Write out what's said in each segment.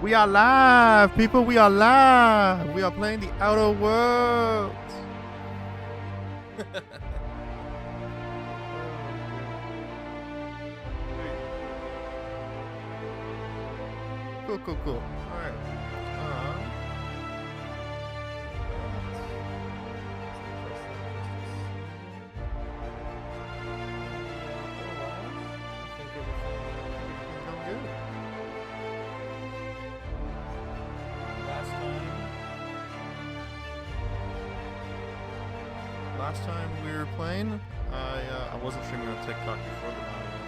We are live, people. We are live. We are playing the Outer Worlds. Cool, cool, cool. All right. Last time we were playing, I wasn't streaming on TikTok before, but now I am,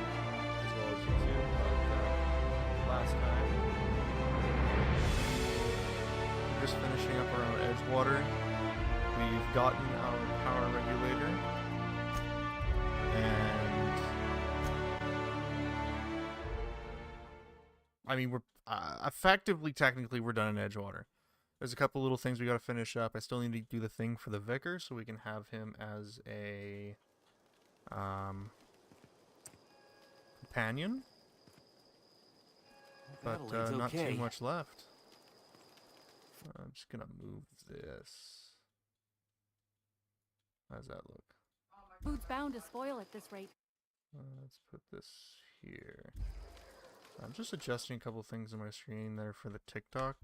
as well as YouTube. But last time, we're just finishing up around Edgewater. We've gotten our power regulator, and I mean we're effectively, technically, we're done in Edgewater. There's a couple little things we gotta finish up. I still need to do the thing for the vicar so we can have him as a companion. But not too much left. I'm just gonna move this. How's that look? Food's bound to spoil at this rate. Let's put this here. I'm just adjusting a couple things on my screen there for the TikTok.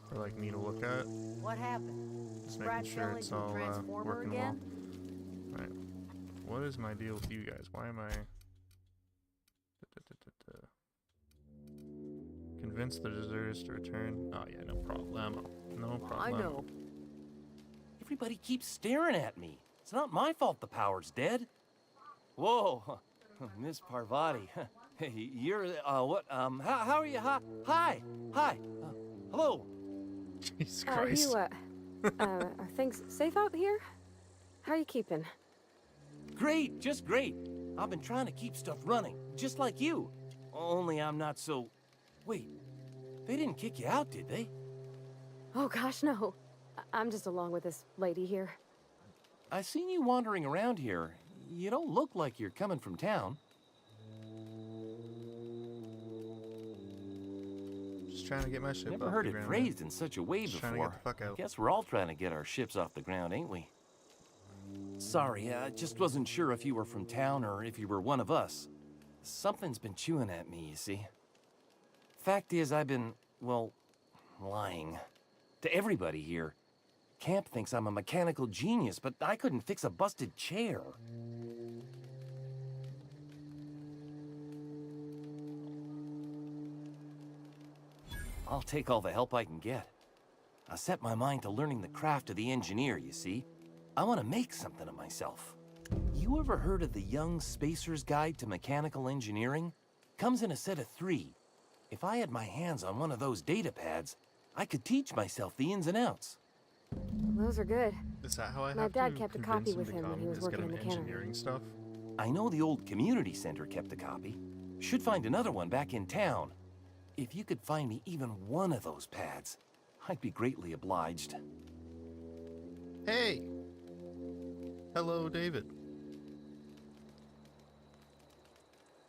For like me to look at. What happened? Just making sure it's all working well. Right. What is my deal with you guys? Why am I convince the deserters to return? Oh yeah, no problem. No problem. I know. Everybody keeps staring at me. It's not my fault the power's dead. Whoa, Miss Parvati. Hey, you're what? How are you? Hi. Hello. Jesus Christ. Are things safe out here? How are you keeping? Great, just great. I've been trying to keep stuff running, just like you. Only I'm not so... Wait, they didn't kick you out, did they? Oh gosh, no. I'm just along with this lady here. I seen you wandering around here. You don't look like you're coming from town. Trying to get my ship Never heard it praised in such a way before. Guess we're all trying to get our ships off the ground, ain't we? Sorry, I just wasn't sure if you were from town or if you were one of us. Something's been chewing at me, you see. Fact is, I've been, well, lying. To everybody here. Camp thinks I'm a mechanical genius, but I couldn't fix a busted chair. I'll take all the help I can get. I set my mind to learning the craft of the engineer, you see. I want to make something of myself. You ever heard of the Young Spacer's Guide to Mechanical Engineering? Comes in a set of 3. If I had my hands on one of those data pads, I could teach myself the ins and outs. Those are good. Is that how I My have dad to kept a copy with him when he was working in the engineering stuff? I know the old community center kept a copy. Should find another one back in town. If you could find me even one of those pads, I'd be greatly obliged. Hey! Hello, David.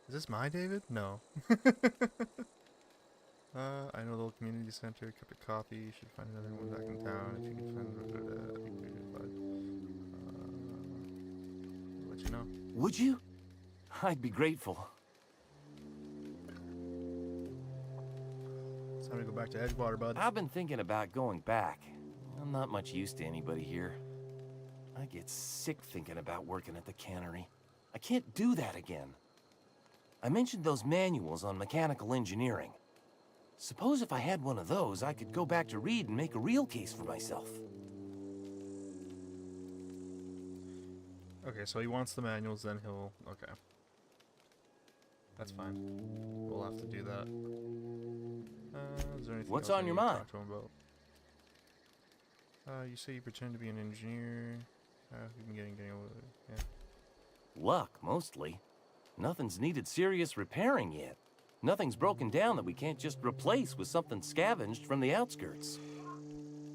Is this my David? No. I know the old community center kept a copy. You should find another one back in town. If you can find let you know. Would you? I'd be grateful. Time to go back to Edgewater, bud. I've been thinking about going back. I'm not much use to anybody here. I get sick thinking about working at the cannery. I can't do that again. I mentioned those manuals on mechanical engineering. Suppose if I had one of those, I could go back to read and make a real case for myself. Okay, so he wants the manuals, then he'll... Okay. That's fine. We'll have to do that. Is there anything What's else on I your need to mind? talk to him about? You say you pretend to be an engineer. You've been getting away. Yeah. Luck, mostly. Nothing's needed serious repairing yet. Nothing's broken down that we can't just replace with something scavenged from the outskirts.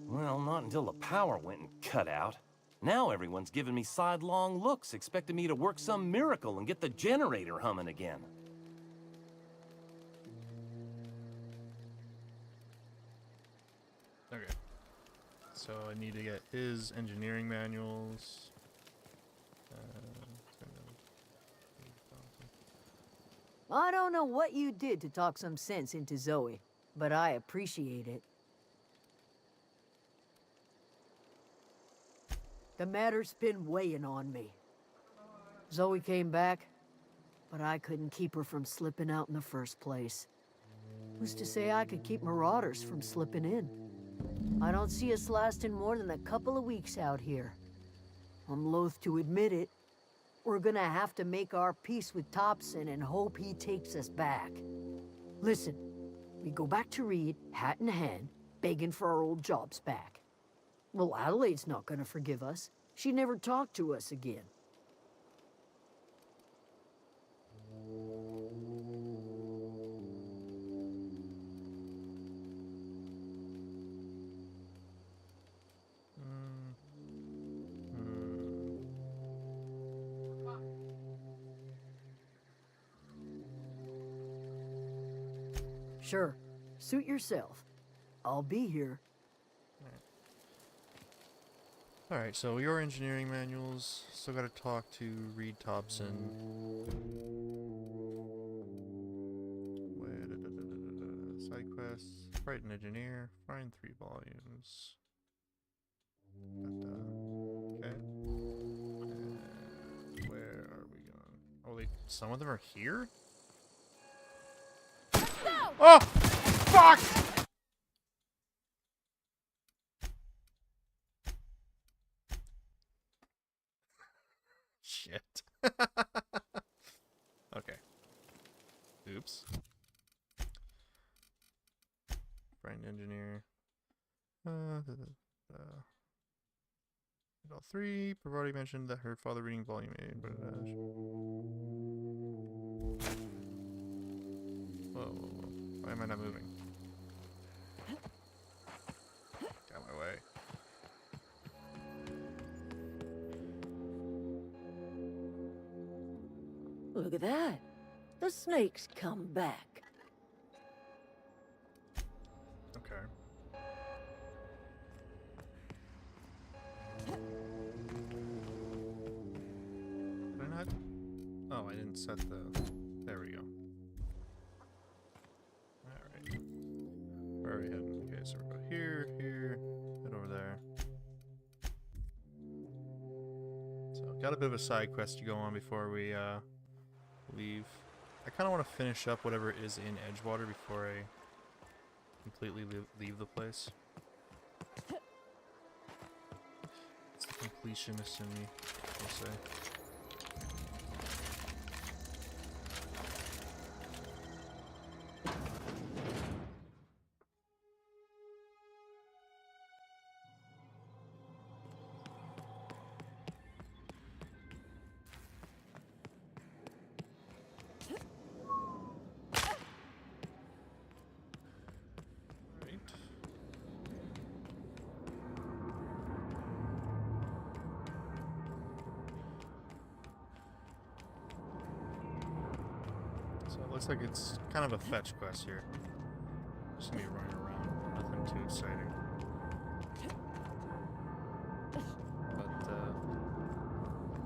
Well, not until the power went and cut out. Now everyone's giving me sidelong looks, expecting me to work some miracle and get the generator humming again. so I need to get his engineering manuals. I don't know what you did to talk some sense into Zoe, but I appreciate it. The matter's been weighing on me. Zoe came back, but I couldn't keep her from slipping out in the first place. Who's to say I could keep marauders from slipping in? I don't see us lasting more than a couple of weeks out here. I'm loath to admit it. We're gonna have to make our peace with Topson and hope he takes us back. Listen, we go back to Reed, hat in hand, begging for our old jobs back. Well, Adelaide's not gonna forgive us. She never talked to us again. Sure, suit yourself. I'll be here. Alright, so your engineering manuals. Still gotta talk to Reed Topson. Side quests. Write an engineer. Find 3 volumes. Okay. And where are we going? Oh, wait, some of them are here? Oh! Fuck! Shit. Okay. Oops. Friend engineer. All 3. I've already mentioned that her father reading volume 8. But, whoa. Why am I not moving? Got my way. Look at that. The snake's come back. Okay. Did I not? Oh, I didn't set the... There we go. Alright. Where are we heading? Okay, so we'll go here, head over there. So, got a bit of a side quest to go on before we, leave. I kind of want to finish up whatever is in Edgewater before I completely leave the place. It's the completionist in me, I'll say. So it looks like it's kind of a fetch quest here. Just gonna be running around, nothing too exciting. But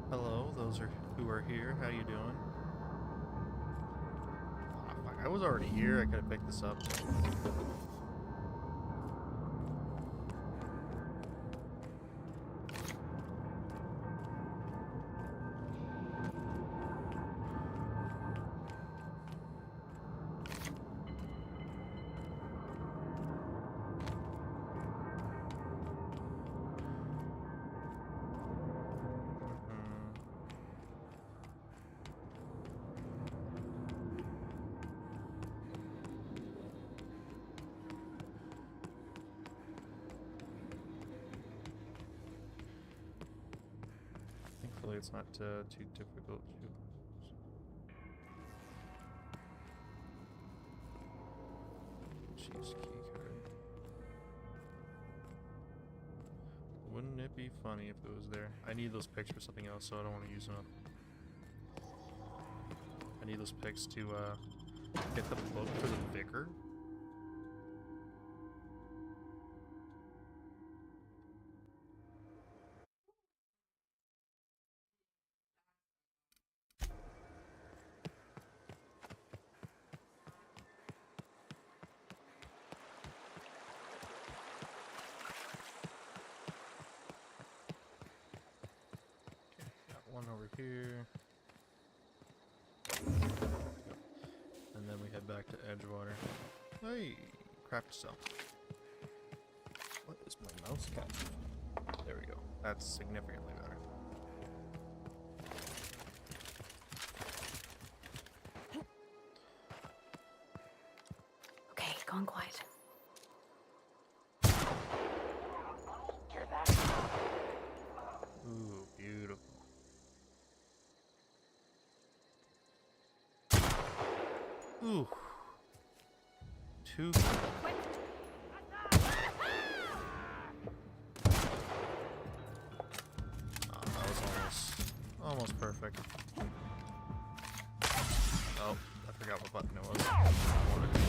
hello, those who are here. How you doing? Ah, fuck, I was already here. I could have picked this up. Thankfully, it's not too difficult. Chief's key card. Wouldn't it be funny if it was there? I need those pics for something else, so I don't want to use them up. I need those pics to get the book for the vicar. one over here. And then we head back to Edgewater. Hey, crap to sell. What is my mouse catching? There we go. That's significantly better. Okay, gone quiet. Ooh, beautiful. Ooh. Too good. Oh, that was almost perfect. Oh, I forgot what button it was. I wanted to do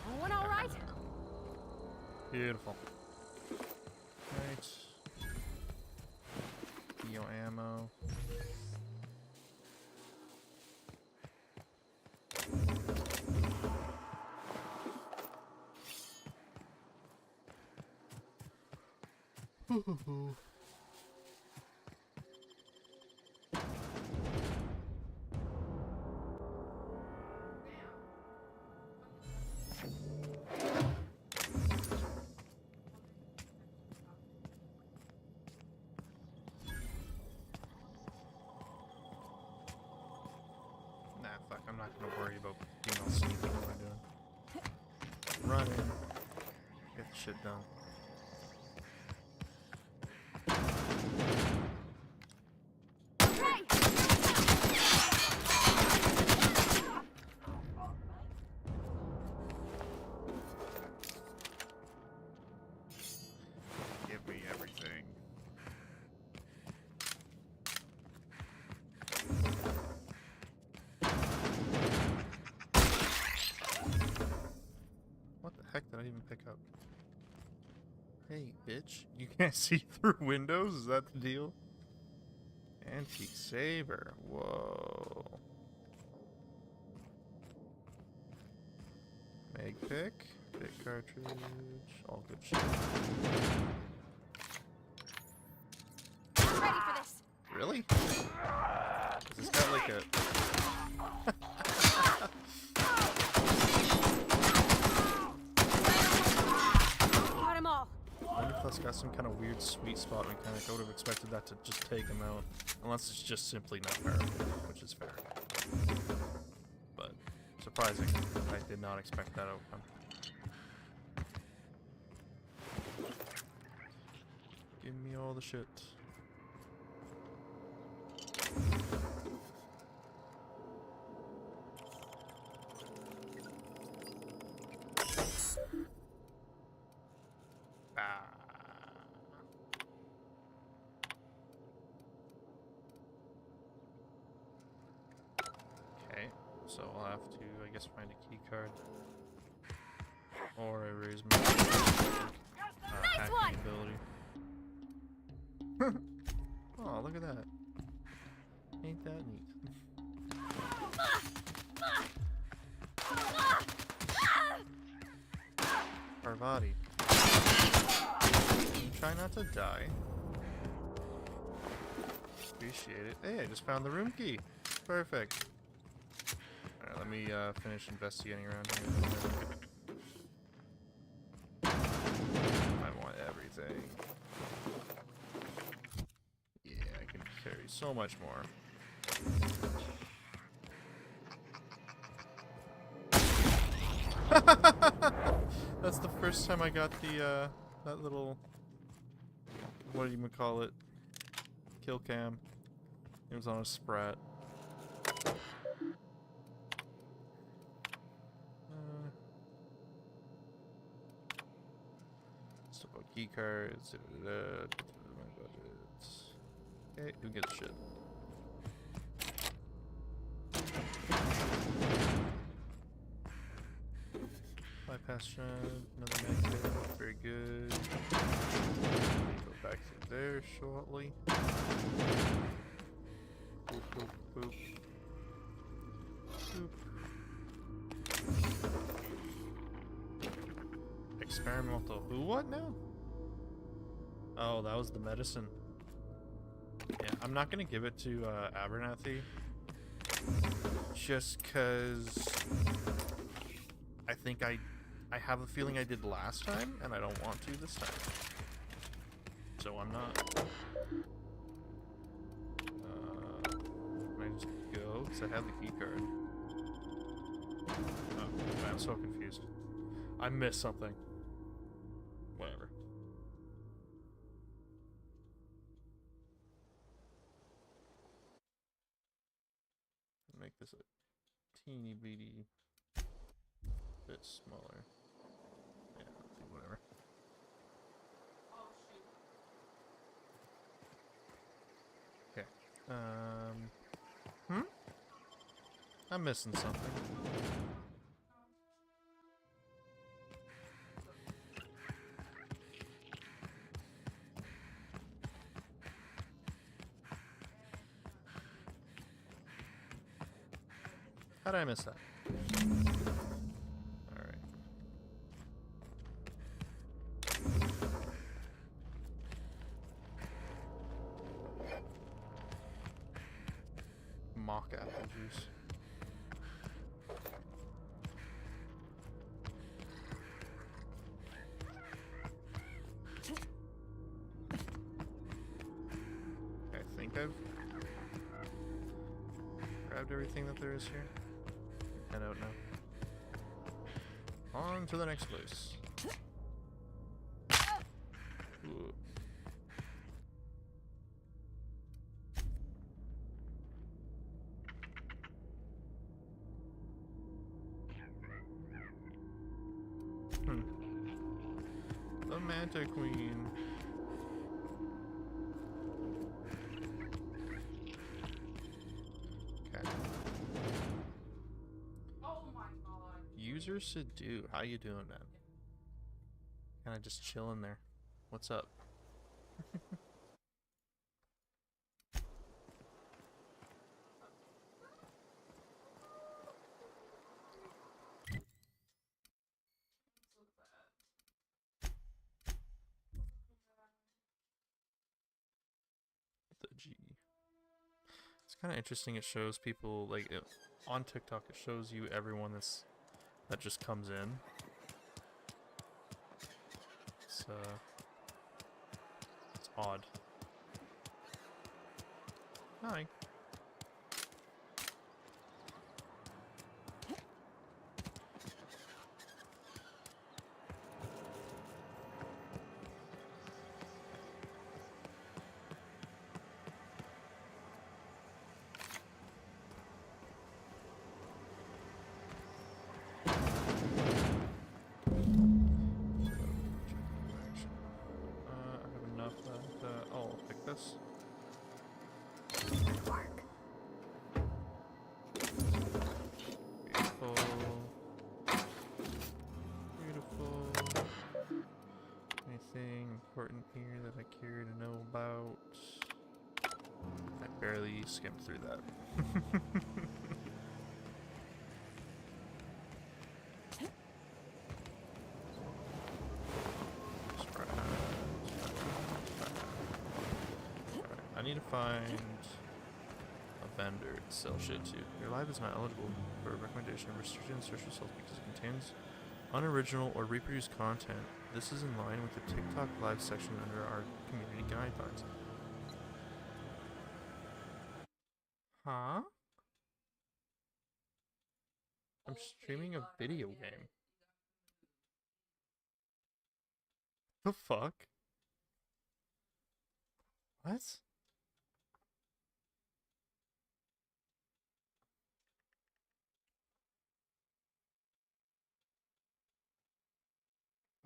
Everyone all right? this. Beautiful. Right. Bio ammo. Nah, fuck, I'm not gonna worry about being all sneaky what am I doing. Run in. Get the shit done. Give me everything. What the heck did I even pick up? Hey, bitch. You can't see through windows? Is that the deal? Antique saber. Whoa. Mag pick. Pick cartridge. All good shit. Ready for this. Really? Has this got like a... Got 'em all. I wonder if that's got some kind of weird sweet spot mechanic. I would have expected that to just take him out. Unless it's just simply not powerful, which is fair. But, surprising. I did not expect that outcome. Give me all the shit. Ah. Okay, so I'll have to, I guess, find a key card. Or I raise my hacking ability. Oh, look at that. Ain't that neat. Parvati. Try not to die. Appreciate it. Hey, I just found the room key. Perfect. Alright, let me finish investigating around here. I want everything. Yeah, I can carry so much more. That's the first time I got the that little, what do you call it? Kill cam. It was on a Sprat. Stuff about key cards. My budgets. Okay, who gives a shit? Bypass shot, another negative, very good. Go back to there shortly. Boop, boop, boop. Boop. Experimental who what now? Oh, that was the medicine. Yeah, I'm not gonna give it to Abernathy. Just cause I think I have a feeling I did last time, and I don't want to this time. So I'm not. Can I just go? Because I have the key card. Oh, man, I'm so confused. I missed something. Whatever. Make this a teeny beady bit smaller. Yeah, I'll do whatever. Okay. I'm missing something. How did I miss that? Alright. Mock apple juice. I think I've grabbed everything that there is here. I don't know. On to the next place. Ooh. The Manta Queen. Okay. User Subdue, how you doing, man? Kinda just chilling there. What's up? The G. It's kind of interesting. It shows people like on TikTok. It shows you everyone that just comes in. It's odd. Hi. Important here that I care to know about. I barely skimmed through that. I need to find a vendor to sell shit to. Your live is not eligible for a recommendation of restricted search results because it contains unoriginal or reproduced content. This is in line with the TikTok live section under our community guidelines. Huh? I'm streaming a video game. The fuck? What?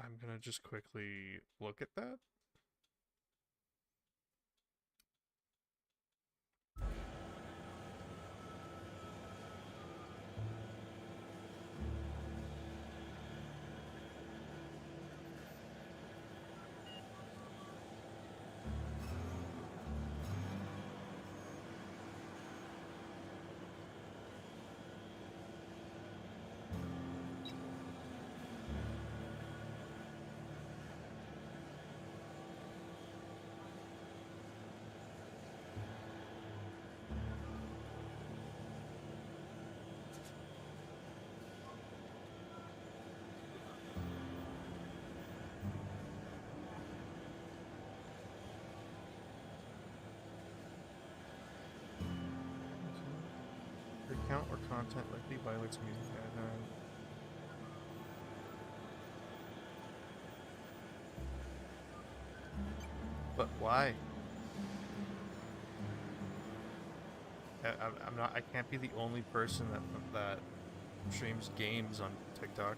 I'm gonna just quickly look at that. account or content likely violates music guidelines. But why? I'm not. I can't be the only person that streams games on TikTok.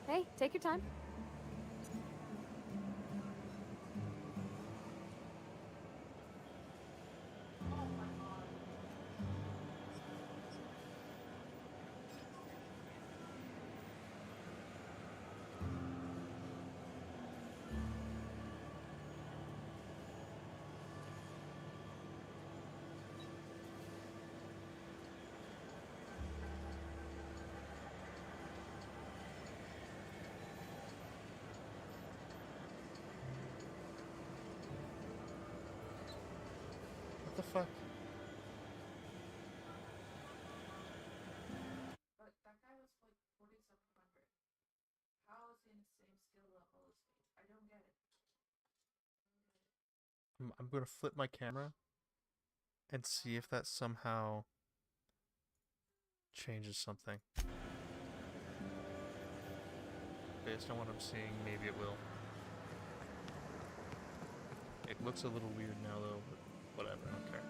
Hey, take your time. What the fuck? But that guy was like 4700. How is he in the same skill level as me? I don't get it. I'm gonna flip my camera and see if that somehow changes something. Based on what I'm seeing, maybe it will. It looks a little weird now though, but whatever, I don't care.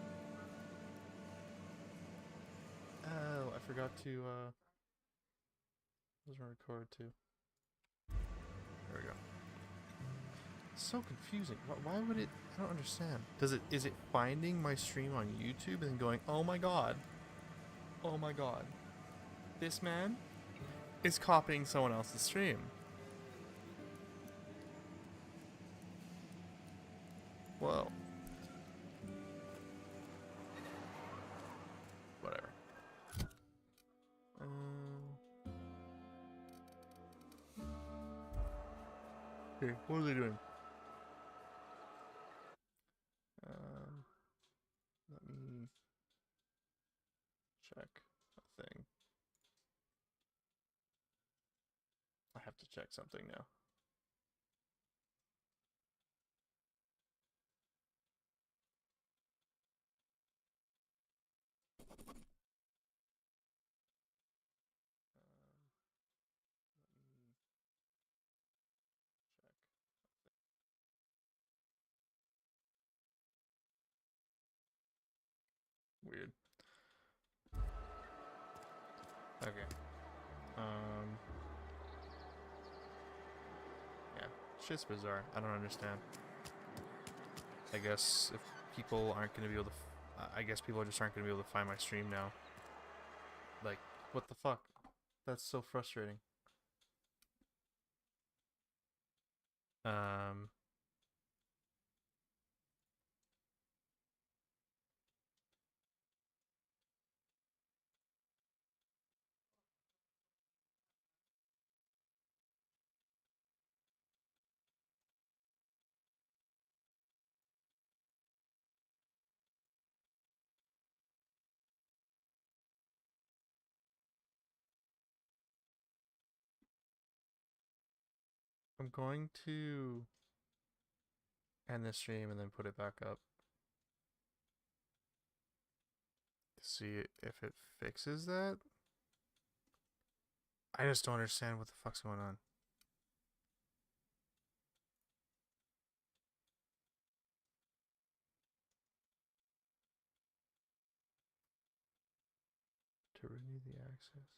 Oh, I forgot to doesn't record too. There we go. It's so confusing. Why would it? I don't understand. Is it finding my stream on YouTube and going, oh my god, this man is copying someone else's stream? Whoa. Whatever. Okay, what are they doing? Let me check a thing. I have to check something now. Weird. Okay. Yeah, shit's bizarre. I don't understand. I guess if people aren't gonna be able to, I guess people just aren't gonna be able to find my stream now. Like, what the fuck? That's so frustrating. I'm going to end the stream and then put it back up to see if it fixes that. I just don't understand what the fuck's going on. To renew the access.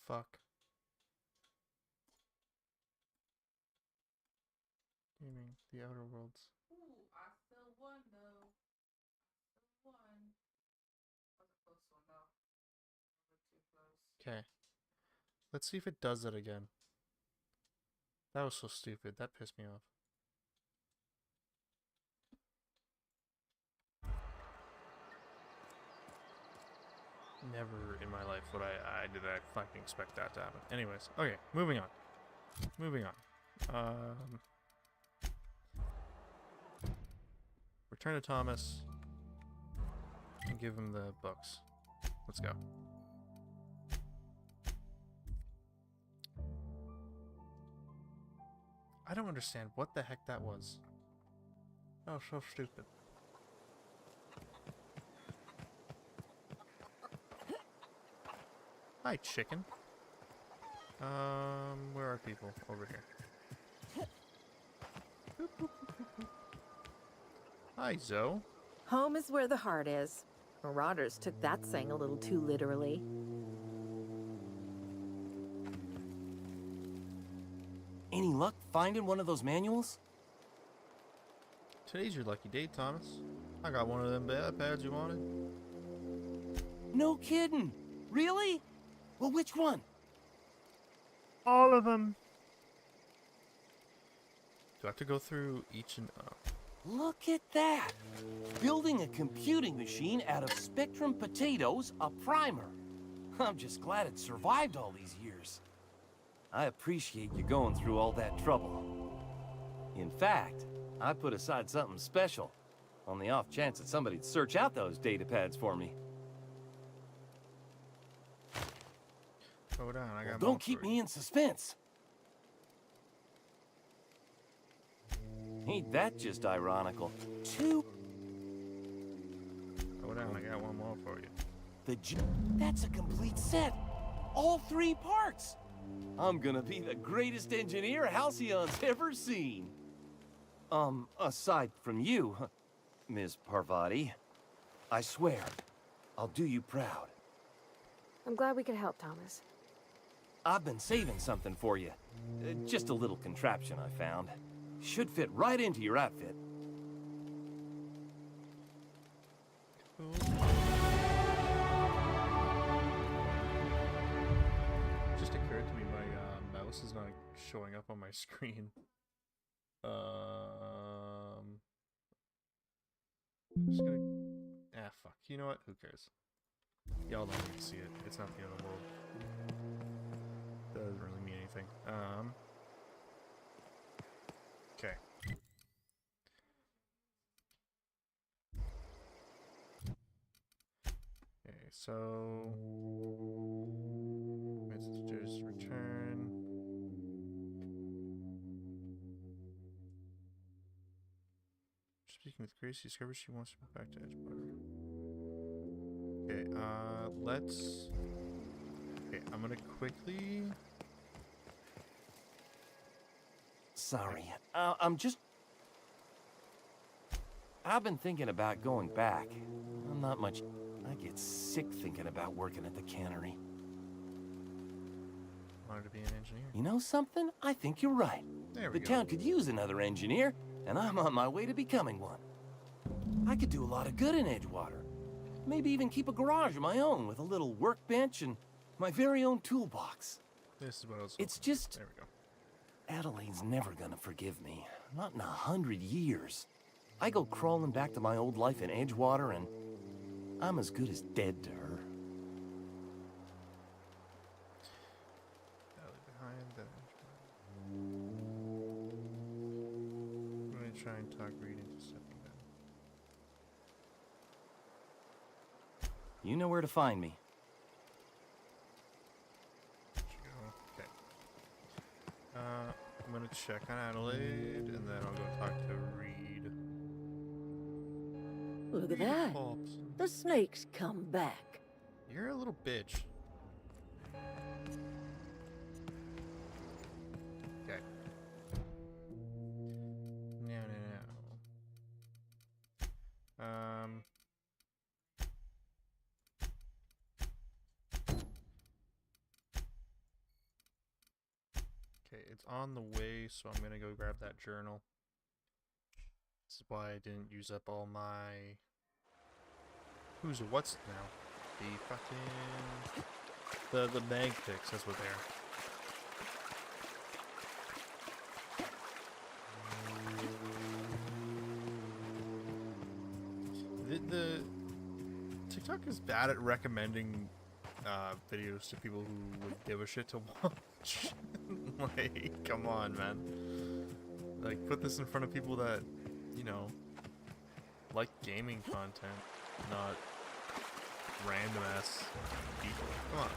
fuck? Gaming, the Outer Worlds. Ooh, I still won though. Still won. That was a close one though. Never too close. Okay. Let's see if it does it again. That was so stupid. That pissed me off. Never in my life would I did I fucking expect that to happen. Anyways, okay, moving on. Moving on. Return to Thomas and give him the books. Let's go. I don't understand what the heck that was. That was so stupid. Hi, chicken. Where are people? Over here. Hi, Zoe. Home is where the heart is. Marauders took that saying a little too literally. Any luck finding one of those manuals? Today's your lucky day, Thomas. I got one of them pads you wanted. No kidding. Really? Well, which one? All of them. Do I have to go through each and... Look at that! Building a computing machine out of Spectrum potatoes, a primer. I'm just glad it survived all these years. I appreciate you going through all that trouble. In fact, I put aside something special, on the off chance that somebody'd search out those data pads for me. Go down, I got Don't keep me in suspense. Ain't that just ironical? Go down, I got one more for you. That's a complete set. All 3 parts. I'm gonna be the greatest engineer Halcyon's ever seen. Aside from you, Ms. Parvati, I swear, I'll do you proud. I'm glad we could help, Thomas. I've been saving something for you. Just a little contraption I found. Should fit right into your outfit. Cool. Just occurred to me my mouse is not showing up on my screen. I'm just gonna... Ah, fuck. You know what? Who cares? Y'all don't need to see it. It's not the end of the world. Doesn't really mean anything. Okay. Okay, so... Messages return. Speaking with Grace, she discovers she wants to move back to Edgewater. Okay, let's... Okay, I'm gonna quickly... Sorry, I've been thinking about going back. I'm not much... I get sick thinking about working at the cannery. Wanted to be an engineer. You know something? I think you're right. There we The go. town could use another engineer, and I'm on my way to becoming one. I could do a lot of good in Edgewater. Maybe even keep a garage of my own with a little workbench and my very own toolbox. This is what I was... It's just... There we go. Adelaide's never gonna forgive me. Not in 100 years. I go crawling back to my old life in Edgewater, and I'm as good as dead to her. Alley behind the I'm gonna try and talk Reed into stepping down. You know where to find me. There you go. Okay. I'm gonna check on Adelaide, and then I'll go talk to Reed. Look at Reed that. Pops. The snake's come back. You're a little bitch. Okay. No. It's on the way, so I'm gonna go grab that journal. This is why I didn't use up all my... Who's what's now? The fucking... The mag picks, that's what they are. The TikTok is bad at recommending videos to people who would give a shit to watch. Like, come on, man. Like, put this in front of people that, you know, like gaming content, not random ass people. Come on.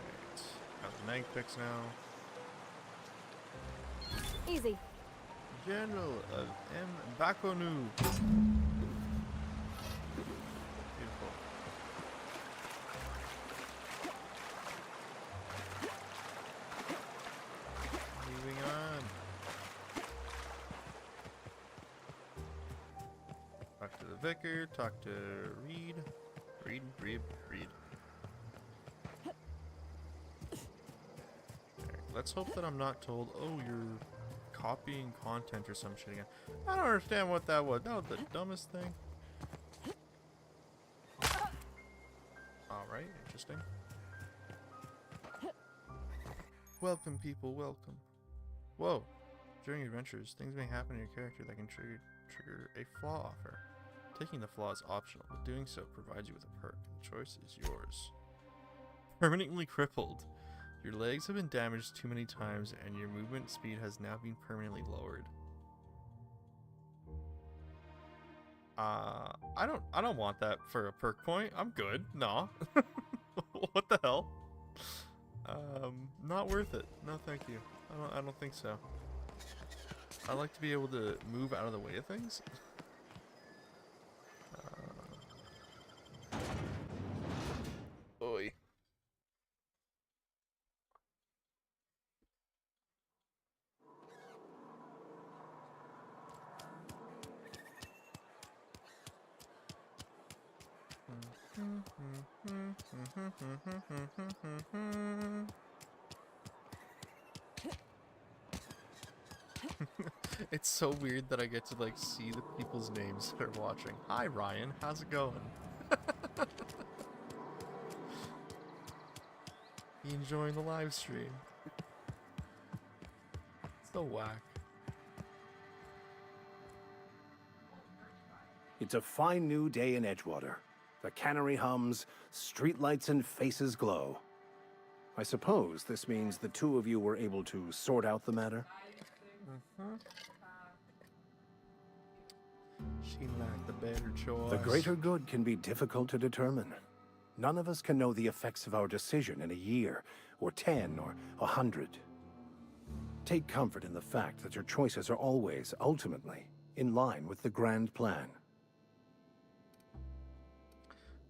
Alright. Got the mag picks now. Easy. General of M. Bakonu. Beautiful. Moving on. Talk to the vicar, talk to Reed. Reed. Alright, let's hope that I'm not told, oh, you're copying content or some shit again. I don't understand what that was. That was the dumbest thing. Alright, interesting. Welcome, people, welcome. Whoa. During adventures, things may happen in your character that can trigger a flaw offer. Taking the flaw is optional, but doing so provides you with a perk. The choice is yours. Permanently crippled. Your legs have been damaged too many times, and your movement speed has now been permanently lowered. I don't want that for a perk point. I'm good. No. What the hell? Not worth it. No, thank you. I don't think so. I like to be able to move out of the way of things. Oi. It's so weird that I get to like see the people's names that are watching. Hi Ryan, how's it going? You enjoying the live stream? So whack. It's a fine new day in Edgewater. The cannery hums, streetlights and faces glow. I suppose this means the two of you were able to sort out the matter? She lacked the better choice. The greater good can be difficult to determine. None of us can know the effects of our decision in a year, or 10, or 100. Take comfort in the fact that your choices are always, ultimately, in line with the grand plan.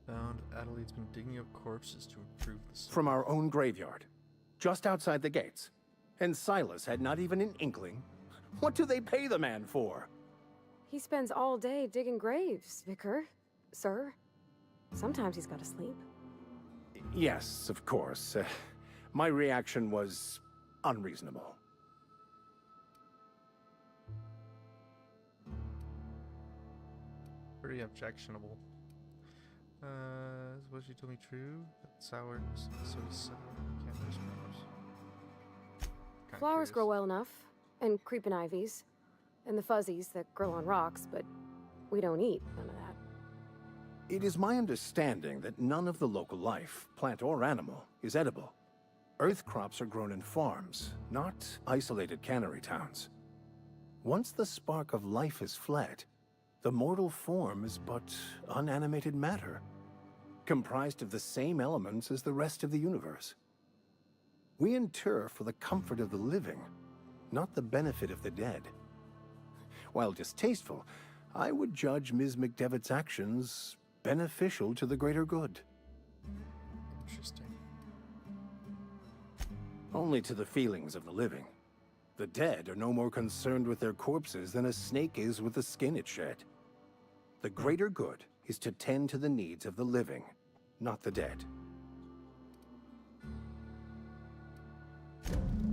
Found Adelaide's been digging up corpses to improve the... From our own graveyard, just outside the gates. And Silas had not even an inkling. What do they pay the man for? He spends all day digging graves, Vicar. Sir. Sometimes he's got to sleep. Yes, of course. My reaction was unreasonable. Pretty objectionable. Was she told me true? That sour, so sour. Can't taste flowers. Flowers grow well enough, and creeping ivies, and the fuzzies that grow on rocks, but we don't eat none of that. It is my understanding that none of the local life, plant or animal, is edible. Earth crops are grown in farms, not isolated cannery towns. Once the spark of life is fled, the mortal form is but unanimated matter, comprised of the same elements as the rest of the universe. We inter for the comfort of the living, not the benefit of the dead. While distasteful, I would judge Ms. McDevitt's actions beneficial to the greater good. Interesting. Only to the feelings of the living. The dead are no more concerned with their corpses than a snake is with the skin it shed. The greater good is to tend to the needs of the living, not the dead.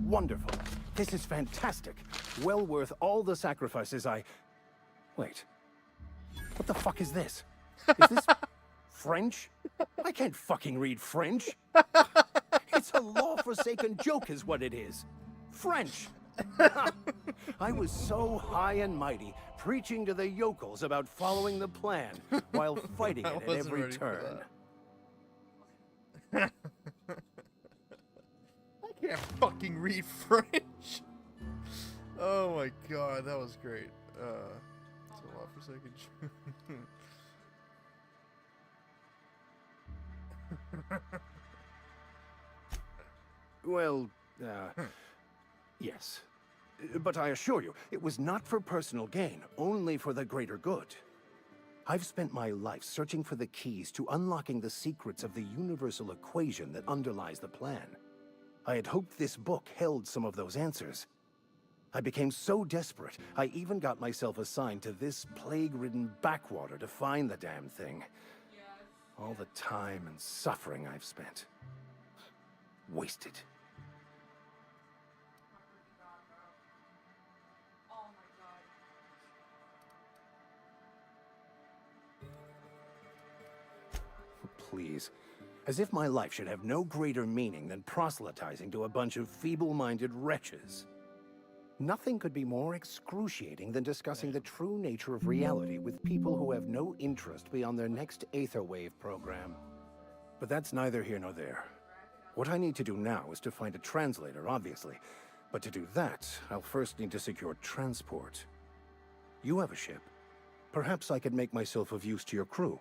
Wonderful. This is fantastic. Well worth all the sacrifices I... Wait. What the fuck is this? Is this French? I can't fucking read French. It's a law-forsaken joke is what it is. French. I was so high and mighty, preaching to the yokels about following the plan while fighting it at every turn. I can't fucking read French. Oh my god, that was great. It's a lot for second. Well, yes. But I assure you, it was not for personal gain, only for the greater good. I've spent my life searching for the keys to unlocking the secrets of the universal equation that underlies the plan. I had hoped this book held some of those answers. I became so desperate, I even got myself assigned to this plague-ridden backwater to find the damn thing. All the time and suffering I've spent. Wasted. Oh my god. Please. As if my life should have no greater meaning than proselytizing to a bunch of feeble-minded wretches. Nothing could be more excruciating than discussing the true nature of reality with people who have no interest beyond their next Aetherwave program. But that's neither here nor there. What I need to do now is to find a translator, obviously. But to do that, I'll first need to secure transport. You have a ship. Perhaps I could make myself of use to your crew.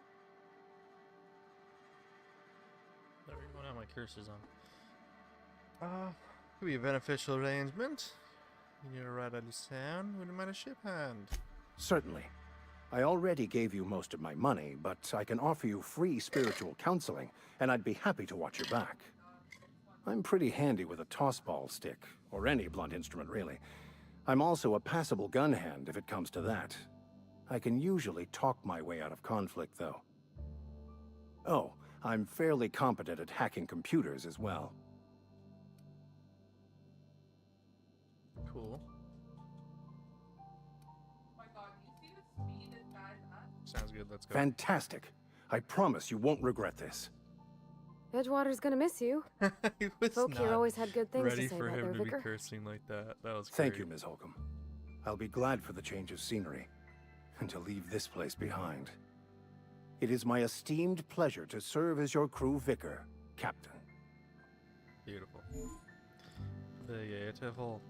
There we go, now my cursor's on. Could be a beneficial arrangement. You need to ride out of town with him at a ship hand. Certainly. I already gave you most of my money, but I can offer you free spiritual counseling, and I'd be happy to watch your back. I'm pretty handy with a tossball stick, or any blunt instrument really. I'm also a passable gun hand if it comes to that. I can usually talk my way out of conflict, though. Oh, I'm fairly competent at hacking computers as well. Cool. Oh my god, you see the speed this guy's at? Sounds good, let's go. Fantastic. I promise you won't regret this. Edgewater's gonna miss you. He was Folk here not always had good things ready to say for about him their to be vicar. cursing like that. That was great. Thank you, Ms. Holcomb. I'll be glad for the change of scenery, and to leave this place behind. It is my esteemed pleasure to serve as your crew vicar, Captain. Beautiful. Beautiful.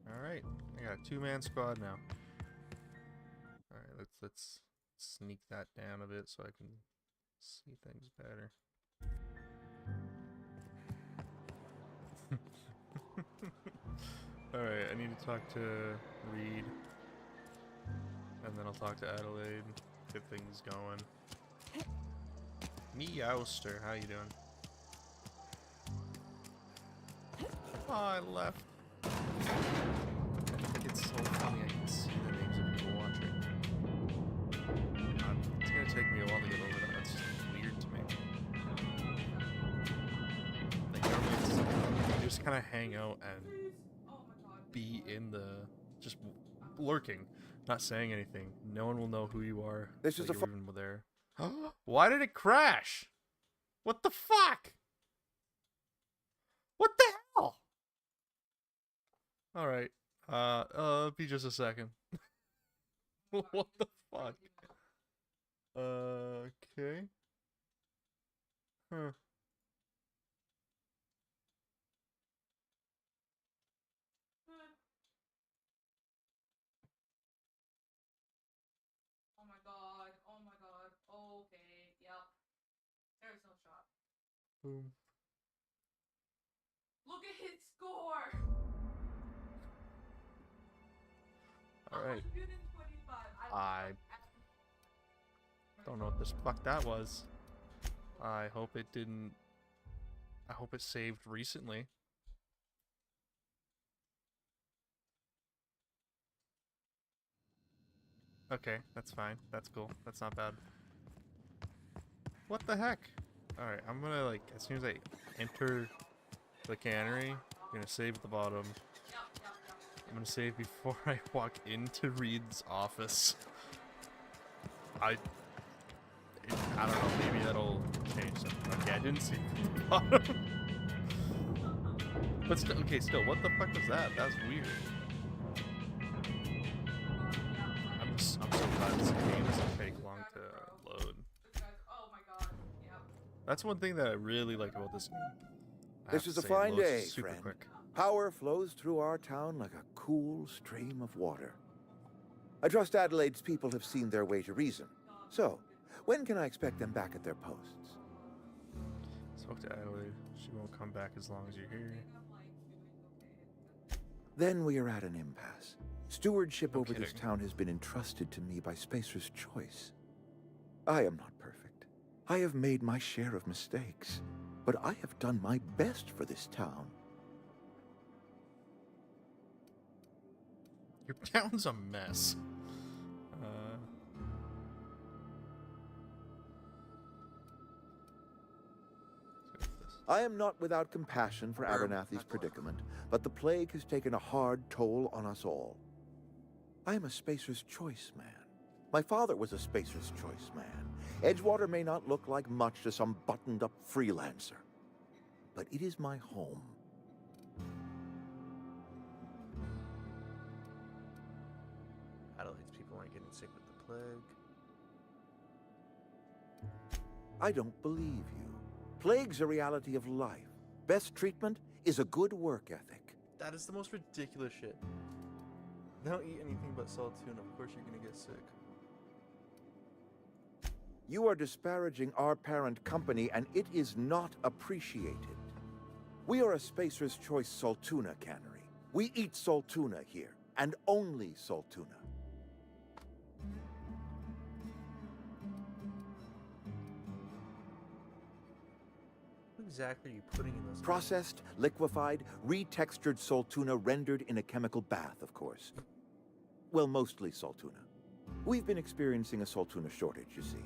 Alright, I got a two-man squad now. Alright, let's sneak that down a bit so I can see things better. Alright, I need to talk to Reed. And then I'll talk to Adelaide. Get things going. Meowster, how you doing? Oh, I left. I think it's so funny I can see the names of people watching. It's gonna take me a while to get over that. That's just weird to me. Like normally it's, you just kind of hang out and be in the just lurking, not saying anything. No one will know who you are. This is that you're even there. Why did it crash? What the fuck? What the hell? All right. Be just a second. What the fuck? Okay. Huh. Oh my god, oh my god, okay, yep. There's no shot. Boom. Look at his score! Alright. 125. I don't know what the fuck that was. I hope it didn't. I hope it saved recently. Okay, that's fine. That's cool. That's not bad. What the heck? Alright, I'm gonna, like, as soon as I enter the cannery, I'm gonna save at the bottom. I'm gonna save before I walk into Reed's office. I don't know, maybe that'll change something. Okay, I didn't save at the bottom. But still, okay, still, what the fuck was that? That was weird. I'm so glad this game doesn't take long to load. Oh my god. Yep. That's one thing that I really like about this game. I have This to is a say, it fine loads day, super friend. quick. Power flows through our town like a cool stream of water. I trust Adelaide's people have seen their way to reason. So, when can I expect them back at their posts? Spoke to Adelaide. She won't come back as long as you're here. Then we are at an impasse. Stewardship No over this kidding. town has been entrusted to me by Spacer's Choice. I am not perfect. I have made my share of mistakes, but I have done my best for this town. Your town's a mess. I am not without compassion for Abernathy's predicament, but the plague has taken a hard toll on us all. I am a Spacer's Choice man. My father was a Spacer's Choice man. Edgewater may not look like much to some buttoned-up freelancer, but it is my home. Adelaide's people aren't getting sick with the plague. I don't believe you. Plague's a reality of life. Best treatment is a good work ethic. That is the most ridiculous shit. Don't eat anything but salt tuna. Of course you're gonna get sick. You are disparaging our parent company, and it is not appreciated. We are a Spacer's Choice Saltuna cannery. We eat saltuna here, and only saltuna. What exactly are you putting in those? Processed, liquefied, retextured saltuna rendered in a chemical bath, of course. Well, mostly saltuna. We've been experiencing a saltuna shortage, you see.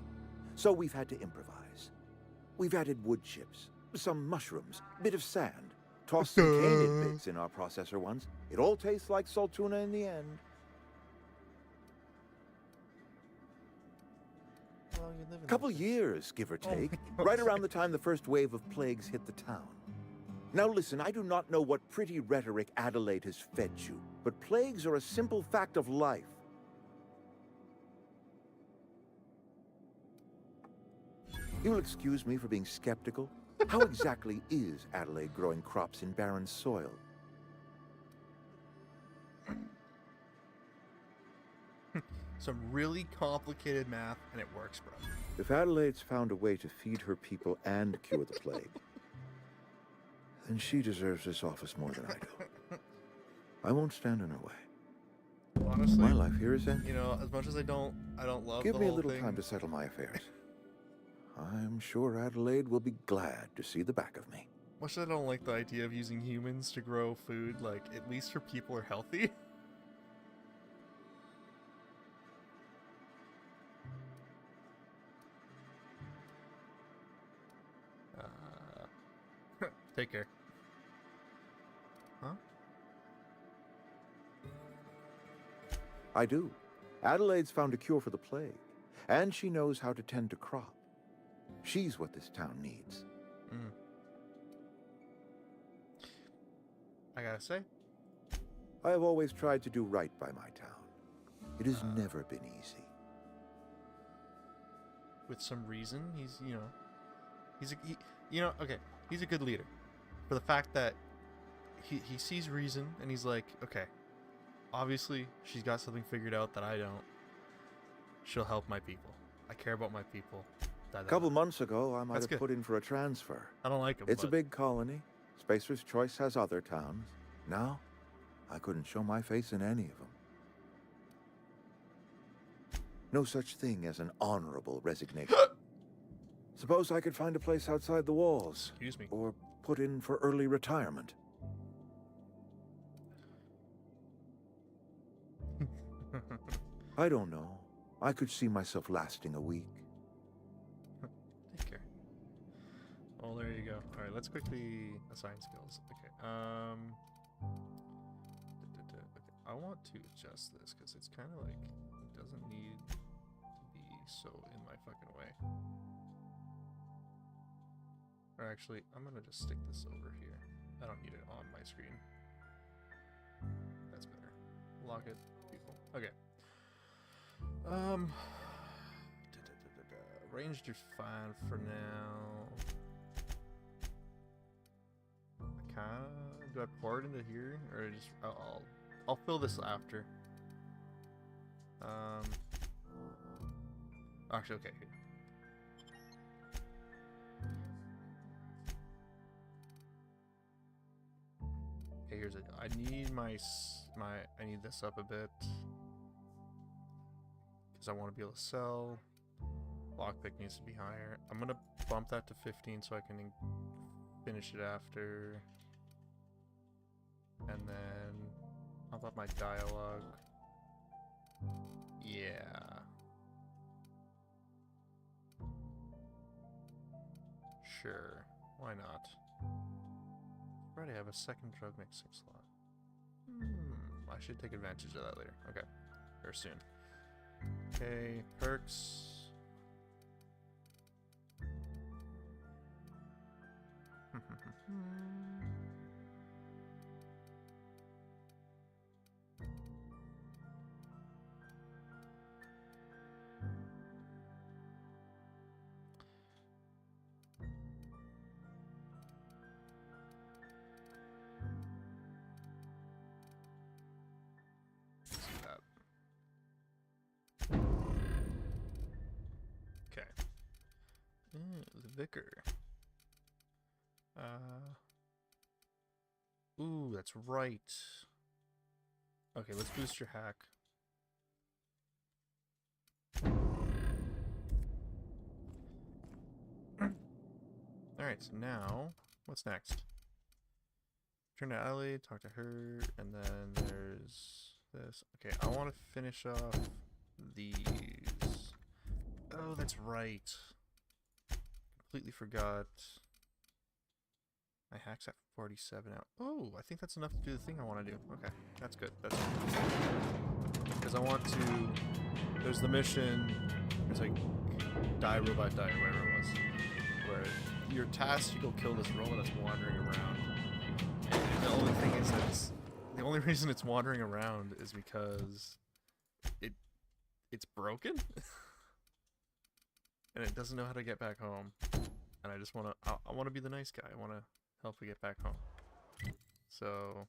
So we've had to improvise. We've added wood chips, some mushrooms, bit of sand, tossed some canid bits in our processor once. It all tastes like saltuna in the end. How long you living? Couple years, give or take, right around the time the first wave of plagues hit the town. Now listen, I do not know what pretty rhetoric Adelaide has fed you, but plagues are a simple fact of life. You'll excuse me for being skeptical. How exactly is Adelaide growing crops in barren soil? Some really complicated math, and it works, bro. If Adelaide's found a way to feed her people and cure the plague, then she deserves this office more than I do. I won't stand in her way. Honestly, My life here is ending. you know, as much as I don't love Give the me a whole little thing. time to settle my affairs. I'm sure Adelaide will be glad to see the back of me. Much as I don't like the idea of using humans to grow food, like, at least her people are healthy. Take care. Huh? I do. Adelaide's found a cure for the plague, and she knows how to tend to crop. She's what this town needs. I gotta say, I have always tried to do right by my town. It has never been easy. with some reason, he's, you know, okay, he's a good leader. For the fact that he sees reason and he's like, okay, obviously she's got something figured out that I don't. She'll help my people. I care about my people. A couple months ago, I might That's have good. put in for a transfer. I don't like him. It's a but big colony. Spacer's Choice has other towns. Now, I couldn't show my face in any of them. No such thing as an honorable resignation. Suppose I could find a place outside the walls. Excuse me. Or put in for early retirement. I don't know. I could see myself lasting a week. Take care. Well, there you go. All right, let's quickly assign skills. Okay. Okay. I want to adjust this because it's kind of like it doesn't need to be so in my fucking way. Or actually, I'm gonna just stick this over here. I don't need it on my screen. That's better. Lock it, people. Okay. Ranged are fine for now. Do I pour it into here, or just I'll fill this after. Actually, okay. Okay, here's it. I need I need this up a bit because I want to be able to sell. Lockpick needs to be higher. I'm gonna bump that to 15 so I can finish it after. And then how about my dialogue? Yeah. Sure. Why not? Already have a second drug mixing slot. I should take advantage of that later. Okay. Or soon. Okay, perks. The Vicar. Ooh, that's right. Okay, let's boost your hack. Alright, so now, what's next? Turn to Ellie, talk to her, and then there's this. Okay, I want to finish off these. Oh, that's right. Completely forgot. My hack's at 47 now. Oh, I think that's enough to do the thing I want to do. Okay, that's good. That's good. Because I want to... There's the mission. It's like die robot die, whatever it was. Where you're tasked to go kill this robot that's wandering around. And the only thing is that the only reason it's wandering around is because it's broken. And it doesn't know how to get back home. And I just want to... I want to be the nice guy. I want to help it get back home. So...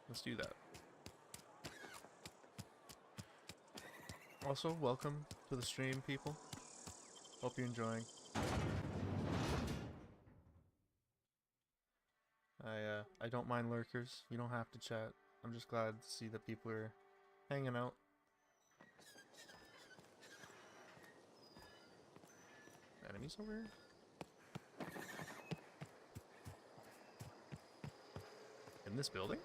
let's do that. Also, welcome to the stream, people. Hope you're enjoying. I don't mind lurkers. You don't have to chat. I'm just glad to see that people are hanging out. Enemies over here? In this building?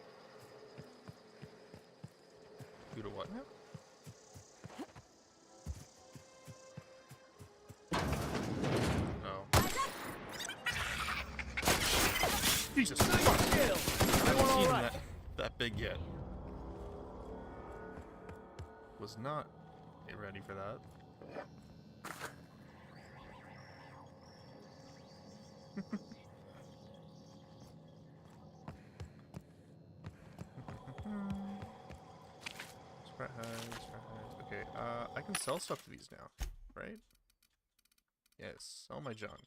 Due to what now? Oh. Jesus fuck! I haven't seen him that big yet. Was not ready for that. Sprat hides. Okay, I can sell stuff to these now, right? Yes, sell my junk.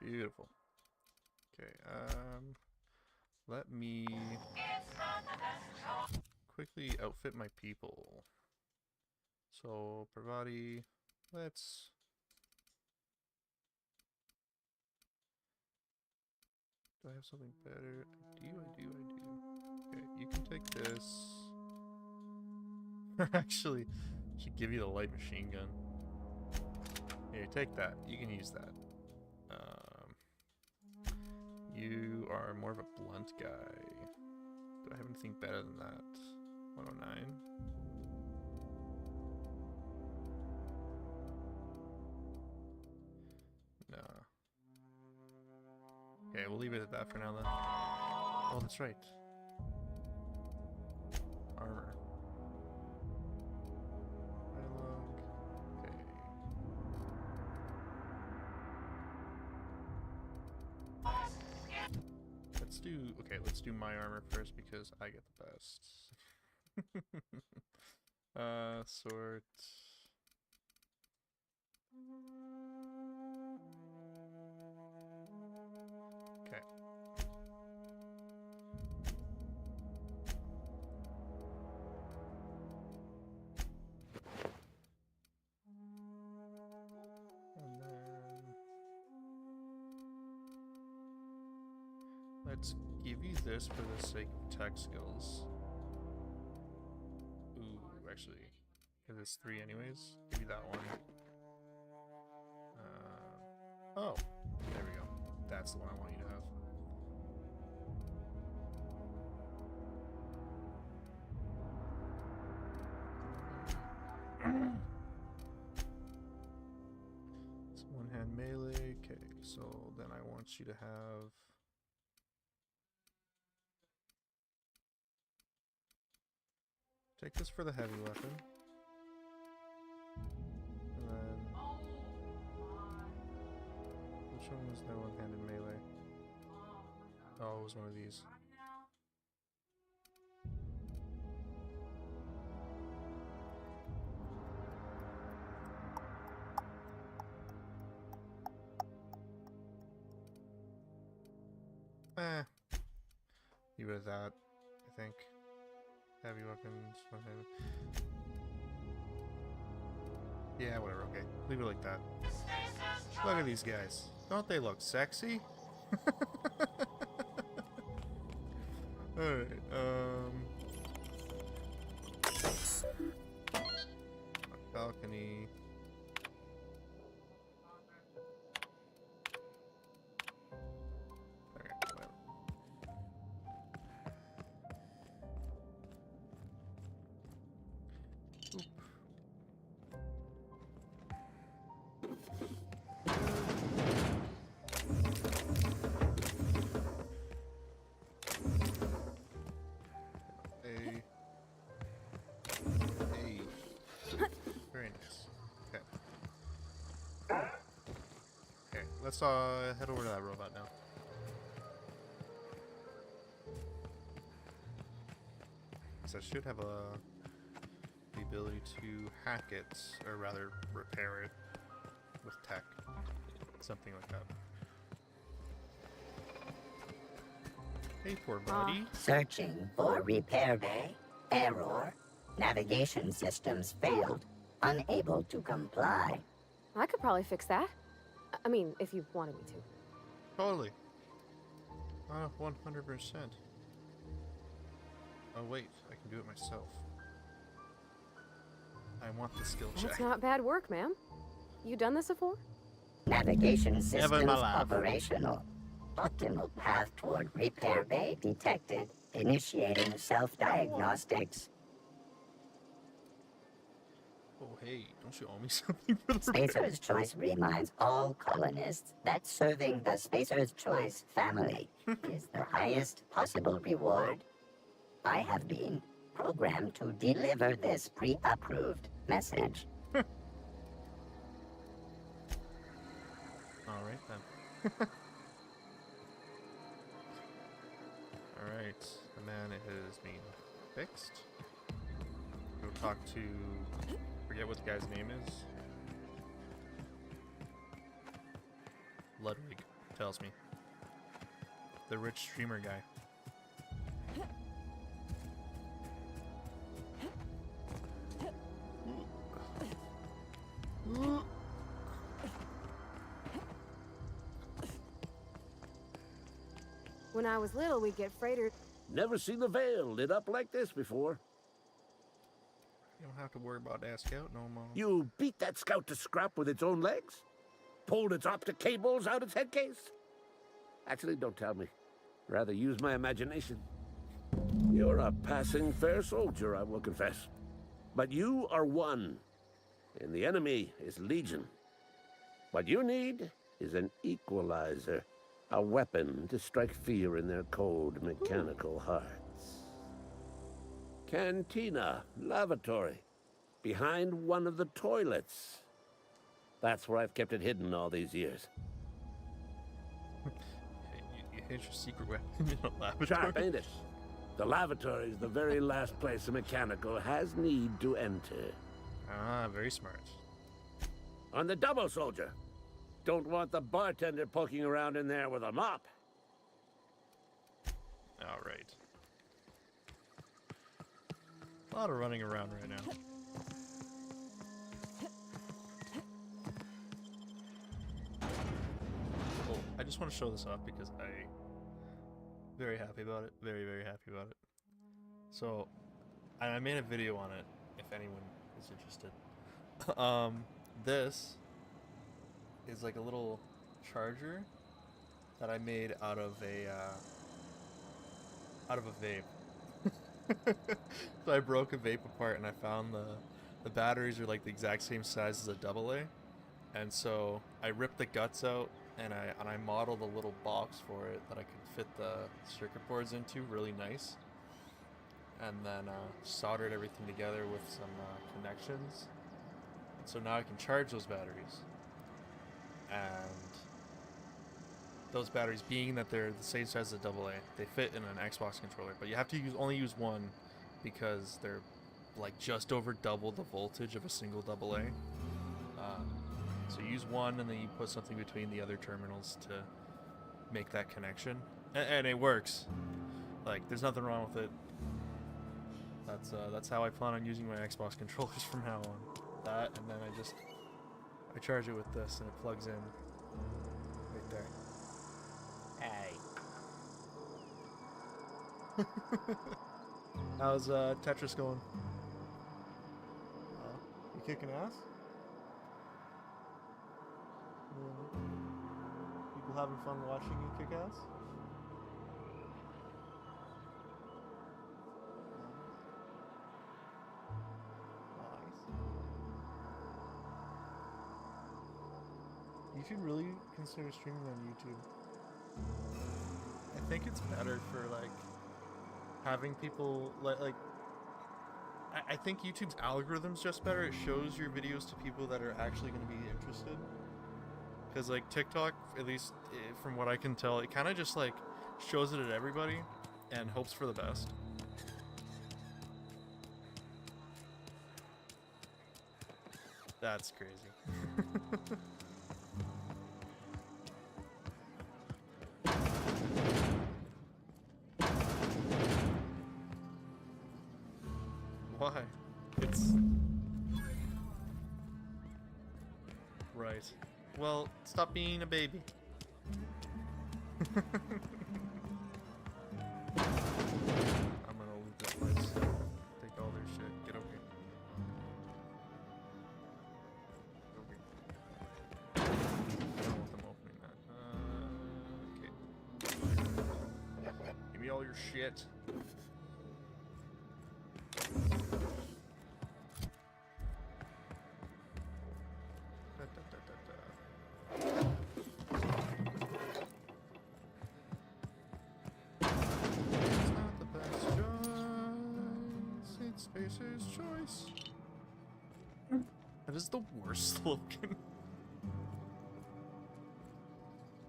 Beautiful. Okay, let me quickly outfit my people. So, Parvati, let's... Do I have something better? I do. Okay, you can take this. Actually, should give you the light machine gun. Here, take that. You can use that. You are more of a blunt guy. Do I have anything better than that? 109. No. Okay, we'll leave it at that for now then. Oh, that's right. Armor. Dialogue. Okay. Let's do my armor first because I get the best. Sort. Okay. And then let's give you this for the sake of tech skills. Ooh, actually, give this 3 anyways. Give you that one. Oh, there we go. That's the one I want you to have. It's one-hand melee. Okay, so then I want you to have. Take this for the heavy weapon. And then. Which one was the one-handed melee? Oh, it was one of these. You with that, I think. Heavy weapons, one-handed. Yeah, whatever, okay. Leave it like that. Look at these guys. Don't they look sexy? Alright, balcony. Okay, whatever. Oop. Very nice. Okay. Okay, let's head over to that robot now. So I should have the ability to hack it, or rather repair it with tech. Something like that. Hey, poor buddy. Searching for repair bay. Error. Navigation systems failed. Unable to comply. I could probably fix that. I mean, if you wanted me to. Totally. 100%. Oh wait, I can do it myself. I want the skill check. That's not bad work, ma'am. You done this before? Navigation systems operational. Optimal path toward repair bay detected. Initiating self-diagnostics. Oh hey, don't you owe me something for the Spacer's Choice reminds all colonists that serving the Spacer's Choice family is the highest possible reward. I have been programmed to deliver this pre-approved message. Alright then. Alright, the man has been fixed. Go talk to... forget what the guy's name is. Ludwig tells me. The rich streamer guy. When I was little, we'd get freighter. Never seen the Veil lit up like this before. You don't have to worry about that scout no more. You beat that scout to scrap with its own legs? Pulled its optic cables out its head case? Actually, don't tell me. Rather use my imagination. You're a passing fair soldier, I will confess. But you are one, and the enemy is legion. What you need is an equalizer, a weapon to strike fear in their cold, mechanical hearts. Cantina, lavatory, behind one of the toilets. That's where I've kept it hidden all these years. You hid your secret weapon in a lavatory? Sharp, ain't it? The lavatory is the very last place a mechanical has need to enter. Ah, very smart. On the double, soldier. Don't want the bartender poking around in there with a mop. All right. A lot of running around right now. Oh, I just want to show this off because I'm very happy about it. Very, very happy about it. So, I made a video on it, if anyone is interested. This is like a little charger that I made out of a vape. So I broke a vape apart and I found the batteries are like the exact same size as a AA, and so I ripped the guts out and I modeled a little box for it that I could fit the circuit boards into really nice, and then soldered everything together with some connections. So now I can charge those batteries, and those batteries, being that they're the same size as a AA, they fit in an Xbox controller, but you have to only use one because they're like just over double the voltage of a single AA. So you use one and then you put something between the other terminals to make that connection, and it works. Like, there's nothing wrong with it. That's how I plan on using my Xbox controllers from now on. That, and then I charge it with this and it plugs in right there. Hey. How's Tetris going? You kicking ass? People having fun watching you kick ass? You should really consider streaming on YouTube. I think it's better for like having people like I think YouTube's algorithm's just better. It shows your videos to people that are actually going to be interested. Because like TikTok, at least from what I can tell, it kind of just like shows it at everybody and hopes for the best. That's crazy. Why? It's... Right. Well, stop being a baby. I'm gonna loot this place. Take all their shit. Get over here. Get over here. I don't want them opening that. Okay. Give me all your shit. Spacer's choice. That is the worst slogan.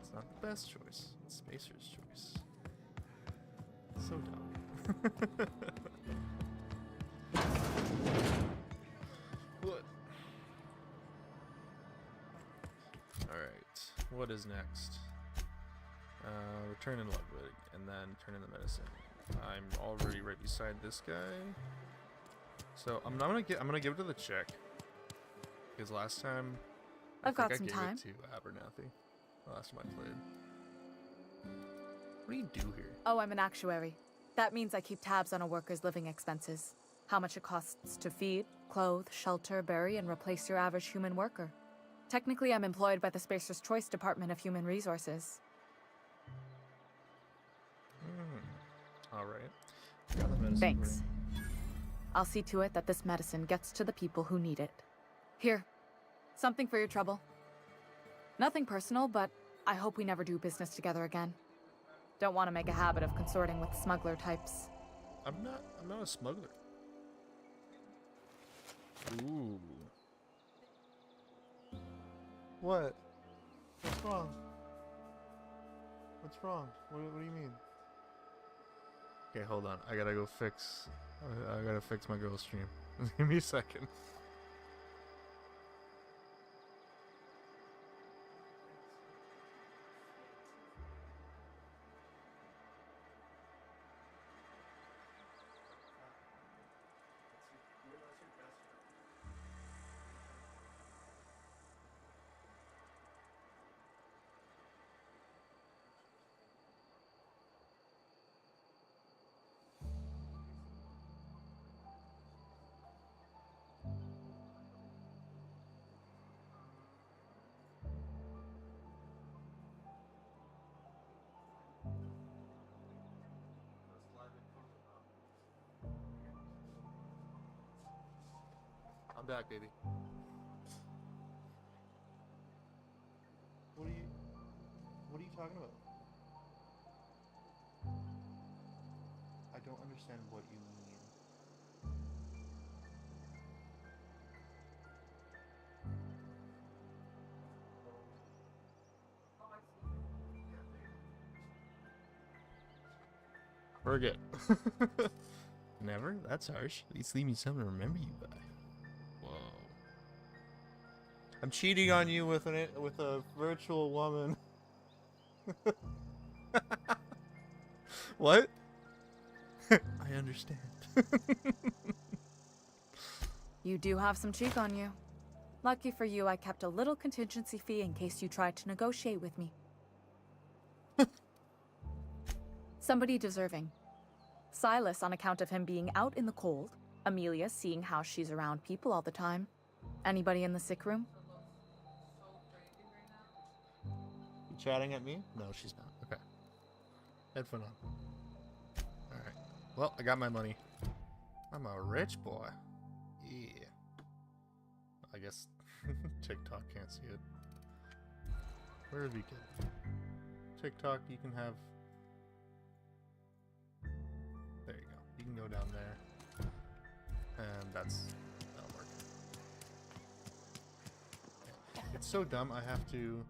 It's not the best choice. It's Spacer's choice. So dumb. What? Alright. What is next? Return in Ludwig, and then turn in the medicine. I'm already right beside this guy. So I'm gonna give it to the chick, because last time I've got I some gave time. it to Abernathy. Last time I played. What do you do here? Oh, I'm an actuary. That means I keep tabs on a worker's living expenses. How much it costs to feed, clothe, shelter, bury, and replace your average human worker. Technically, I'm employed by the Spacer's Choice Department of Human Resources. Alright. Got the medicine Thanks. I'll see to it that this medicine gets to the people who need it. Here, something for your trouble. Nothing personal, but I hope we never do business together again. Don't want to make a habit of consorting with smuggler types. I'm not a smuggler. Ooh. What? What's wrong? What's wrong? What do you mean? Okay, hold on. I gotta go fix. I gotta fix my girl stream. Give me a second. I'm back, baby. What are you talking about? I don't understand what you mean. Forget. Never? That's harsh. At least leave me something to remember you by. Whoa. I'm cheating on you with a virtual woman. What? I understand. You do have some cheek on you. Lucky for you, I kept a little contingency fee in case you tried to negotiate with me. Somebody deserving. Silas on account of him being out in the cold. Amelia seeing how she's around people all the time. Anybody in the sick room? You chatting at me? No, she's not. Okay. Headphone on. Alright. Well, I got my money. I'm a rich boy. Yeah. I guess TikTok can't see it. Where did we get? TikTok, you can have... There you go. You can go down there. And that'll work. It's so dumb, I have to...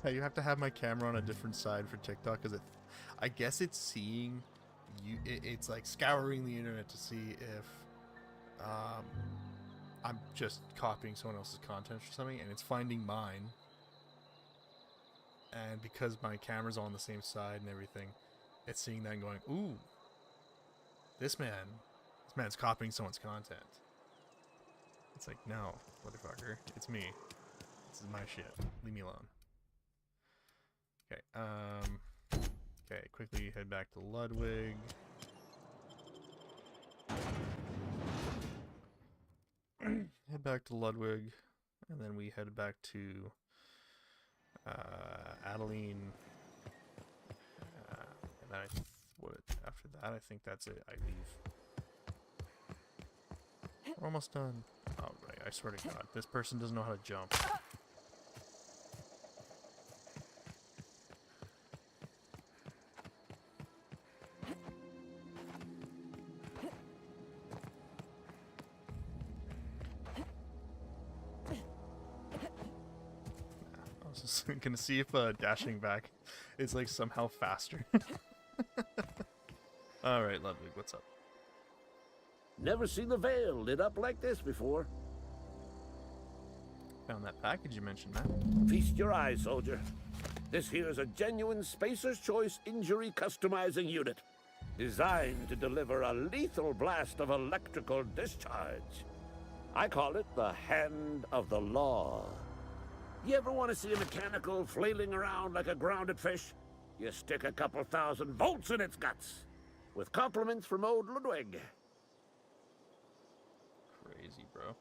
You have to have my camera on a different side for TikTok, because I guess it's seeing you. It's like scouring the internet to see if I'm just copying someone else's content or something, and it's finding mine. And because my camera's on the same side and everything, it's seeing that and going, "Ooh, this man's copying someone's content." It's like, no, motherfucker, it's me. This is my shit. Leave me alone. Okay, okay, quickly head back to Ludwig. Head back to Ludwig, and then we head back to Adeline. And then after that, I think that's it. I leave. We're almost done. Oh, right, I swear to God, this person doesn't know how to jump. Gonna see if dashing back is like somehow faster. Alright, Ludwig, what's up? Never seen the Vale lit up like this before. Found that package you mentioned, man. Feast your eyes, soldier. This here's a genuine Spacer's Choice injury customizing unit, designed to deliver a lethal blast of electrical discharge. I call it the Hand of the Law. You ever want to see a mechanical flailing around like a grounded fish? You stick a couple thousand volts in its guts. With compliments from old Ludwig. Crazy, bro.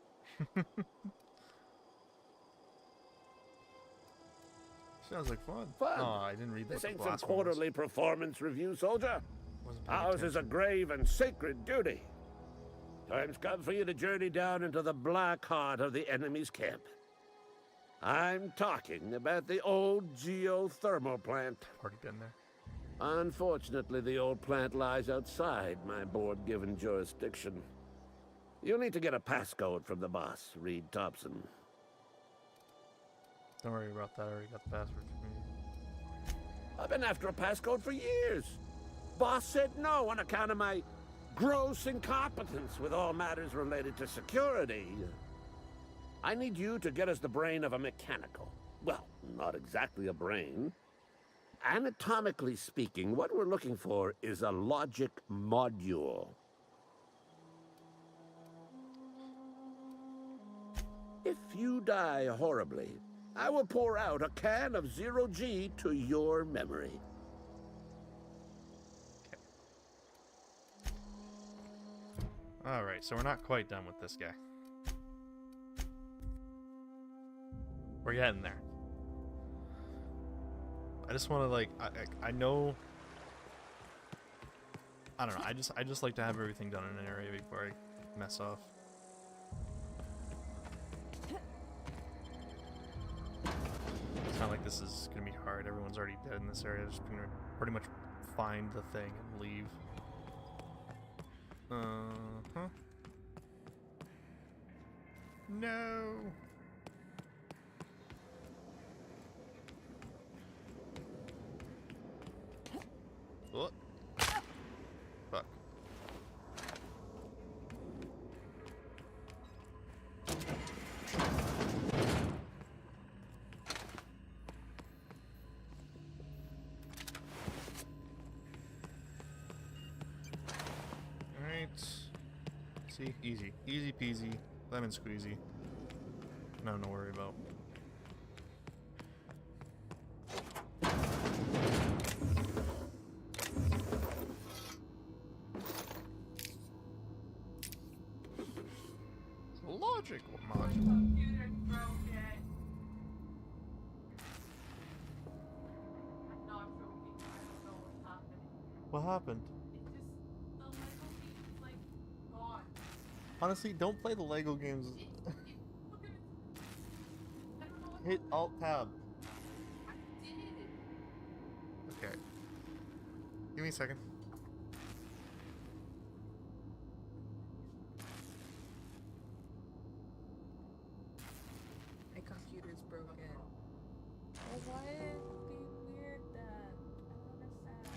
Sounds like fun. Fun. Oh, I didn't read This what ain't the some last one was. quarterly performance review, soldier. Wasn't Ours is a grave and sacred duty. Time's come for you to journey down into the black heart of the enemy's camp. I'm talking about the old geothermal plant. Already been there. Unfortunately, the old plant lies outside my board-given jurisdiction. You'll need to get a passcode from the boss, Reed Thompson. Don't worry about that. I already got the password from you. I've been after a passcode for years. Boss said no on account of my gross incompetence with all matters related to security. I need you to get us the brain of a mechanical. Well, not exactly a brain. Anatomically speaking, what we're looking for is a logic module. If you die horribly, I will pour out a can of zero-G to your memory. Alright, so we're not quite done with this guy. We're getting there. I just want to, like, I know... I don't know, I just like to have everything done in an area before I mess off. It's not like this is gonna be hard. Everyone's already dead in this area. Just gonna pretty much find the thing and leave. Uh-huh. No. What? Fuck. Alright. See, easy. Easy peasy. Lemon squeezy. Nothing to worry about. Logic module. What happened? Honestly, don't play the Lego games. Hit Alt Tab. Okay. Give me a second. My computer's broken. Oh, why did it be weird then? I don't understand.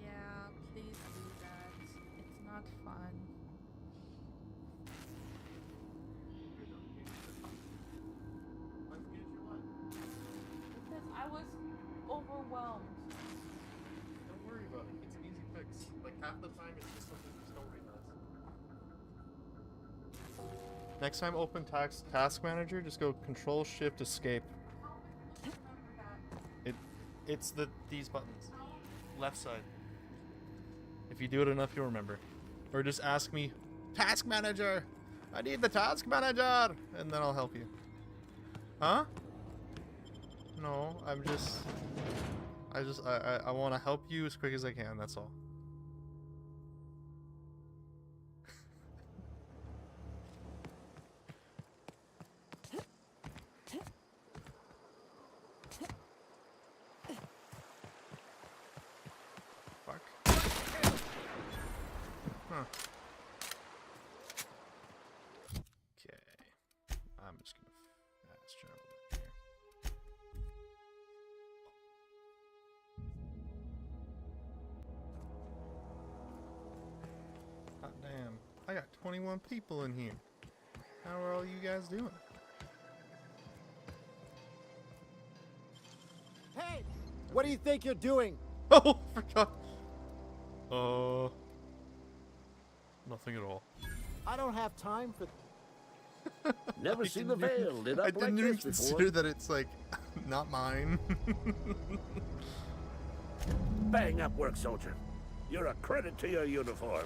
Yeah, please do that. It's not fun. Because I was overwhelmed. Don't worry about it. It's an easy fix. Like half the time it's just something the story does. Next time open task manager, just go Control Shift Escape. It's these buttons. Left side. If you do it enough, you'll remember. Or just ask me, Task Manager! I need the Task Manager! And then I'll help you. Huh? No, I want to help you as quick as I can, that's all. Fuck. Huh. Okay. I'm just gonna fast travel back here. Hot damn. I got 21 people in here. How are all you guys doing? Hey! What do you think you're doing? Oh, forgot. Nothing at all. I don't have time for... Never seen the veil lit up I didn't like even this consider before. that it's like not mine. Bang up work, soldier. You're a credit to your uniform.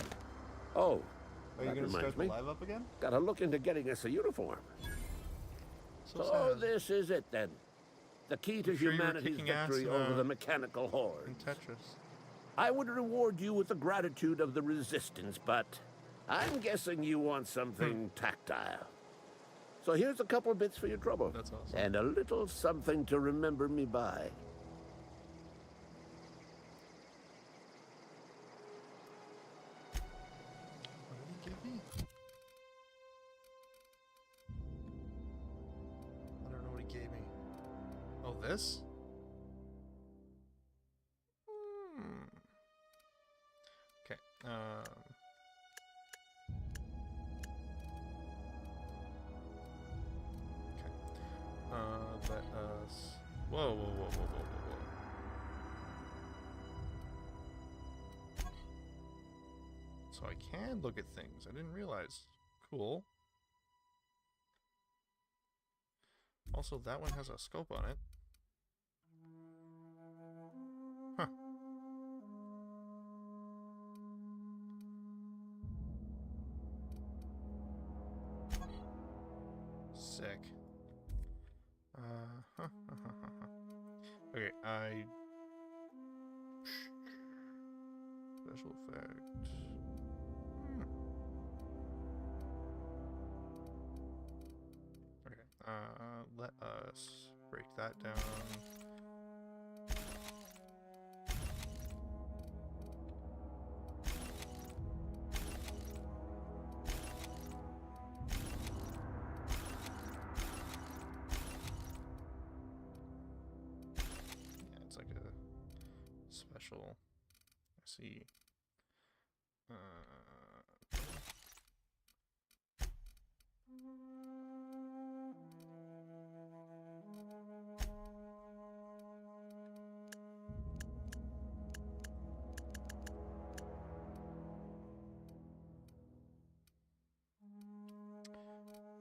Oh, Are you that gonna reminds start the me. live up again? Gotta look into getting us a uniform. So Oh, sad. this is it then. The key to I'm sure you were humanity's kicking ass victory in, over the mechanical horde. in Tetris. I would reward you with the gratitude of the Resistance, but I'm guessing you want something tactile. So here's a couple of bits for your trouble. That's awesome. And a little something to remember me by. What did he give me? I don't know what he gave me. Oh, this? Okay. Let us. Whoa, whoa, whoa, whoa, whoa, whoa, whoa. So I can look at things. I didn't realize. Cool. Also, that one has a scope on it. Huh. Sick. Okay, special effect. Okay, let us break that down. Special. I see.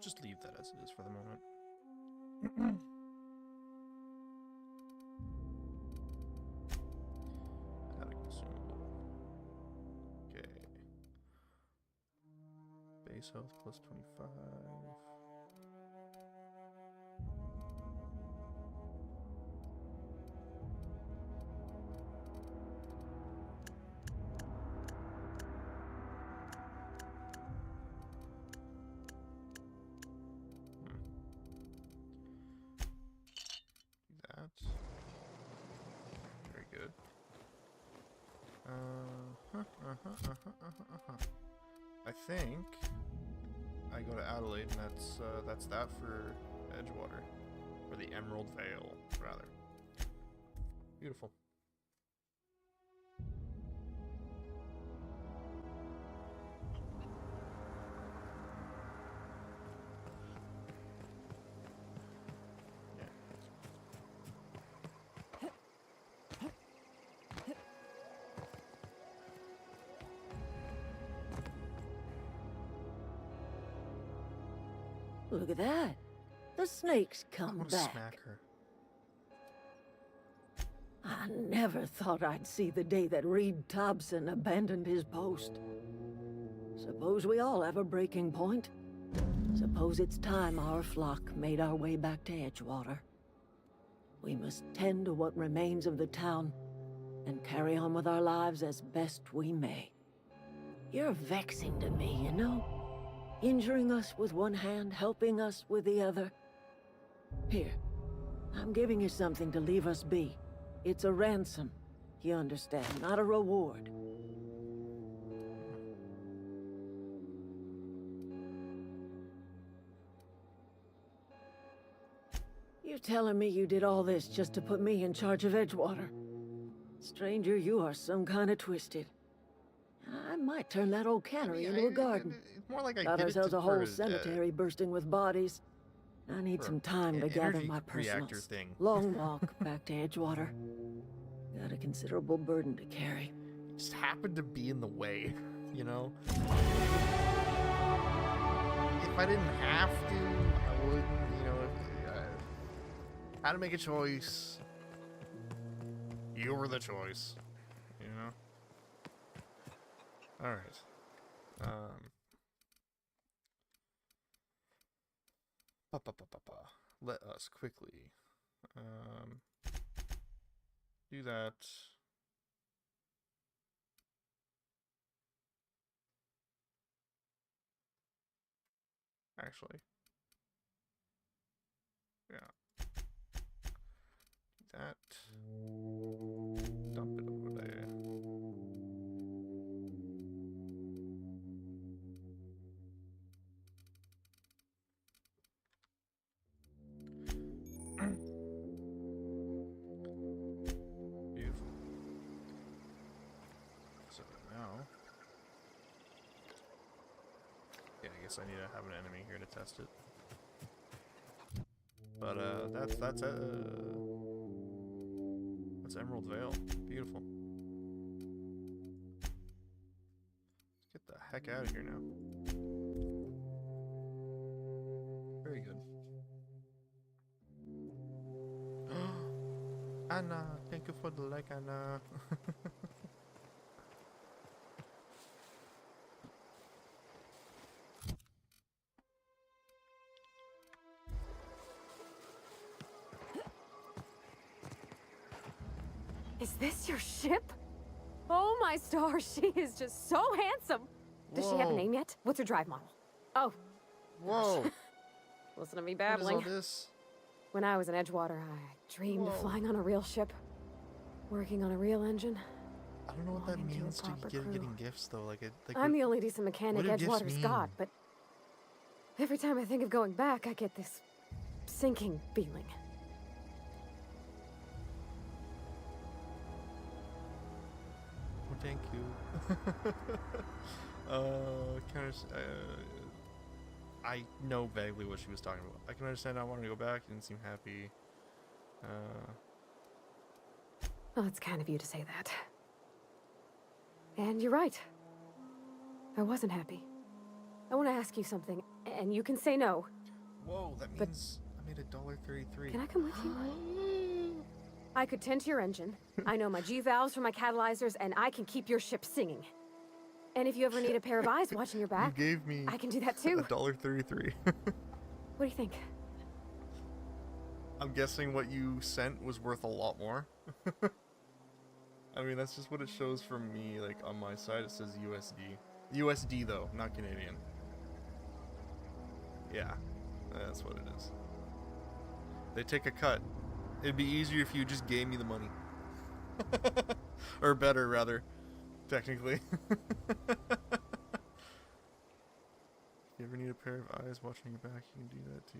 Just leave that as it is for the moment. Base health plus 25. Do that. Very good. I think I go to Adelaide, and that's that for Edgewater, or the Emerald Vale, rather. Beautiful. Look at that. The snake's come back. Smack her. I never thought I'd see the day that Reed Thompson abandoned his post. Suppose we all have a breaking point. Suppose it's time our flock made our way back to Edgewater. We must tend to what remains of the town and carry on with our lives as best we may. You're vexing to me, you know? Injuring us with one hand, helping us with the other. Here, I'm giving you something to leave us be. It's a ransom, you understand, not a reward. You're telling me you did all this just to put me in charge of Edgewater? Stranger, you are some kind of twisted. I might turn that old cannery into a garden. More like I Got did it ourselves a for whole cemetery bursting with bodies. I need some time to gather my personals. Long walk back to Edgewater. Got a considerable burden to carry. Just happened to be in the way, you know? If I didn't have to, I would, you know, had to make a choice. You were the choice, you know? Alright. Let us quickly do that. Actually. Yeah. That. Dump it over there. Beautiful. So now, yeah, I guess I need to have an enemy here to test it. But that's Emerald Vale. Beautiful. Let's get the heck out of here now. Very good. Anna, thank you for the like, Anna. Is this your ship? Oh my stars, she is just so handsome. Does she have a name yet? What's her drive model? Oh. Whoa. Listen to me babbling. What is all this? When I was in Edgewater, I dreamed of flying on a real ship, working on a real engine. I don't know what that means to getting gifts though. Like I'm the only decent mechanic Edgewater's mean? got, but every time I think of going back, I get this sinking feeling. Well, thank you. I know vaguely what she was talking about. I can understand not wanting to go back. You didn't seem happy. Well, it's kind of you to say that. And you're right. I wasn't happy. I want to ask you something, and you can say no. Whoa, that means I made $1.33. Can I come with you? I could tend to your engine. I know my G-valves for my catalyzers, and I can keep your ship singing. And if you ever need a pair of eyes watching your back, you gave me I can do that too. $1.33. What do you think? I'm guessing what you sent was worth a lot more. I mean, that's just what it shows for me. Like on my side, it says USD. USD though, not Canadian. Yeah, that's what it is. They take a cut. It'd be easier if you just gave me the money. Or better, rather. Technically. If you ever need a pair of eyes watching your back, you can do that too.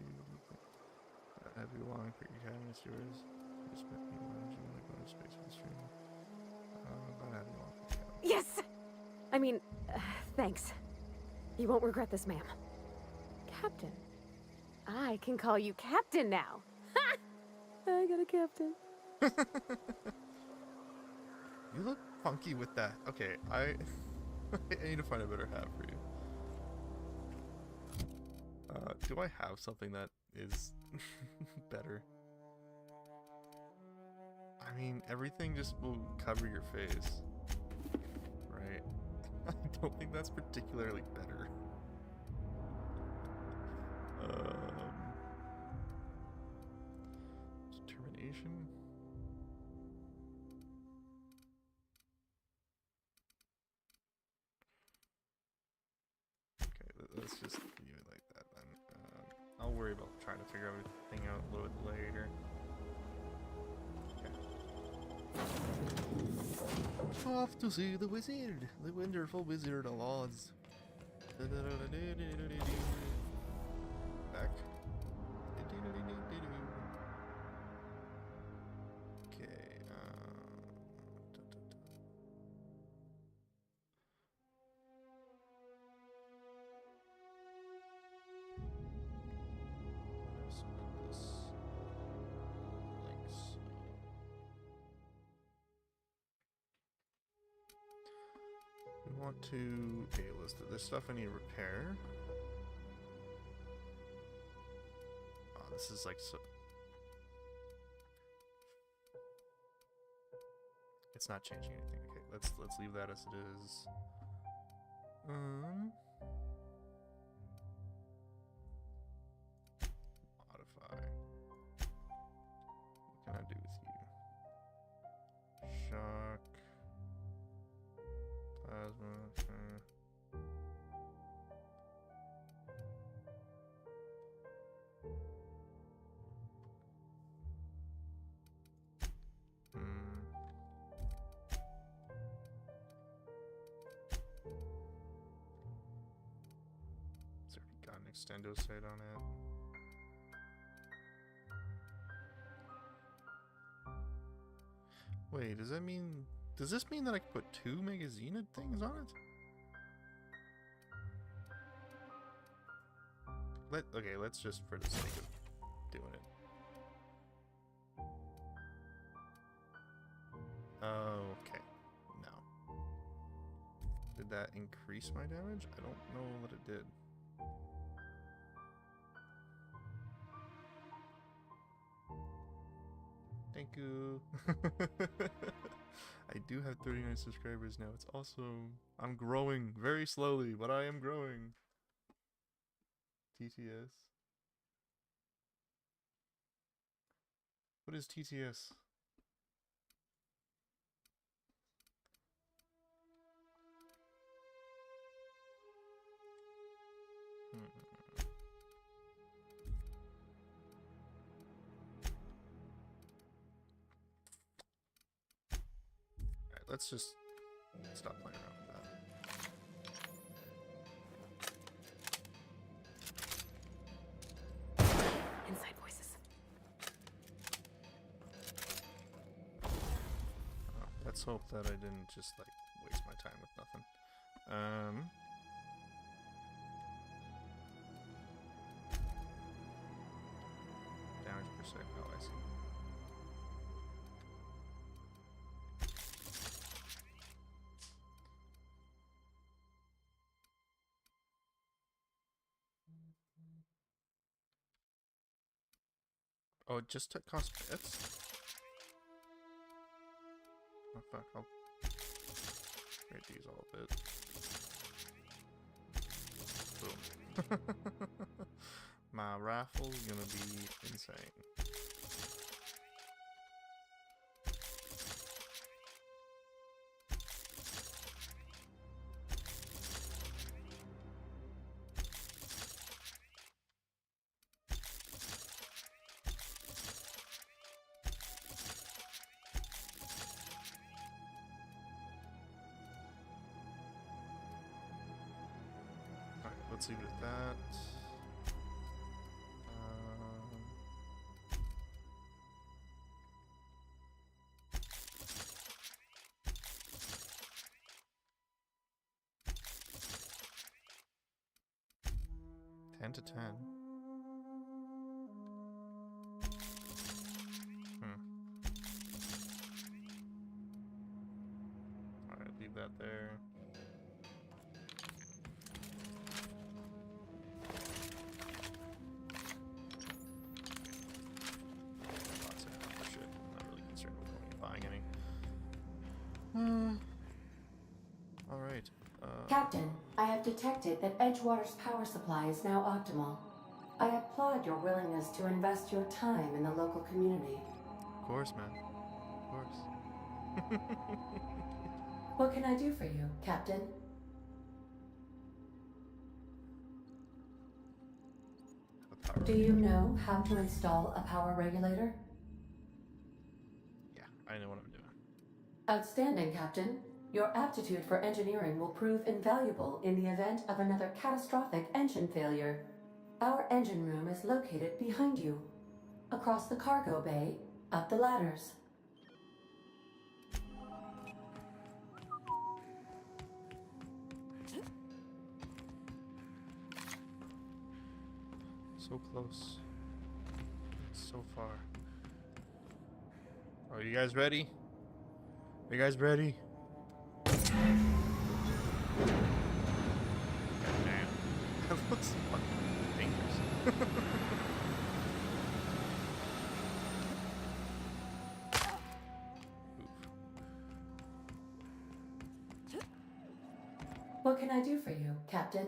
Have you long for your cabinets yours? Respect me, why don't you want to go to space for the stream? Yes! I mean, thanks. You won't regret this, ma'am. Captain. I can call you Captain now. Ha! I got a captain. You look funky with that. Okay, I need to find a better hat for you. Do I have something that is better? I mean, everything just will cover your face, right? I don't think that's particularly better. Determination. Okay, let's just leave it like that then. I'll worry about trying to figure everything out a little bit later. Off to see the wizard, the wonderful Wizard of Oz. Back. Okay. Let's put this like so. We want to list it. There's stuff I need to repair. Oh, this is like so. It's not changing anything. Okay, let's leave that as it is. Modify. What can I do with you? Shock. Plasma. extendo sight on it. Wait, does this mean that I can put 2 magazine things on it? Okay, let's just for the sake of doing it. Okay, no. Did that increase my damage? I don't know that it did. Thank you. I do have 39 subscribers now. It's awesome. I'm growing very slowly, but I am growing. TTS. What is TTS? Alright, let's just stop playing around with that. Inside voices. Oh, let's hope that I didn't just like waste my time with nothing. Damage per second. Oh, I see. Oh, it just cost bits? Oh fuck, I'll rate these all a bit. Boom. My rifle's gonna be insane. Let's leave it at that. 10 to 10. Alright, leave that there. Alright. Captain, I have detected that Edgewater's power supply is now optimal. I applaud your willingness to invest your time in the local community. Of course, man. Of course. What can I do for you, Captain? Do you know how to install a power regulator? Yeah, I know what I'm doing. Outstanding, Captain. Your aptitude for engineering will prove invaluable in the event of another catastrophic engine failure. Our engine room is located behind you, across the cargo bay, up the ladders. So close. So far. Are you guys ready? Are you guys ready? Damn. That looks fucking dangerous. What can I do for you, Captain?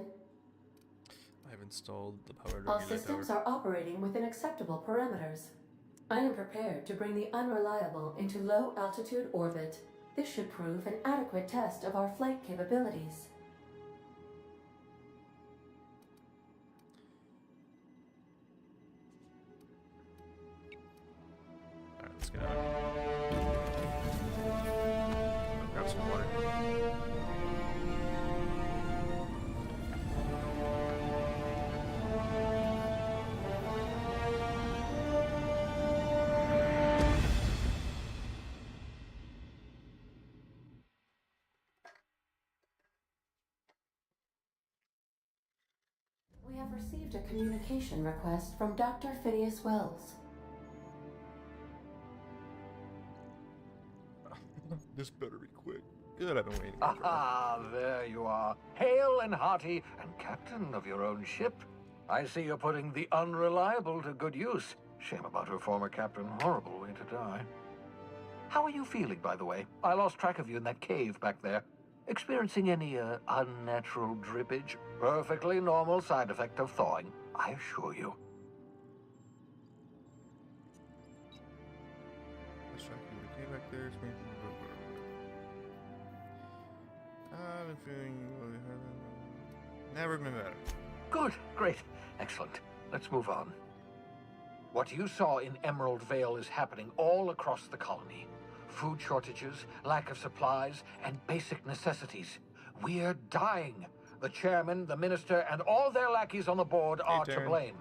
I've installed the power All regulator. systems are operating within acceptable parameters. I am prepared to bring the unreliable into low-altitude orbit. This should prove an adequate test of our flight capabilities. Alright, let's get out. Grab some water. received a communication request from Dr. Phineas Wells. This better be quick. Good, I've been waiting. Ah, there you are. Hale and hearty, and captain of your own ship. I see you're putting the unreliable to good use. Shame about her former captain. Horrible way to die. How are you feeling, by the way? I lost track of you in that cave back there. Experiencing any, unnatural drippage? Perfectly normal side effect of thawing, I assure you. Let's try to keep the cave back there. I've been feeling never been better. Good, great, excellent. Let's move on. What you saw in Emerald Vale is happening all across the colony. Food shortages, lack of supplies, and basic necessities. We're dying. The chairman, the minister, and all their lackeys on the board are to blame.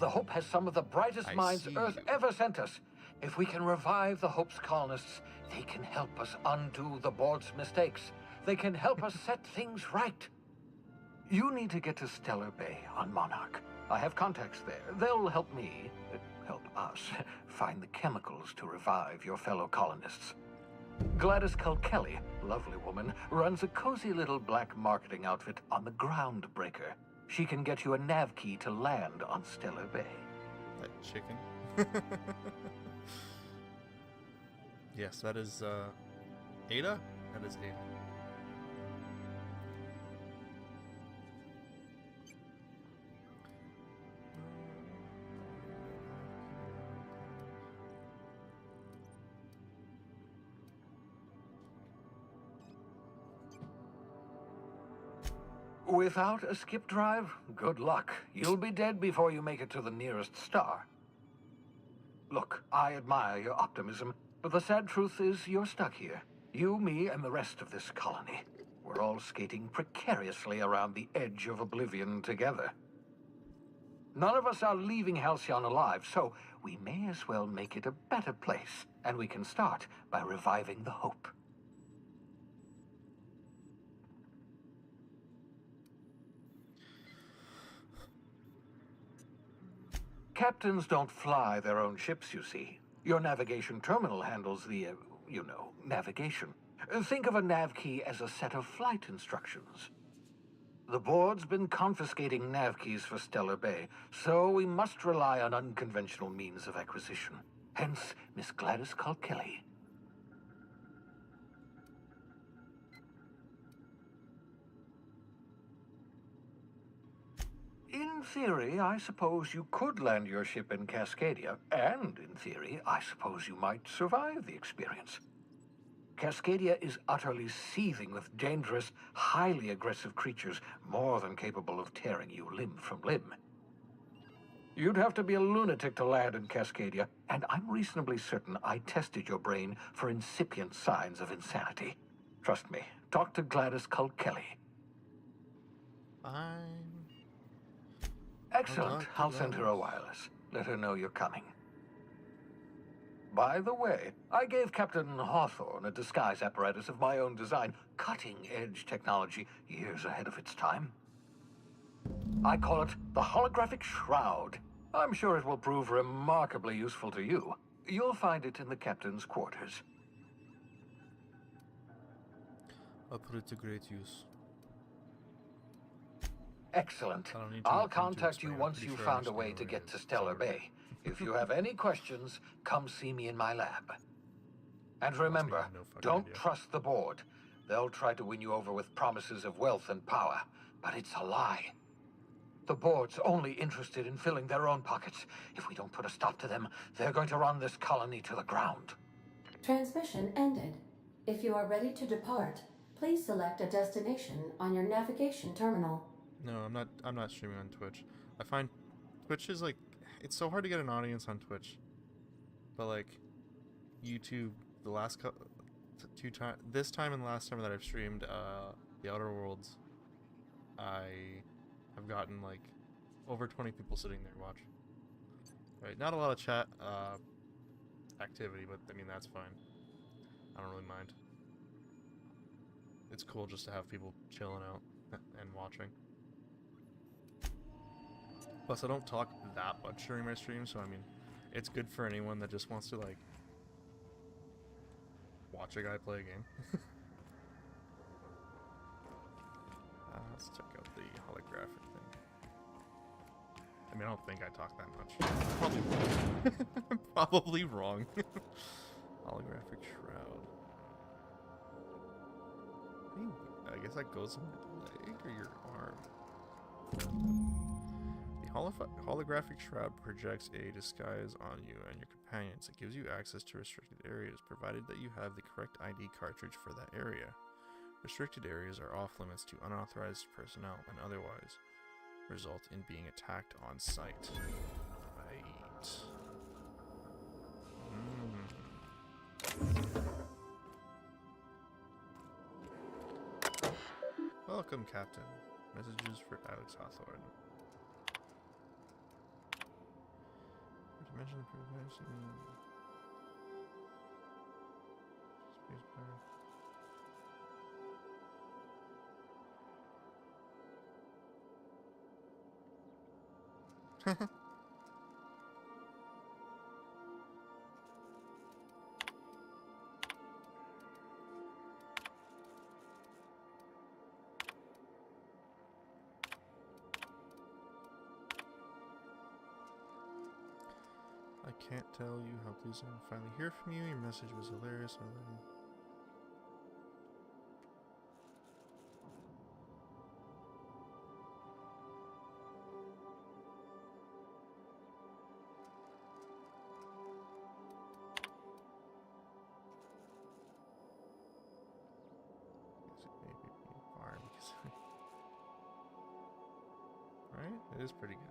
The Hope has some of the brightest minds Earth ever sent us. If we can revive the Hope's colonists, they can help us undo the board's mistakes. They can help us set things right. You need to get to Stellar Bay on Monarch. I have contacts there. They'll help me, help us, find the chemicals to revive your fellow colonists. Gladys Culkelly, lovely woman, runs a cozy little black marketing outfit on the Groundbreaker. She can get you a nav key to land on Stellar Bay. That chicken? Yes, that is, Ada? That is Ada. Without a skip drive, good luck. You'll be dead before you make it to the nearest star. Look, I admire your optimism, but the sad truth is you're stuck here. You, me, and the rest of this colony. We're all skating precariously around the edge of oblivion together. None of us are leaving Halcyon alive, so we may as well make it a better place, and we can start by reviving the Hope. Captains don't fly their own ships, you see. Your navigation terminal handles the, navigation. Think of a nav key as a set of flight instructions. The board's been confiscating nav keys for Stellar Bay, so we must rely on unconventional means of acquisition. Hence, Miss Gladys Culkelly. In theory, I suppose you could land your ship in Cascadia, and in theory, I suppose you might survive the experience. Cascadia is utterly seething with dangerous, highly aggressive creatures more than capable of tearing you limb from limb. You'd have to be a lunatic to land in Cascadia, and I'm reasonably certain I tested your brain for incipient signs of insanity. Trust me, talk to Gladys Culkelly. Fine. Excellent. I'll send her a wireless. Let her know you're coming. By the way, I gave Captain Hawthorne a disguise apparatus of my own design, cutting-edge technology years ahead of its time. I call it the Holographic Shroud. I'm sure it will prove remarkably useful to you. You'll find it in the captain's quarters. I'll put it to great use. Excellent. I'll contact you once you've found a way to get to Stellar Bay. If you have any questions, come see me in my lab. And remember, don't trust the board. They'll try to win you over with promises of wealth and power, but it's a lie. The board's only interested in filling their own pockets. If we don't put a stop to them, they're going to run this colony to the ground. Transmission ended. If you are ready to depart, please select a destination on your navigation terminal. No, I'm not streaming on Twitch. I find Twitch is like, it's so hard to get an audience on Twitch. But like YouTube, the last two times, this time and the last time that I've streamed The Outer Worlds, I have gotten like over 20 people sitting there watching. Right, not a lot of chat activity, but I mean that's fine. I don't really mind. It's cool just to have people chilling out and watching. Plus, I don't talk that much during my stream, so I mean, it's good for anyone that just wants to, like, watch a guy play a game. Let's check out the holographic thing. I mean, I don't think I talk that much. Probably wrong. Probably wrong. Holographic shroud. I guess that goes in your leg or your arm. The holographic shroud projects a disguise on you and your companions. It gives you access to restricted areas, provided that you have the correct ID cartridge for that area. Restricted areas are off limits to unauthorized personnel and otherwise result in being attacked on sight. Right. Welcome, Captain. Messages for Alex Hawthorne. Mention the prevention. Space bar. I can't tell you how pleased I am to finally hear from you. Your message was hilarious. Right? It is pretty good.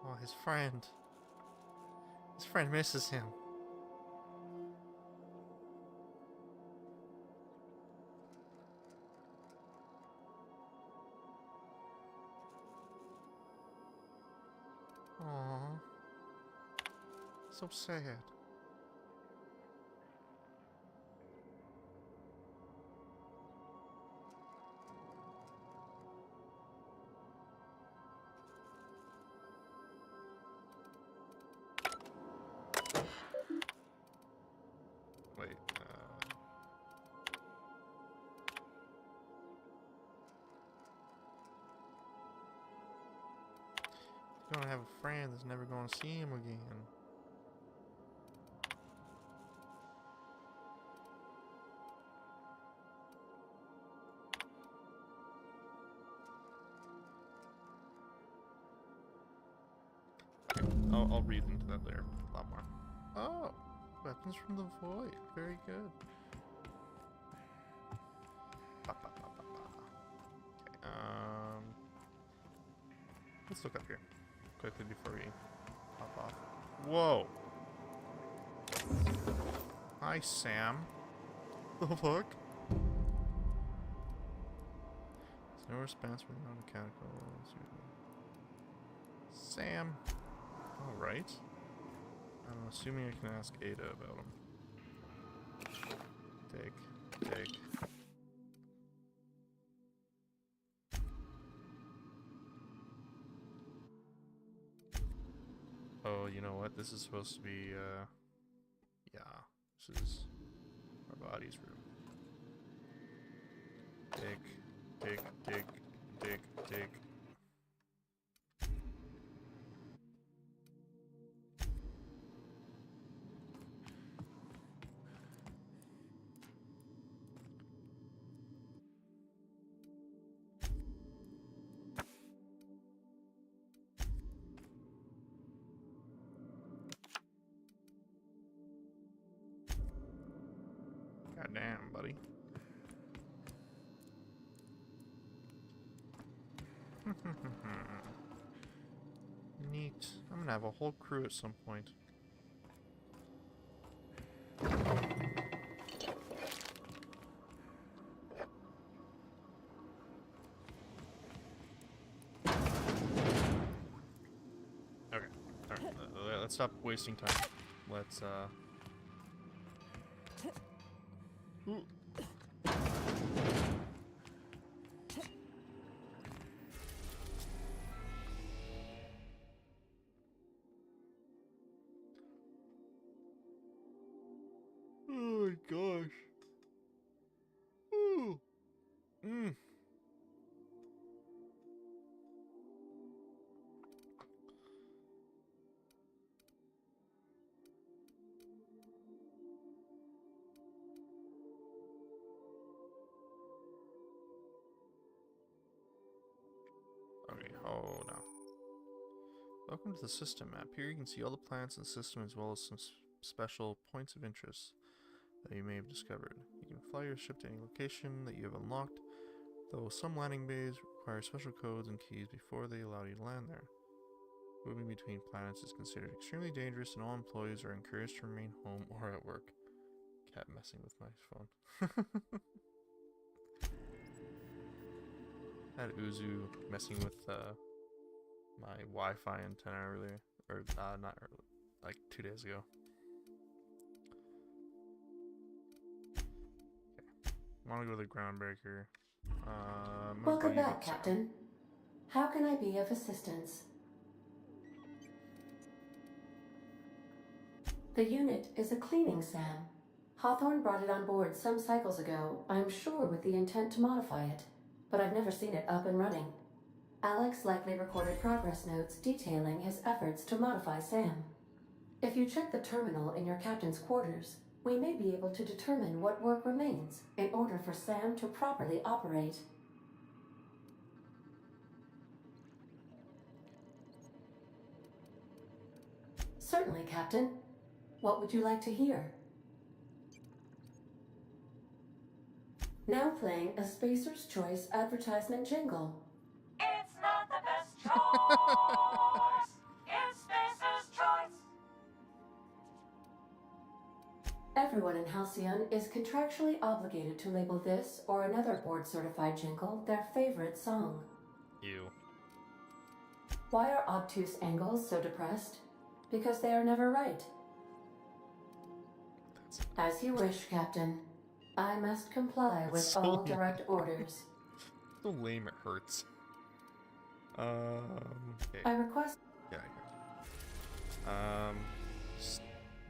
Oh, his friend. His friend misses him. Aww. So sad. Wait, he's gonna have a friend that's never gonna see him again. I'll read into that later a lot more. Oh, weapons from the void. Very good. Okay, let's look up here quickly before we pop off. Whoa. Hi, Sam. Look. There's no response from non-mechanical. Sam. Alright. I'm assuming I can ask Ada about him. Take. Oh, you know what? This is supposed to be, yeah. This is our body's room. Dig. Goddamn, buddy. Neat. I'm gonna have a whole crew at some point. Okay. Alright, let's stop wasting time. Let's Oh my gosh. Ooh. Mm. Okay, hold on. Welcome to the system map. Here you can see all the planets in the system as well as some special points of interest that you may have discovered. You can fly your ship to any location that you have unlocked, though some landing bays require special codes and keys before they allow you to land there. Moving between planets is considered extremely dangerous and all employees are encouraged to remain home or at work. Cat messing with my phone. I had Uzu messing with my Wi-Fi antenna earlier, or not earlier, like 2 days ago. Okay, I want to go to the groundbreaker. Welcome back, Captain. How can I be of assistance? The unit is a cleaning SAM. Hawthorne brought it on board some cycles ago, I'm sure with the intent to modify it, but I've never seen it up and running. Alex likely recorded progress notes detailing his efforts to modify SAM. If you check the terminal in your captain's quarters, we may be able to determine what work remains in order for SAM to properly operate. Certainly, Captain. What would you like to hear? Now playing a Spacer's Choice advertisement jingle. It's not the best choice. It's Spacer's Choice. Everyone in Halcyon is contractually obligated to label this or another board-certified jingle their favorite song. Ew. Why are obtuse angles so depressed? Because they are never right. As you wish, Captain. I must comply with So all direct orders. So lame it hurts. Okay. I request... Yeah, just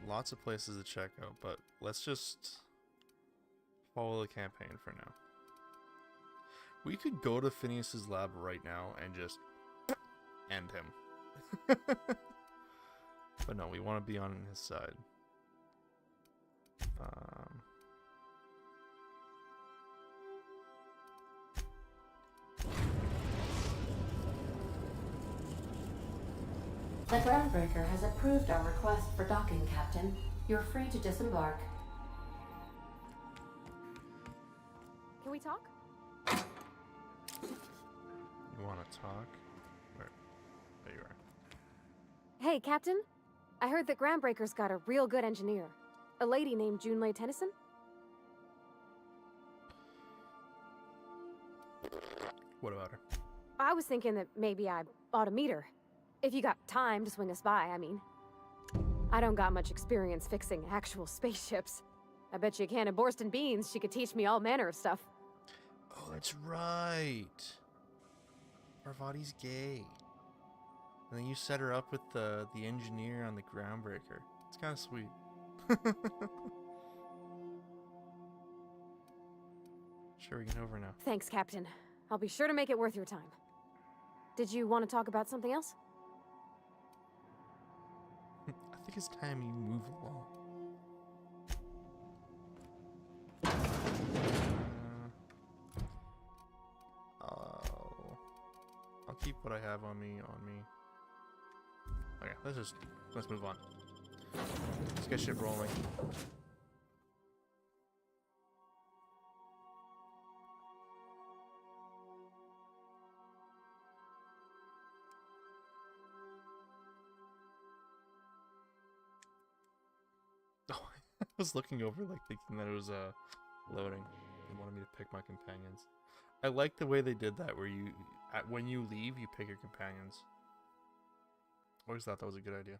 lots of places to check out, but let's just follow the campaign for now. We could go to Phineas's lab right now and just end him. But no, we want to be on his side. The Groundbreaker has approved our request for docking, Captain. You're free to disembark. Can we talk? You want to talk? Where? There you are. Hey, Captain. I heard that Groundbreaker's got a real good engineer. A lady named Junlei Tennyson? What about her? I was thinking that maybe I ought to meet her. If you got time to swing us by, I mean. I don't got much experience fixing actual spaceships. I bet you a can of Borston beans she could teach me all manner of stuff. Oh, that's right. Parvati's gay. And then you set her up with the engineer on the Groundbreaker. It's kind of sweet. Sure, we can over now. Thanks, Captain. I'll be sure to make it worth your time. Did you want to talk about something else? I think it's time you move along. I'll keep what I have on me. Okay, let's move on. Let's get shit rolling. Oh, I was looking over, like, thinking that it was loading. They wanted me to pick my companions. I like the way they did that, where when you leave, you pick your companions. Always thought that was a good idea.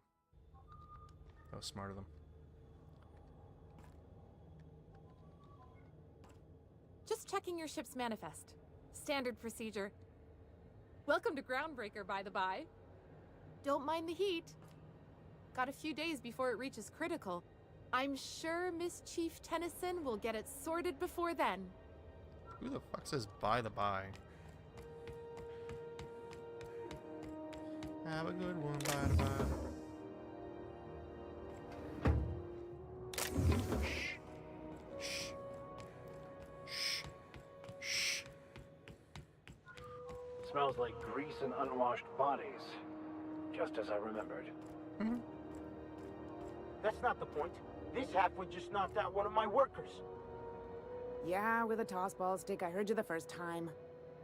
That was smart of them. Just checking your ship's manifest. Standard procedure. Welcome to Groundbreaker, by the by. Don't mind the heat. Got a few days before it reaches critical. I'm sure Miss Chief Tennyson will get it sorted before then. Who the fuck says by the by? Have a good one, by the by. Smells like grease and unwashed bodies. Just as I remembered. That's not the point. This halfwit just knocked out one of my workers. Yeah, with a tossball stick. I heard you the first time.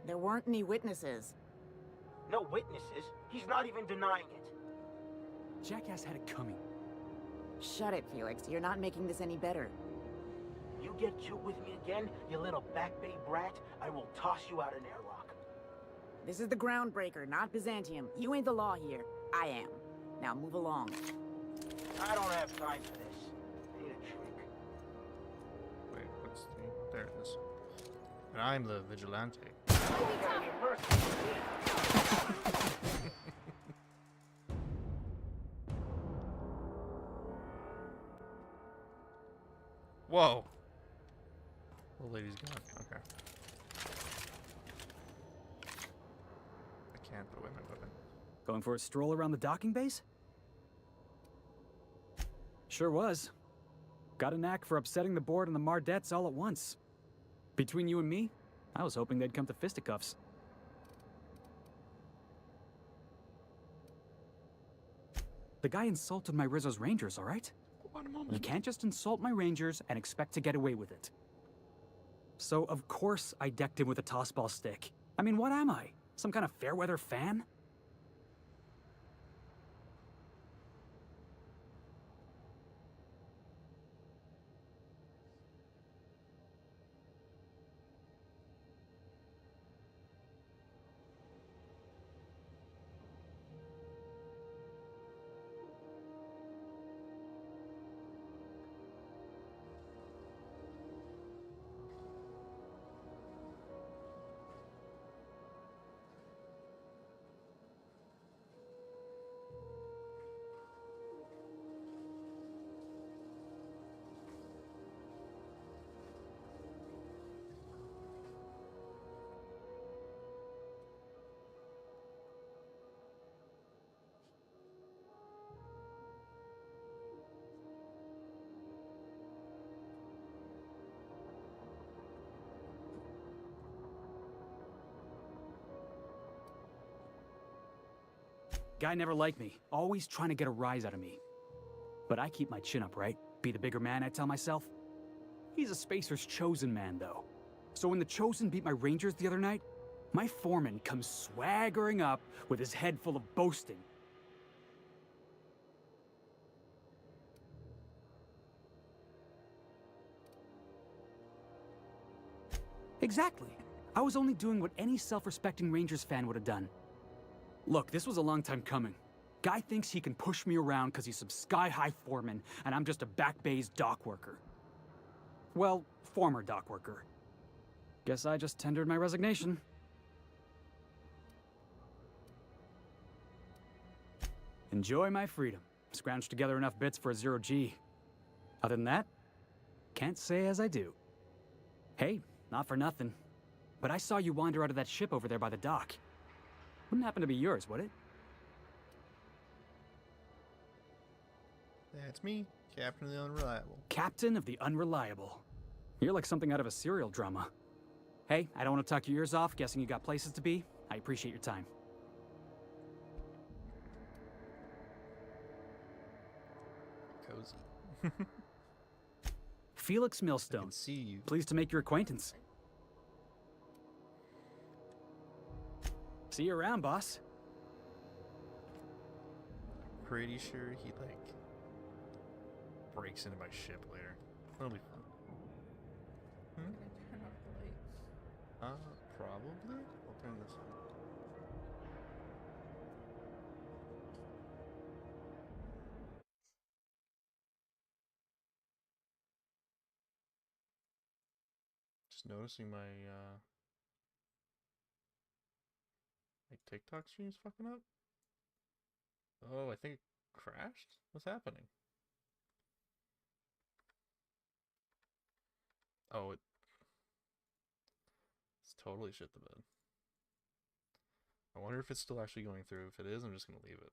There weren't any witnesses. No witnesses? He's not even denying it. Jackass had it coming. Shut it, Felix. You're not making this any better. You get cute with me again, you little back bay brat, I will toss you out an airlock. This is the Groundbreaker, not Byzantium. You ain't the law here. I am. Now move along. I don't have time for this. I need a trick. Wait, what's the... There it is. And I'm the vigilante. Whoa! The lady's gone. Okay. I can't put away my weapon. Going for a stroll around the docking base? Sure was. Got a knack for upsetting the board and the Mardettes all at once. Between you and me, I was hoping they'd come to fisticuffs. The guy insulted my Rizzo's Rangers, all right? You can't just insult my Rangers and expect to get away with it. So, of course, I decked him with a tossball stick. I mean, what am I? Some kind of fair-weather fan? Guy never liked me, always trying to get a rise out of me. But I keep my chin up, right? Be the bigger man, I tell myself. He's a Spacer's chosen man, though. So when the Chosen beat my Rangers the other night, my foreman comes swaggering up with his head full of boasting. Exactly. I was only doing what any self-respecting Rangers fan would have done. Look, this was a long time coming. Guy thinks he can push me around because he's some sky-high foreman, and I'm just a back bay's dock worker. Well, former dock worker. Guess I just tendered my resignation. Enjoy my freedom. Scrounged together enough bits for a 0G. Other than that, can't say as I do. Hey, not for nothing, but I saw you wander out of that ship over there by the dock. Wouldn't happen to be yours, would it? That's me, Captain of the Unreliable. Captain of the Unreliable. You're like something out of a serial drama. Hey, I don't want to talk your ears off, guessing you got places to be. I appreciate your time. Cozy. Felix Millstone. See you. Pleased to make your acquaintance. See you around, boss. Pretty sure he, like, breaks into my ship later. That'll be fun. Turn off the lights. Probably? I'll turn this on. Just noticing my TikTok stream's fucking up. Oh, I think it crashed? What's happening? Oh, it's totally shit the bed. I wonder if it's still actually going through. If it is, I'm just gonna leave it.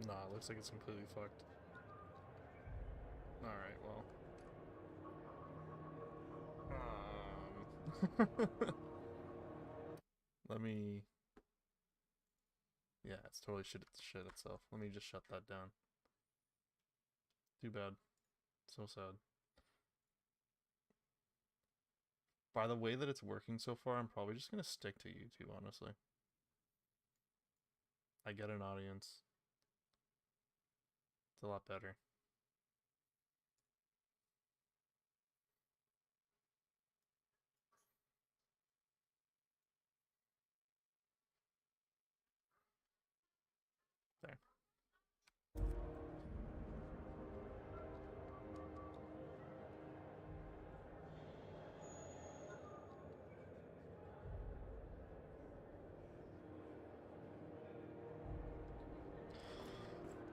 Nah, it looks like it's completely fucked. Alright, well. Let me... Yeah, it's totally shit itself. Let me just shut that down. Too bad. So sad. By the way that it's working so far, I'm probably just gonna stick to YouTube, honestly. I get an audience. It's a lot better. There.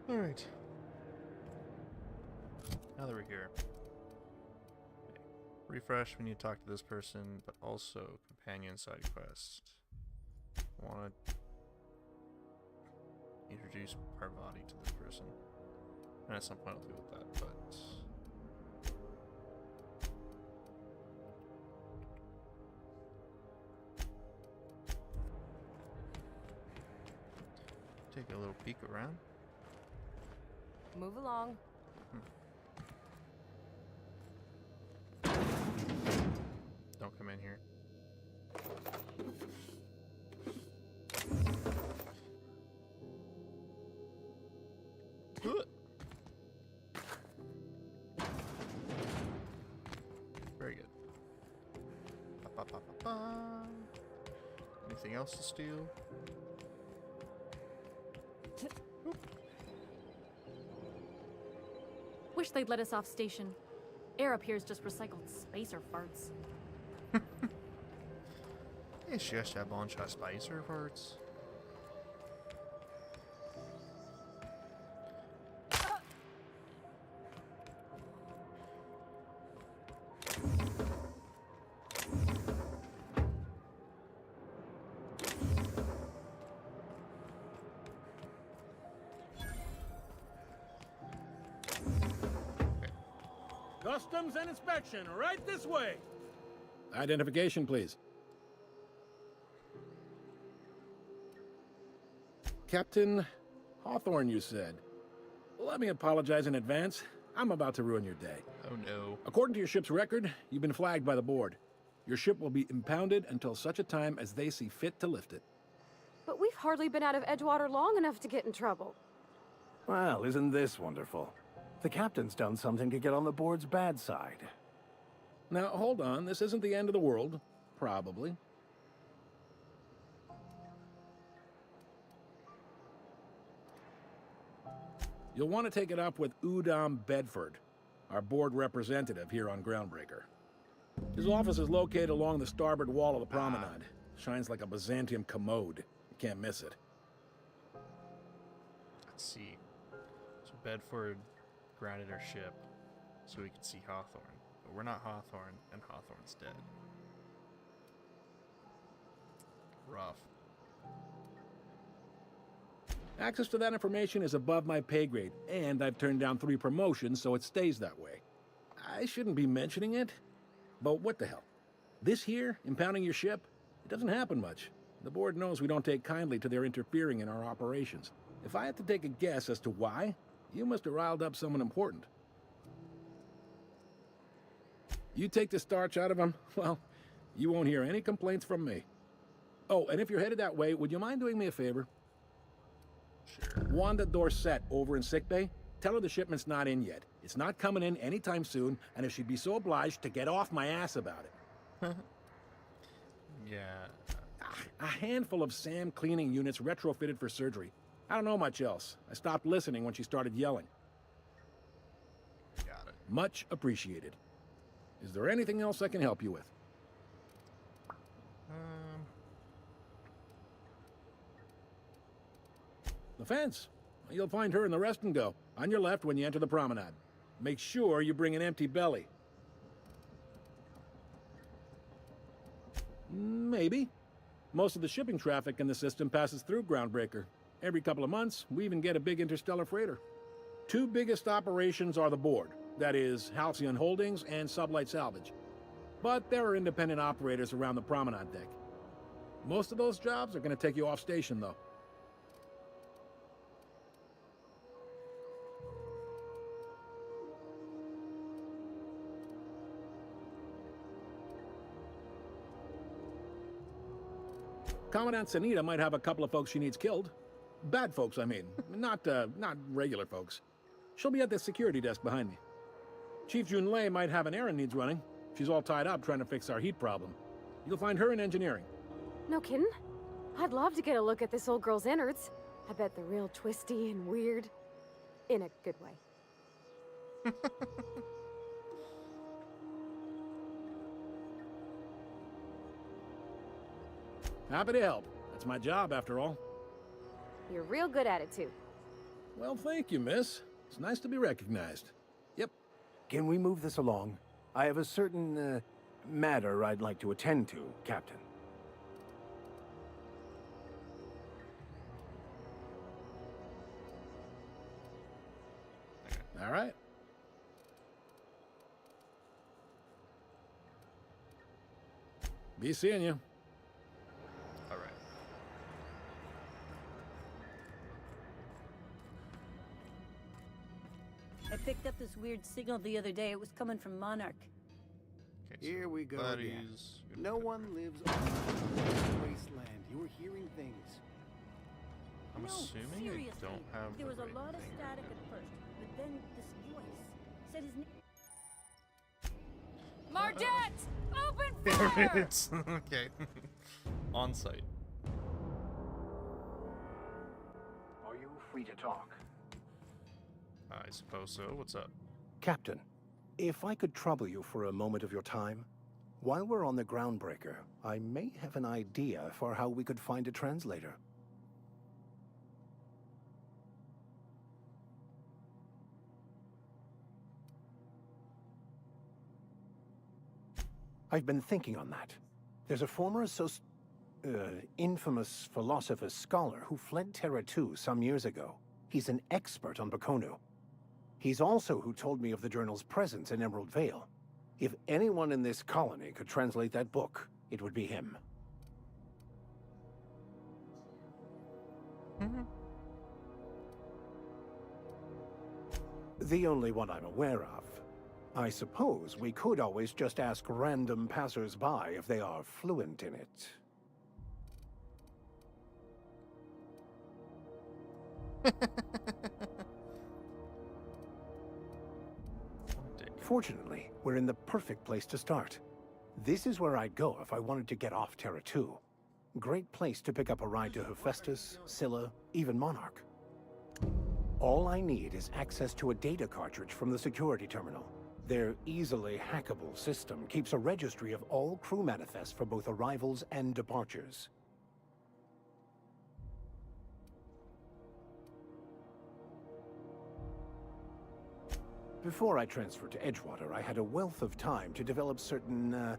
All right. Now that we're here, refresh. We need to talk to this person, but also companion side quest. I want to introduce Parvati to this person, and at some point I'll deal with that. But take a little peek around. Move along. Don't come in here. Very good. Ba, ba, ba, ba, ba. Anything else to steal? Wish they'd let us off station. Air up here's just recycled spacer farts. It's just a bunch of spicer farts. Customs and inspection, right this way. Identification, please. Captain Hawthorne, you said. Let me apologize in advance. I'm about to ruin your day. Oh no. According to your ship's record, you've been flagged by the board. Your ship will be impounded until such a time as they see fit to lift it. But we've hardly been out of Edgewater long enough to get in trouble. Well, isn't this wonderful? The captain's done something to get on the board's bad side. Now, hold on. This isn't the end of the world. Probably. You'll want to take it up with Udom Bedford, our board representative here on Groundbreaker. His office is located along the starboard wall of the promenade. Shines like a Byzantium commode. You can't miss it. Let's see. So Bedford granted our ship so we could see Hawthorne. But we're not Hawthorne, and Hawthorne's dead. Rough. Access to that information is above my pay grade, and I've turned down 3 promotions, so it stays that way. I shouldn't be mentioning it, but what the hell? This here, impounding your ship, it doesn't happen much. The board knows we don't take kindly to their interfering in our operations. If I had to take a guess as to why, you must have riled up someone important. You take the starch out of them, well, you won't hear any complaints from me. Oh, and if you're headed that way, would you mind doing me a favor? Wanda Dorset over in sickbay? Tell her the shipment's not in yet. It's not coming in anytime soon, and if she'd be so obliged to get off my ass about it. Yeah. A handful of SAM cleaning units retrofitted for surgery. I don't know much else. I stopped listening when she started yelling. Got it. Much appreciated. Is there anything else I can help you with? The fence. You'll find her in the rest and go, on your left when you enter the promenade. Make sure you bring an empty belly. Maybe. Most of the shipping traffic in the system passes through Groundbreaker. Every couple of months, we even get a big interstellar freighter. Two biggest operations are the board. That is, Halcyon Holdings and Sublight Salvage. But there are independent operators around the promenade deck. Most of those jobs are going to take you off station, though. Commandant Sanita might have a couple of folks she needs killed. Bad folks, I mean. Not regular folks. She'll be at the security desk behind me. Chief Junlei might have an errand needs running. She's all tied up trying to fix our heat problem. You'll find her in engineering. No kidding? I'd love to get a look at this old girl's innards. I bet they're real twisty and weird. In a good way. Happy to help. That's my job, after all. You're real good at it, too. Well, thank you, miss. It's nice to be recognized. Yep. Can we move this along? I have a certain, matter I'd like to attend to, Captain. All right. Be seeing you. All right. I picked up this weird signal the other day. It was coming from Monarch. Here we go again. No one lives on this wasteland. You're hearing things. I'm assuming they don't have. There was the a right lot of thing. static at first, but then this voice said his name. Mardette! Open There fire! it is. Okay. On site. Are you free to talk? I suppose so. What's up? Captain, if I could trouble you for a moment of your time, while we're on the Groundbreaker, I may have an idea for how we could find a translator. I've been thinking on that. There's a former infamous philosopher scholar who fled Terra 2 some years ago. He's an expert on Bakonu. He's also who told me of the journal's presence in Emerald Vale. If anyone in this colony could translate that book, it would be him. The only one I'm aware of. I suppose we could always just ask random passers-by if they are fluent in it. Fortunately, we're in the perfect place to start. This is where I'd go if I wanted to get off Terra 2. Great place to pick up a ride to Hephaestus, Scylla, even Monarch. All I need is access to a data cartridge from the security terminal. Their easily hackable system keeps a registry of all crew manifests for both arrivals and departures. Before I transferred to Edgewater, I had a wealth of time to develop certain,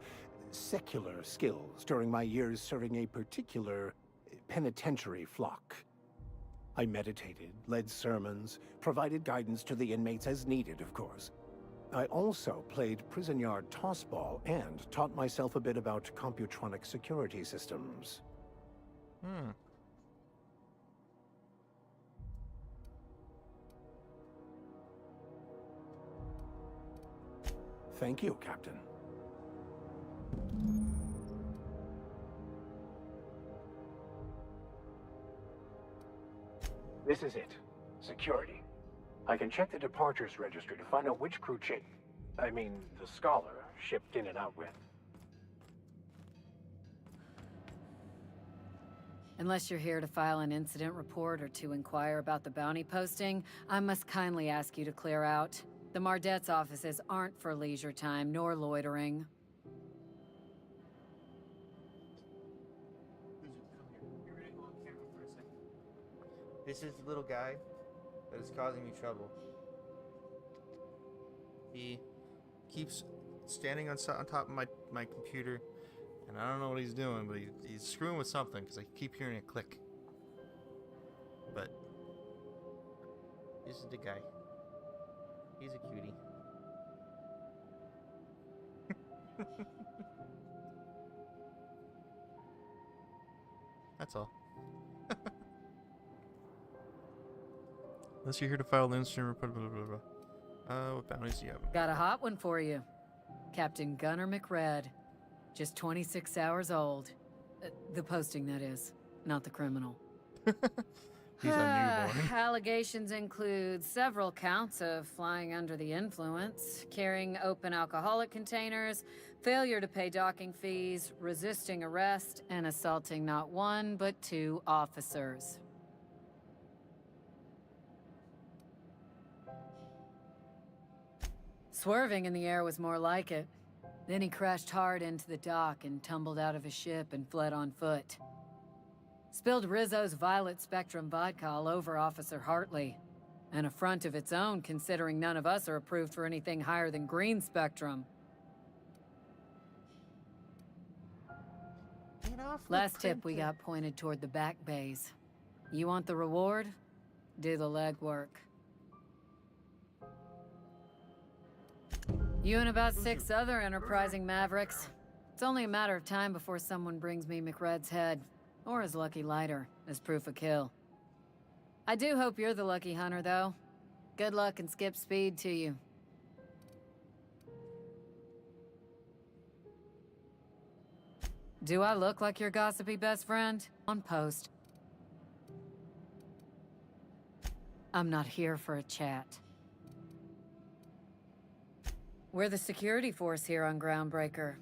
secular skills during my years serving a particular penitentiary flock. I meditated, led sermons, provided guidance to the inmates as needed, of course. I also played prison yard tossball and taught myself a bit about computronic security systems. Thank you, Captain. This is it. Security. I can check the departures registry to find out which crew the Scholar shipped in and out with. Unless you're here to file an incident report or to inquire about the bounty posting, I must kindly ask you to clear out. The Mardet's offices aren't for leisure time nor loitering. This is the little guy that is causing me trouble. He keeps standing on top of my computer, and I don't know what he's doing, but he's screwing with something because I keep hearing a click. But this is the guy. He's a cutie. That's all. Unless you're here to file an incident report, blah, blah, blah, blah. What bounties do you have? Got a hot one for you. Captain Gunnar McRed. Just 26 hours old. The posting, that is. Not the criminal. He's a newborn. Allegations include several counts of flying under the influence, carrying open alcoholic containers, failure to pay docking fees, resisting arrest, and assaulting not one, but 2 officers. Swerving in the air was more like it. Then he crashed hard into the dock and tumbled out of his ship and fled on foot. Spilled Rizzo's Violet Spectrum vodka all over Officer Hartley. An affront of its own, considering none of us are approved for anything higher than green spectrum. Last tip we got pointed toward the back bays. You want the reward? Do the legwork. You and about 6 other enterprising mavericks. It's only a matter of time before someone brings me McRed's head, or his lucky lighter, as proof of kill. I do hope you're the lucky hunter, though. Good luck and skip speed to you. Do I look like your gossipy best friend? On post. I'm not here for a chat. We're the security force here on Groundbreaker.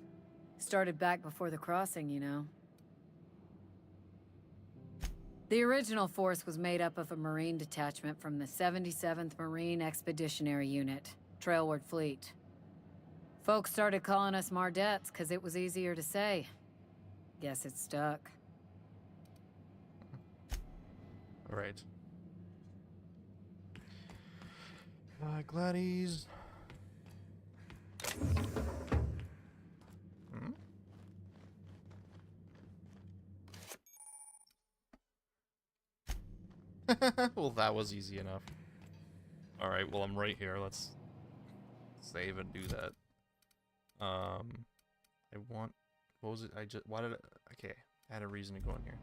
Started back before the crossing, you know. The original force was made up of a Marine detachment from the 77th Marine Expeditionary Unit, Trailward Fleet. Folks started calling us Mardets because it was easier to say. Guess it stuck. All right. Gladys. Hmm? Well, that was easy enough. Alright, well, I'm right here. Let's save and do that. I want... What was it? Why did I... Okay, I had a reason to go in here.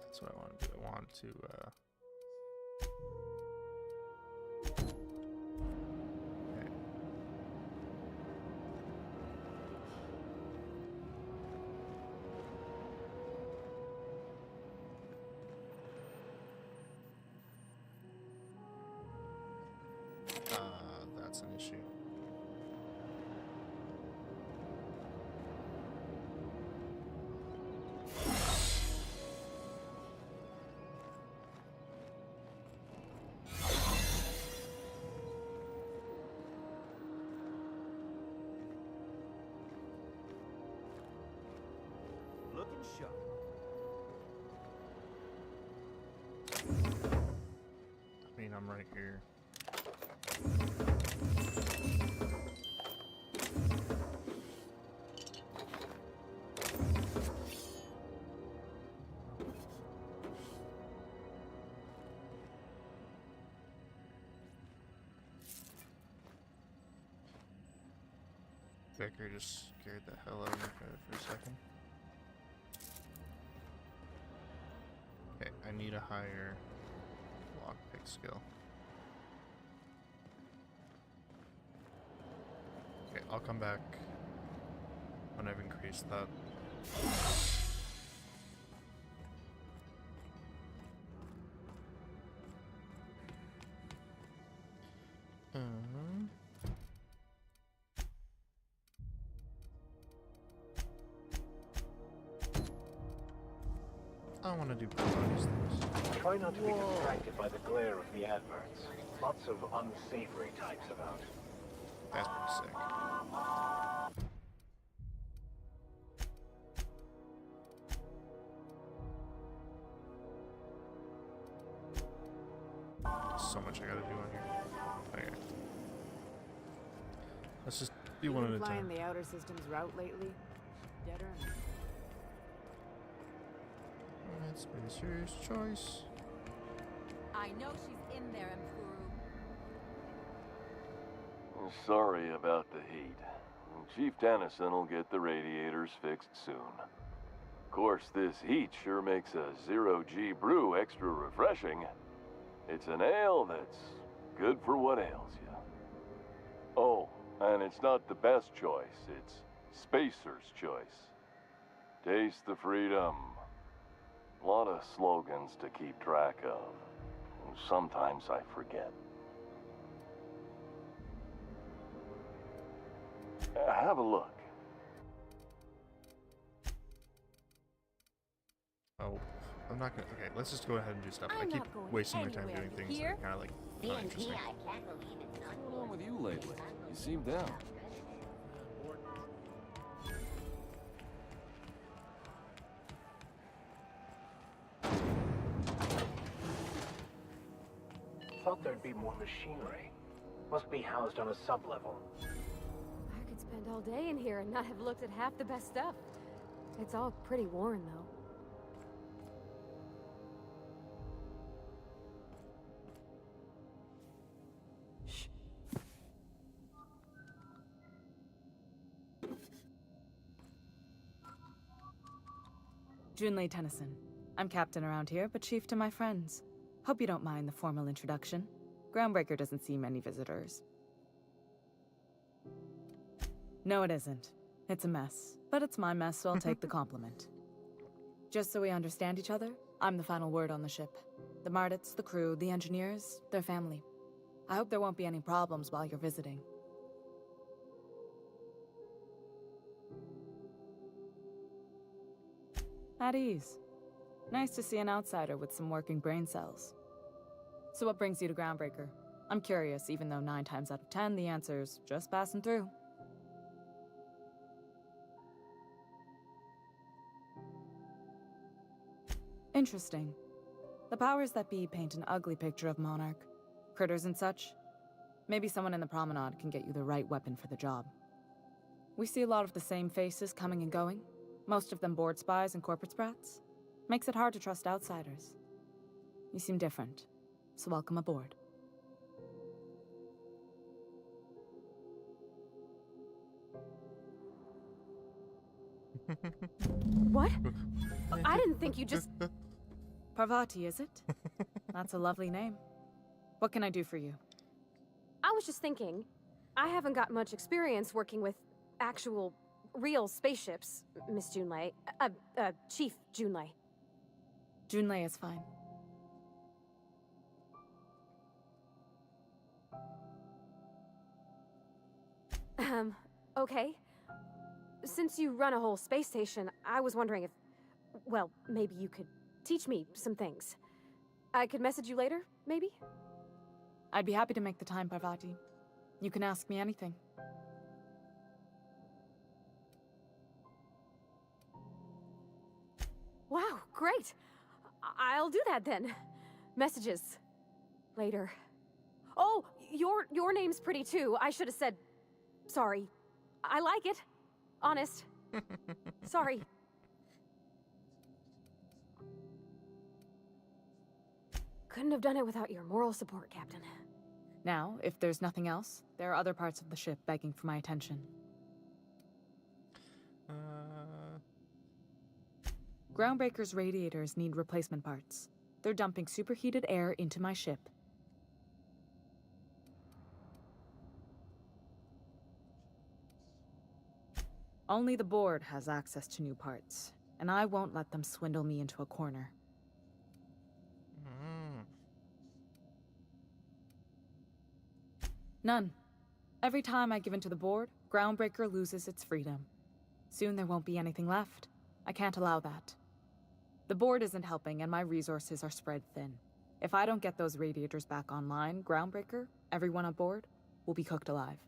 That's what I want to do. I want to, okay. That's an issue. Looking sharp. I mean, I'm right here. Becker just scared the hell out of me for a second. need a higher lockpick skill. Okay, I'll come back when I've increased that. I want to do both of these things. Try not to be distracted by the glare of the adverts. Lots of unsavory types about. That's pretty sick. So much I gotta do on here. Okay. Let's just be one at a Flying time. the outer system's route lately? Dead or not? Alright, Spacer's choice. I know she's in there, Mkuru. Sorry about the heat. Chief Tennyson will get the radiators fixed soon. Of course, this heat sure makes a zero-G brew extra refreshing. It's an ale that's good for what ails you. Oh, and it's not the best choice, it's Spacer's choice. Taste the freedom. A lot of slogans to keep track of. Sometimes I forget. Have a look. Oh, I'm not gonna. Okay, let's just go ahead and do stuff. I I'm keep not going wasting my time doing anywhere things that here. are kind of like not interesting. What's going on with you lately? You seem down. Thought there'd be more machinery. Must be housed on a sublevel. I could spend all day in here and not have looked at half the best stuff. It's all pretty worn, though. Junlei Tennyson. I'm captain around here, but chief to my friends. Hope you don't mind the formal introduction. Groundbreaker doesn't see many visitors. No, it isn't. It's a mess. But it's my mess, so I'll take the compliment. Just so we understand each other, I'm the final word on the ship. The Mardits, the crew, the engineers, their family. I hope there won't be any problems while you're visiting. At ease. Nice to see an outsider with some working brain cells. So what brings you to Groundbreaker? I'm curious, even though 9 times out of 10 the answer's just passing through. Interesting. The powers that be paint an ugly picture of Monarch. Critters and such. Maybe someone in the promenade can get you the right weapon for the job. We see a lot of the same faces coming and going. Most of them board spies and corporate sprats. Makes it hard to trust outsiders. You seem different, so welcome aboard. What? I didn't think you just... Parvati, is it? That's a lovely name. What can I do for you? I was just thinking, I haven't got much experience working with actual, real spaceships, Miss Junlei. Chief Junlei. Junlei is fine. Okay. Since you run a whole space station, I was wondering if... Well, maybe you could teach me some things. I could message you later, maybe? I'd be happy to make the time, Parvati. You can ask me anything. Wow, great! I'll do that then. Messages. Later. Oh, your name's pretty too. I should have said... Sorry. I like it. Honest. Sorry. Couldn't have done it without your moral support, Captain. Now, if there's nothing else, there are other parts of the ship begging for my attention. Groundbreaker's radiators need replacement parts. They're dumping superheated air into my ship. Only the board has access to new parts, and I won't let them swindle me into a corner. None. Every time I give in to the board, Groundbreaker loses its freedom. Soon there won't be anything left. I can't allow that. The board isn't helping, and my resources are spread thin. If I don't get those radiators back online, Groundbreaker, everyone on board, will be cooked alive.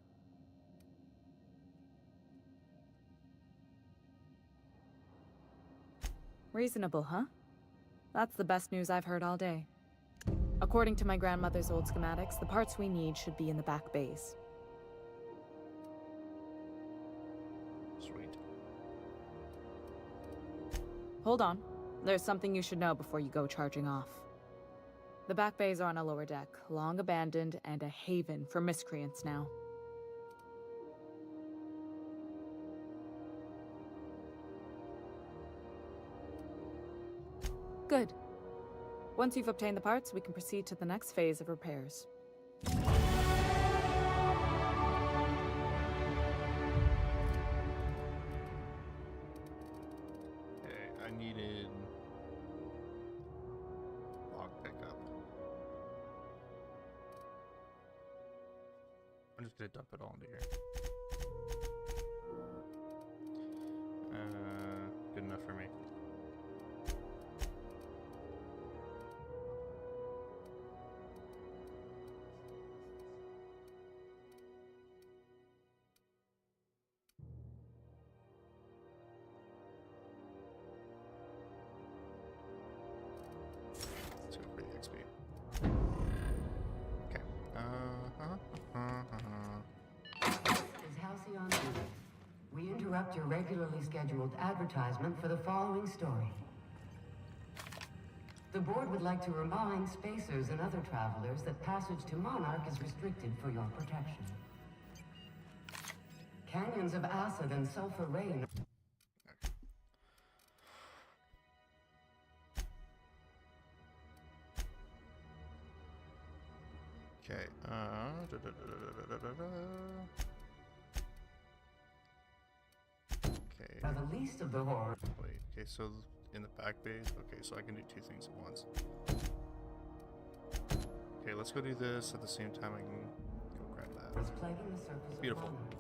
Reasonable, huh? That's the best news I've heard all day. According to my grandmother's old schematics, the parts we need should be in the back bays. Sweet. Hold on. There's something you should know before you go charging off. The back bays are on a lower deck, long abandoned and a haven for miscreants now. Good. Once you've obtained the parts, we can proceed to the next phase of repairs. Okay, I needed log pickup. I'm just gonna dump it all into here. Good enough for me. Let's go for the XP. Okay. Is Halcyon duty? We interrupt your regularly scheduled advertisement for the following story. The board would like to remind spacers and other travelers that passage to Monarch is restricted for your protection. Canyons of acid and sulfur rain. Okay, Okay. Are the least of the horror. Wait, okay, so in the back base, okay, so I can do two things at once. Okay, let's go do this at the same time I can go grab that. Plaguing the surface of Beautiful. Monarch.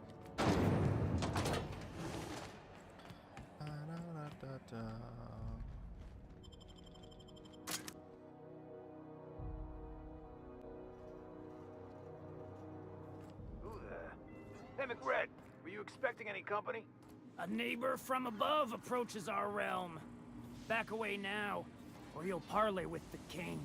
Who there? Hey, McRed, were you expecting any company? A neighbor from above approaches our realm. Back away now, or you'll parley with the king.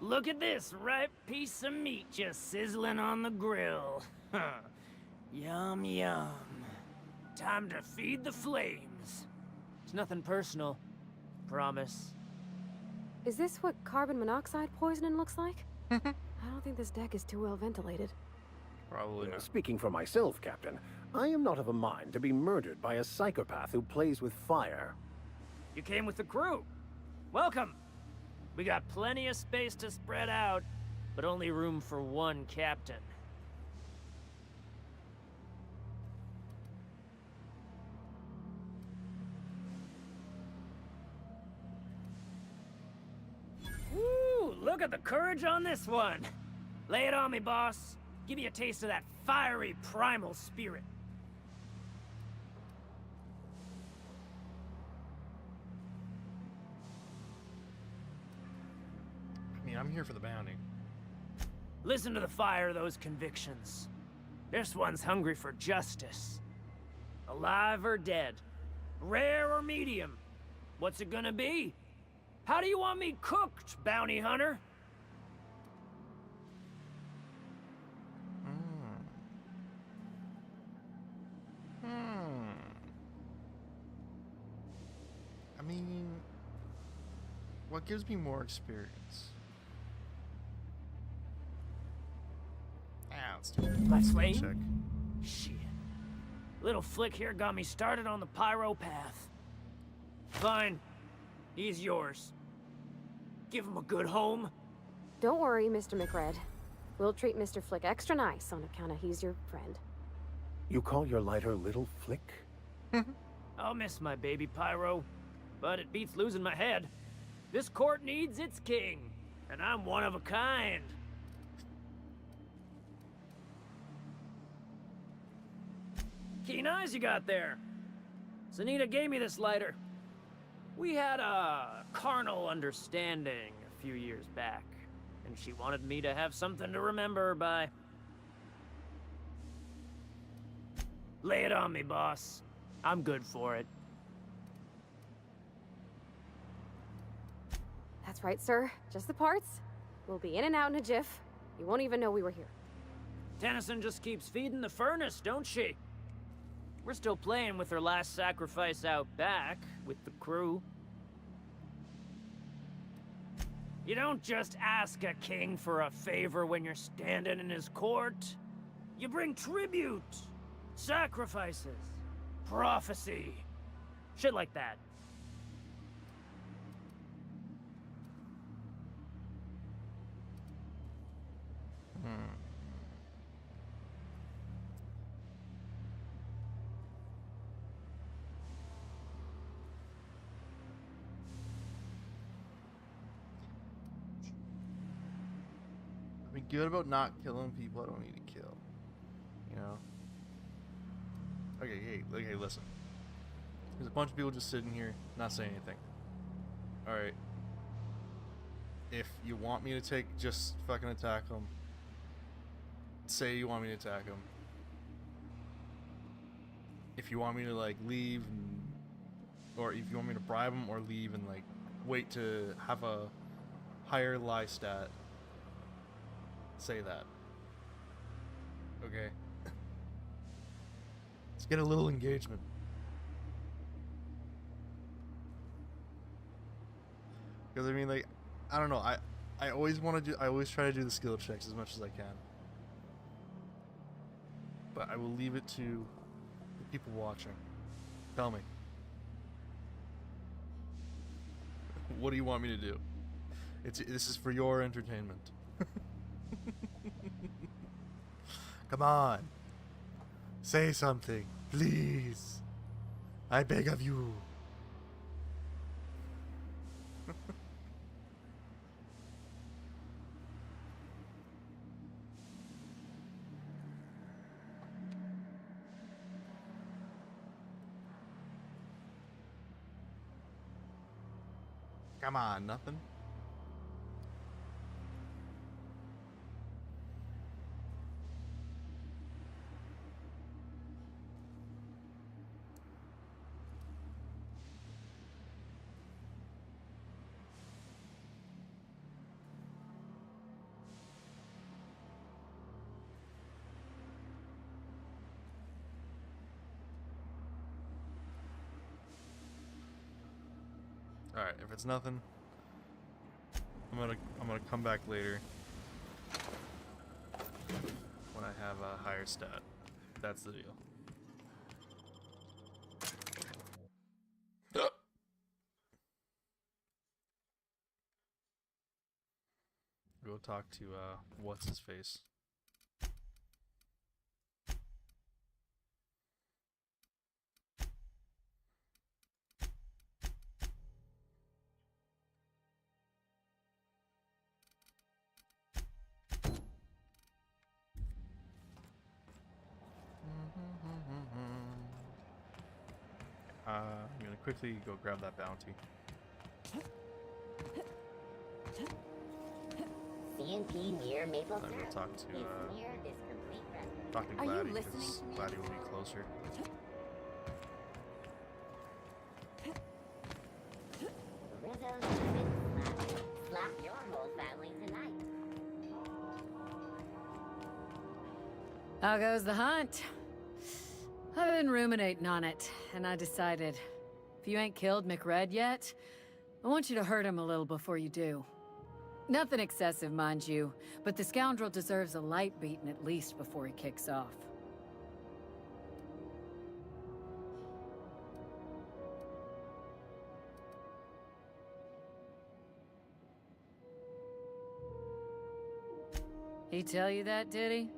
Look at this ripe piece of meat just sizzling on the grill. Yum, yum. Time to feed the flames. It's nothing personal. Promise. Is this what carbon monoxide poisoning looks like? I don't think this deck is too well ventilated. Probably not. Speaking for myself, Captain, I am not of a mind to be murdered by a psychopath who plays with fire. You came with the crew. Welcome. We got plenty of space to spread out, but only room for one captain. Woo! Look at the courage on this one. Lay it on me, boss. Give me a taste of that fiery primal spirit. I mean, I'm here for the bounty. Listen to the fire of those convictions. This one's hungry for justice. Alive or dead? Rare or medium? What's it gonna be? How do you want me cooked, bounty hunter? I mean, what gives me more experience? Let's do it. Let's wait. Check. Shit. Little Flick here got me started on the pyro path. Fine. He's yours. Give him a good home. Don't worry, Mr. McRed. We'll treat Mr. Flick extra nice on account of he's your friend. You call your lighter Little Flick? I'll miss my baby Pyro, but it beats losing my head. This court needs its king, and I'm one of a kind. Keen eyes you got there. Zanita gave me this lighter. We had a carnal understanding a few years back, and she wanted me to have something to remember her by. Lay it on me, boss. I'm good for it. That's right, sir. Just the parts. We'll be in and out in a jiff. You won't even know we were here. Tennyson just keeps feeding the furnace, don't she? We're still playing with her last sacrifice out back, with the crew. You don't just ask a king for a favor when you're standing in his court. You bring tribute, sacrifices, prophecy, shit like that. Be good about not killing people I don't need to kill. You know? Okay, hey, listen. There's a bunch of people just sitting here, not saying anything. Alright. If you want me to just fucking attack them, say you want me to attack them. If you want me to, like, leave, or if you want me to bribe them or leave and, like, wait to have a higher lie stat, say that. Okay. Let's get a little engagement. Because I mean, like, I don't know. I always want to do. I always try to do the skill checks as much as I can. But I will leave it to the people watching. Tell me. What do you want me to do? This is for your entertainment. Come on. Say something, please. I beg of you. Come on, nothing? Alright, if it's nothing, I'm gonna come back later when I have a higher stat. That's the deal. Go talk to what's his face. I'm gonna quickly go grab that bounty. CNP near Maple I'm gonna talk to near this complete rest. talk to Are you Gladdy, listening because to me? Gladdy will be closer. Rizzo's slap your whole family tonight. How goes the hunt? I've been ruminating on it, and I decided, if you ain't killed McRed yet, I want you to hurt him a little before you do. Nothing excessive, mind you, but the scoundrel deserves a light beating at least before he kicks off. He tell you that, did he?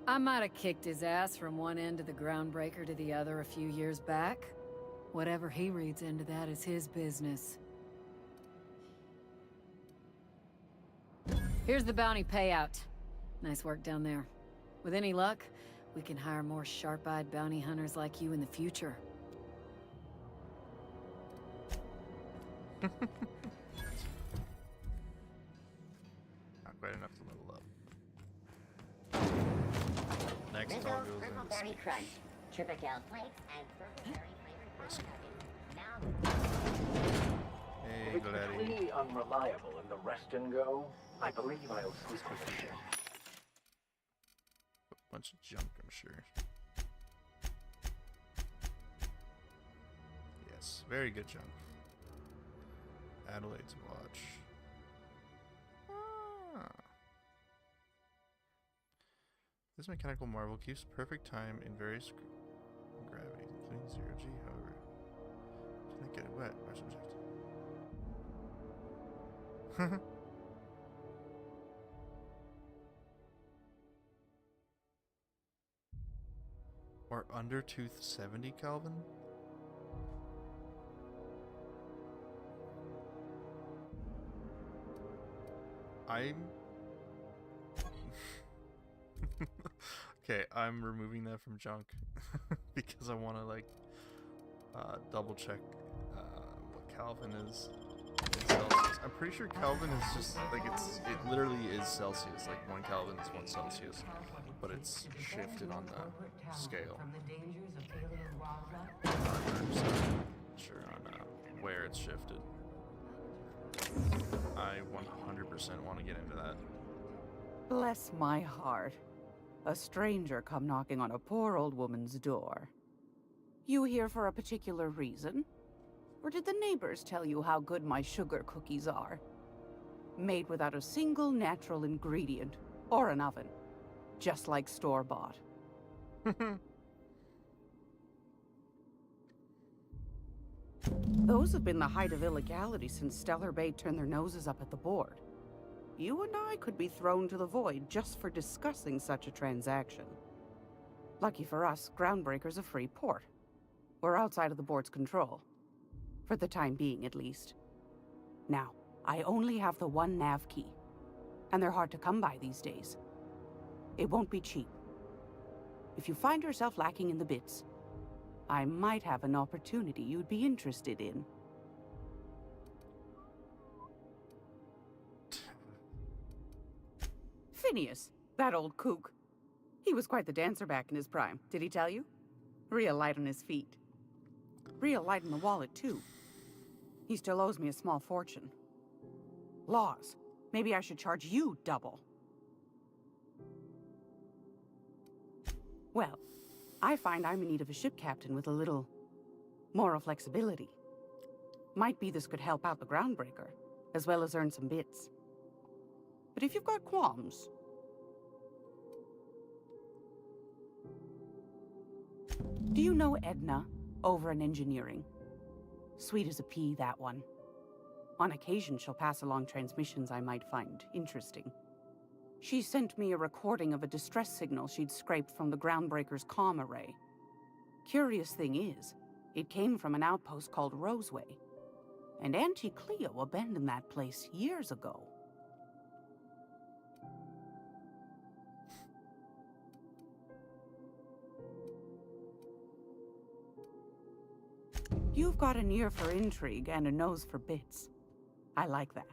I might have kicked his ass from one end of the groundbreaker to the other a few years back. Whatever he reads into that is his business. Here's the bounty payout. Nice work down there. With any luck, we can hire more sharp-eyed bounty hunters like you in the future. Not quite enough to level up. Next, Rizzo's I'll go Purple to Berry the Crunch, Triple Flakes, and Purple Berry flavored Hey, If it's Gladdy. completely unreliable in the rest and go, I believe I'll switch position. Bunch of junk, I'm sure. Yes, very good junk. Adelaide's watch. Ah. This mechanical marvel keeps perfect time in various gravities, including 0G, however. Did not get it wet or subject. Or under 270 Kelvin? I'm... Okay, I'm removing that from junk because I want to like double check what Kelvin is in Celsius. I'm pretty sure Kelvin is just like it literally is Celsius. Like 1 Kelvin is 1 Celsius, but it's shifted on the scale. I'm not 100% sure on where it's shifted. I 100% want to get into that. Bless my heart. A stranger come knocking on a poor old woman's door. You here for a particular reason? Or did the neighbors tell you how good my sugar cookies are? Made without a single natural ingredient, or an oven. Just like store-bought. Those have been the height of illegality since Stellar Bay turned their noses up at the board. You and I could be thrown to the void just for discussing such a transaction. Lucky for us, Groundbreaker's a free port. We're outside of the board's control. For the time being, at least. Now, I only have the one nav key. And they're hard to come by these days. It won't be cheap. If you find yourself lacking in the bits, I might have an opportunity you'd be interested in. Phineas, that old kook. He was quite the dancer back in his prime, did he tell you? Real light on his feet. Real light in the wallet, too. He still owes me a small fortune. Laws. Maybe I should charge you double. Well, I find I'm in need of a ship captain with a little moral flexibility. Might be this could help out the Groundbreaker, as well as earn some bits. But if you've got qualms... Do you know Edna, over in engineering? Sweet as a pea, that one. On occasion, she'll pass along transmissions I might find interesting. She sent me a recording of a distress signal she'd scraped from the Groundbreaker's comm array. Curious thing is, it came from an outpost called Roseway. And Auntie Cleo abandoned that place years ago. You've got an ear for intrigue and a nose for bits. I like that.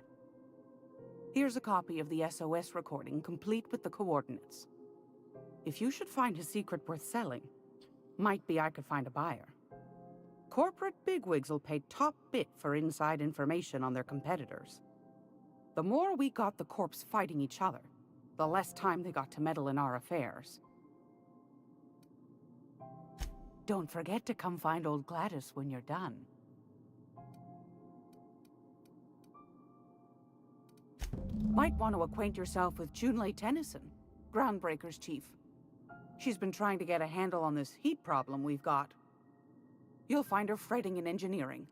Here's a copy of the SOS recording, complete with the coordinates. If you should find a secret worth selling, might be I could find a buyer. Corporate bigwigs will pay top bit for inside information on their competitors. The more we got the corps fighting each other, the less time they got to meddle in our affairs. Don't forget to come find old Gladys when you're done. Might want to acquaint yourself with Junlei Tennyson, Groundbreaker's chief. She's been trying to get a handle on this heat problem we've got. You'll find her fretting in engineering.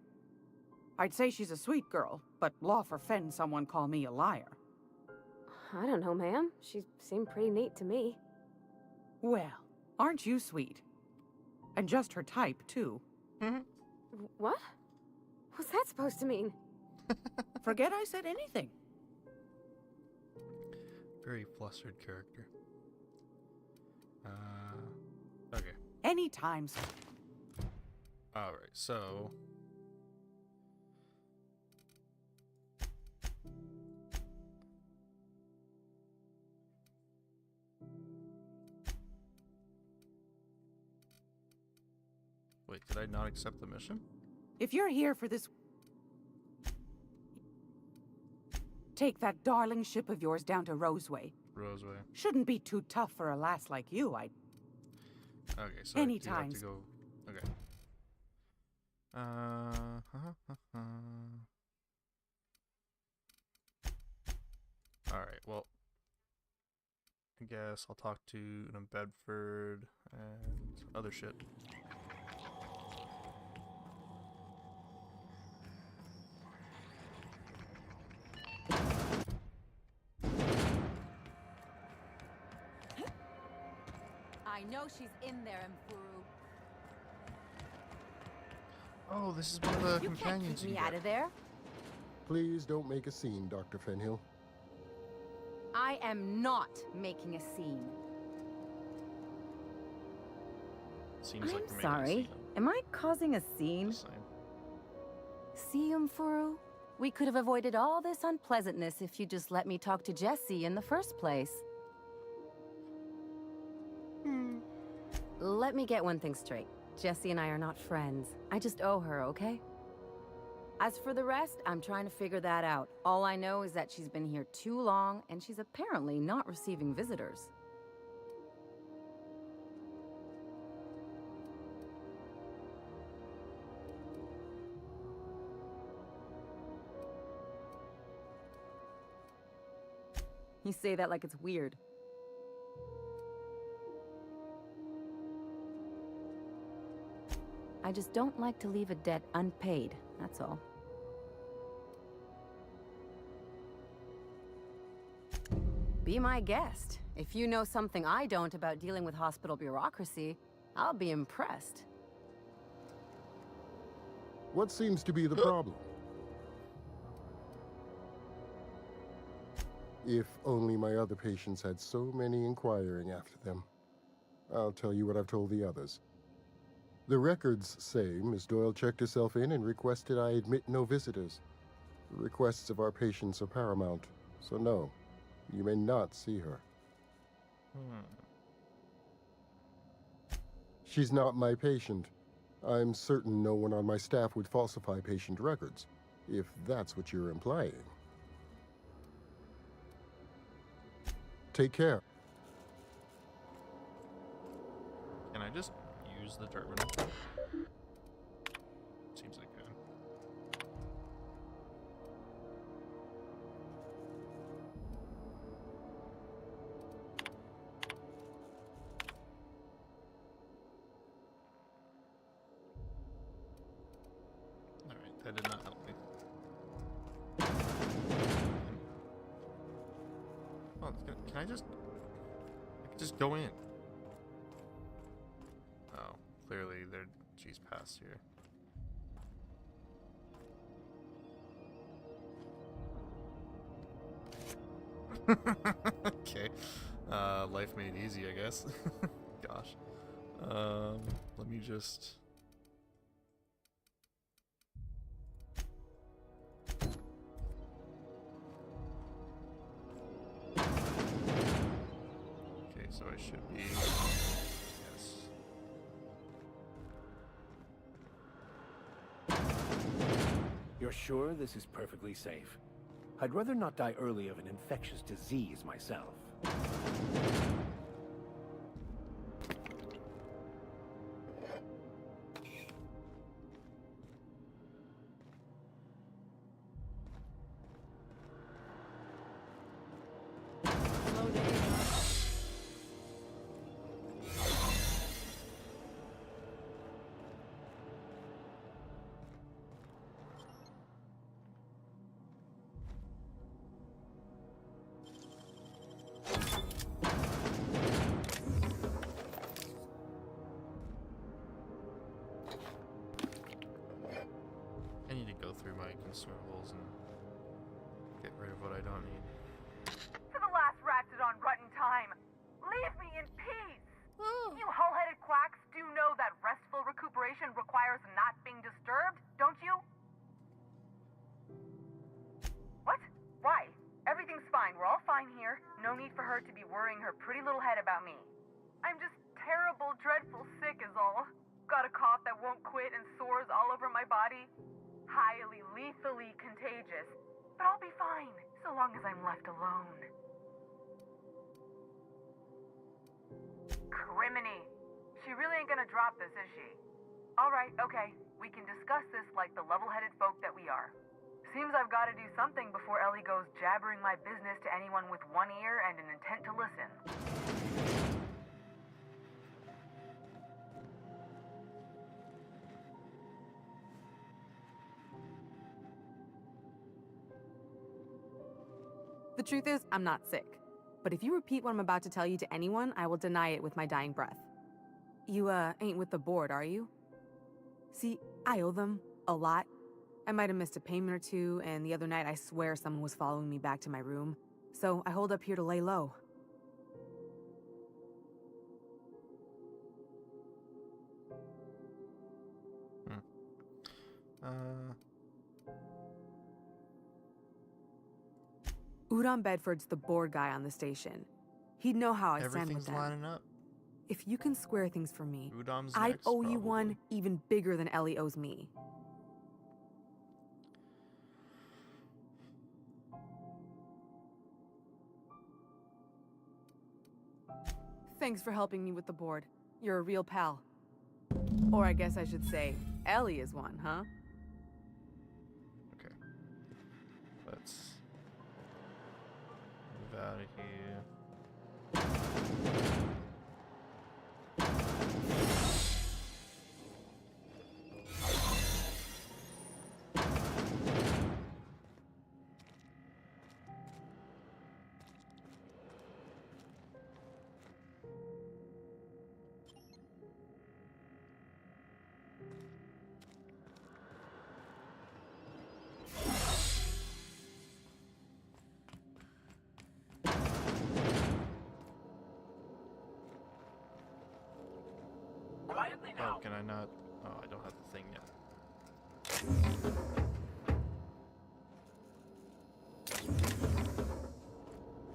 I'd say she's a sweet girl, but law forfend someone call me a liar. I don't know, ma'am. She seemed pretty neat to me. Well, aren't you sweet? And just her type, too. What? What's that supposed to mean? Forget I said anything. Very flustered character. Okay. Anytime. Alright, so... Wait, did I not accept the mission? If you're here for this... Take that darling ship of yours down to Roseway. Roseway. Shouldn't be too tough for a lass like you, Okay, so I do have Anytime. to go... Okay. Alright, well... I guess I'll talk to New Bedford and other shit. I know she's in there, Mfuru. Oh, this is one of the You can't companions keep you me get. out of there. Please don't make a scene, Dr. Fenhill. I am not making a scene. Seems like we're I'm making a sorry. scene. Am I causing a scene? Just saying. See, Mfuru? We could have avoided all this unpleasantness if you just let me talk to Jessie in the first place. Let me get one thing straight. Jessie and I are not friends. I just owe her, okay? As for the rest, I'm trying to figure that out. All I know is that she's been here too long, and she's apparently not receiving visitors. You say that like it's weird. I just don't like to leave a debt unpaid, that's all. Be my guest. If you know something I don't about dealing with hospital bureaucracy, I'll be impressed. What seems to be the problem? If only my other patients had so many inquiring after them. I'll tell you what I've told the others. The records say Miss Doyle checked herself in and requested I admit no visitors. The requests of our patients are paramount, so no, you may not see her. She's not my patient. I'm certain no one on my staff would falsify patient records, if that's what you're implying. Take care. Can I just use the terminal? Seems like good. Alright, that did not help me. Oh, it's good. Can I just... I can just go in. Oh, clearly she's past here. Okay. Life made easy, I guess. Gosh. Let me just... Okay, so I should be... Yes. You're sure this is perfectly safe? I'd rather not die early of an infectious disease myself. through my consumables and get rid of what I don't need. To the last Ratchet on Rutton time, leave me in peace! You hull-headed quacks do know that restful recuperation requires not being disturbed, don't you? What? Why? Everything's fine. We're all fine here. No need for her to be worrying her pretty little head about me. I'm just terrible, dreadful sick is all. Got a cough that won't quit and sores all over my body. Highly, lethally contagious. But I'll be fine, so long as I'm left alone. Criminy. She really ain't gonna drop this, is she? Alright, okay. We can discuss this like the level-headed folk that we are. Seems I've gotta do something before Ellie goes jabbering my business to anyone with one ear and an intent to listen. The truth is, I'm not sick. But if you repeat what I'm about to tell you to anyone, I will deny it with my dying breath. You, ain't with the board, are you? See, I owe them a lot. I might have missed a payment or two, and the other night I swear someone was following me back to my room. So I hold up here to lay low. Udon Bedford's the board guy on the station. He'd know how I stand with Everything's them. lining up. If you can square things for me, Udom's I'd next, owe you probably. one even bigger than Ellie owes me. Thanks for helping me with the board. You're a real pal. Or I guess I should say, Ellie is one, huh? Okay. Let's move out of here. Quietly now. Oh, can I not? Oh, I don't have the thing yet.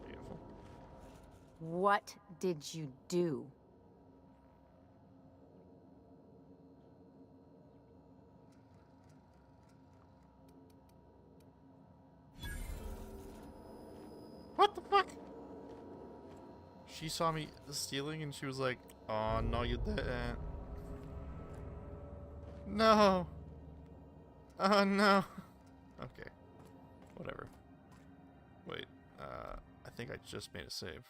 Beautiful. What did you do? What the fuck? She saw me stealing and she was like, "Oh no, you didn't." No. Oh no. Okay. Whatever. Wait. I think I just made a save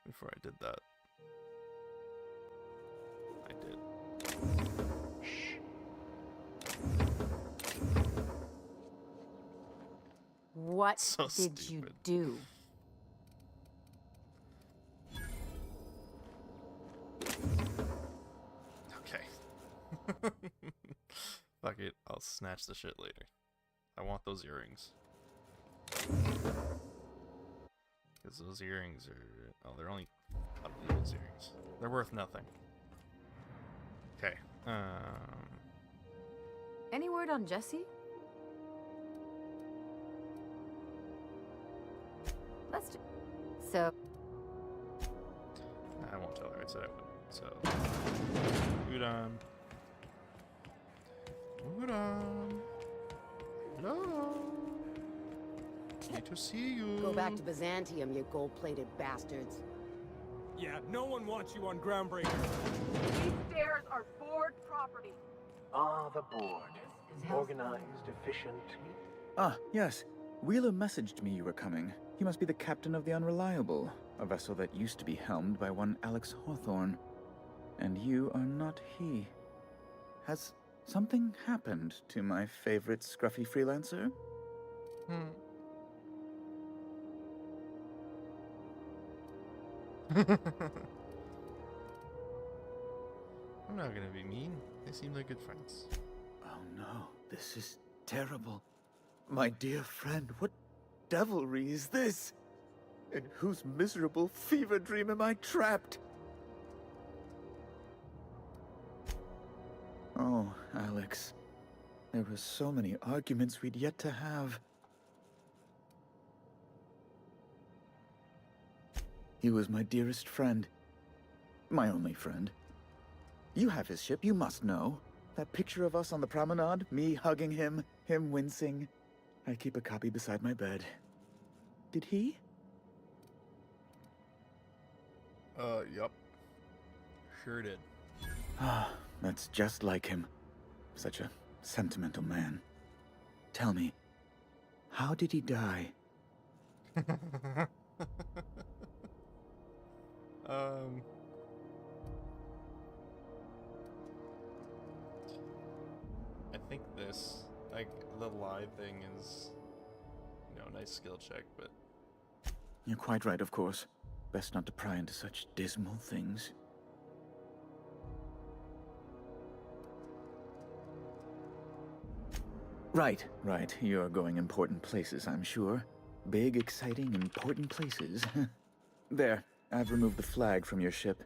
before I did that. I did. What So did you do? Okay. Fuck it. I'll snatch the shit later. I want those earrings. Because those earrings are... Oh, they're only... I don't need those earrings. They're worth nothing. Okay. Any word on Jesse? Let's do... So... I won't tell her. I said I would. So... Udon. Udon. Hello. Need to see you. Go back to Byzantium, you gold-plated bastards. Yeah, no one wants you on Groundbreaker. These stairs are board property. Ah, the board. Organized, efficient. Ah, yes. Wheeler messaged me you were coming. He must be the captain of the Unreliable, a vessel that used to be helmed by one Alex Hawthorne. And you are not he. Has something happened to my favorite scruffy freelancer? I'm not gonna be mean. They seem like good friends. Oh no, this is terrible. My dear friend, what devilry is this? In whose miserable fever dream am I trapped? Oh, Alex. There were so many arguments we'd yet to have. He was my dearest friend. My only friend. You have his ship, you must know. That picture of us on the promenade, me hugging him, him wincing. I keep a copy beside my bed. Did he? Yup. Sure did. Ah, that's just like him. Such a sentimental man. Tell me, how did he die? I think this, like, the lie thing is, you know, a nice skill check, but... You're quite right, of course. Best not to pry into such dismal things. Right. You're going important places, I'm sure. Big, exciting, important places. There, I've removed the flag from your ship.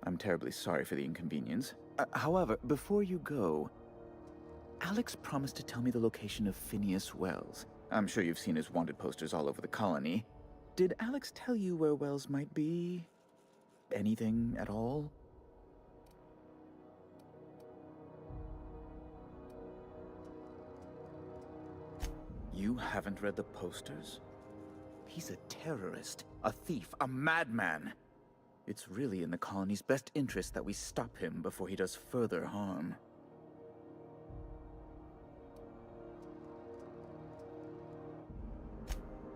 I'm terribly sorry for the inconvenience. However, before you go, Alex promised to tell me the location of Phineas Wells. I'm sure you've seen his wanted posters all over the colony. Did Alex tell you where Wells might be? Anything at all? You haven't read the posters? He's a terrorist, a thief, a madman. It's really in the colony's best interest that we stop him before he does further harm.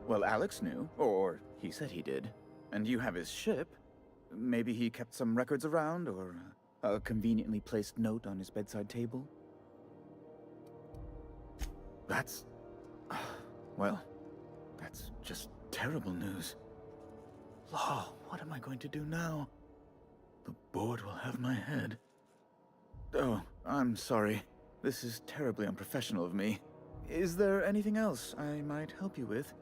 Well, Alex knew, or he said he did. And you have his ship. Maybe he kept some records around, or a conveniently placed note on his bedside table? That's... well, that's just terrible news. Law, what am I going to do now? The board will have my head. Oh, I'm sorry. This is terribly unprofessional of me. Is there anything else I might help you with?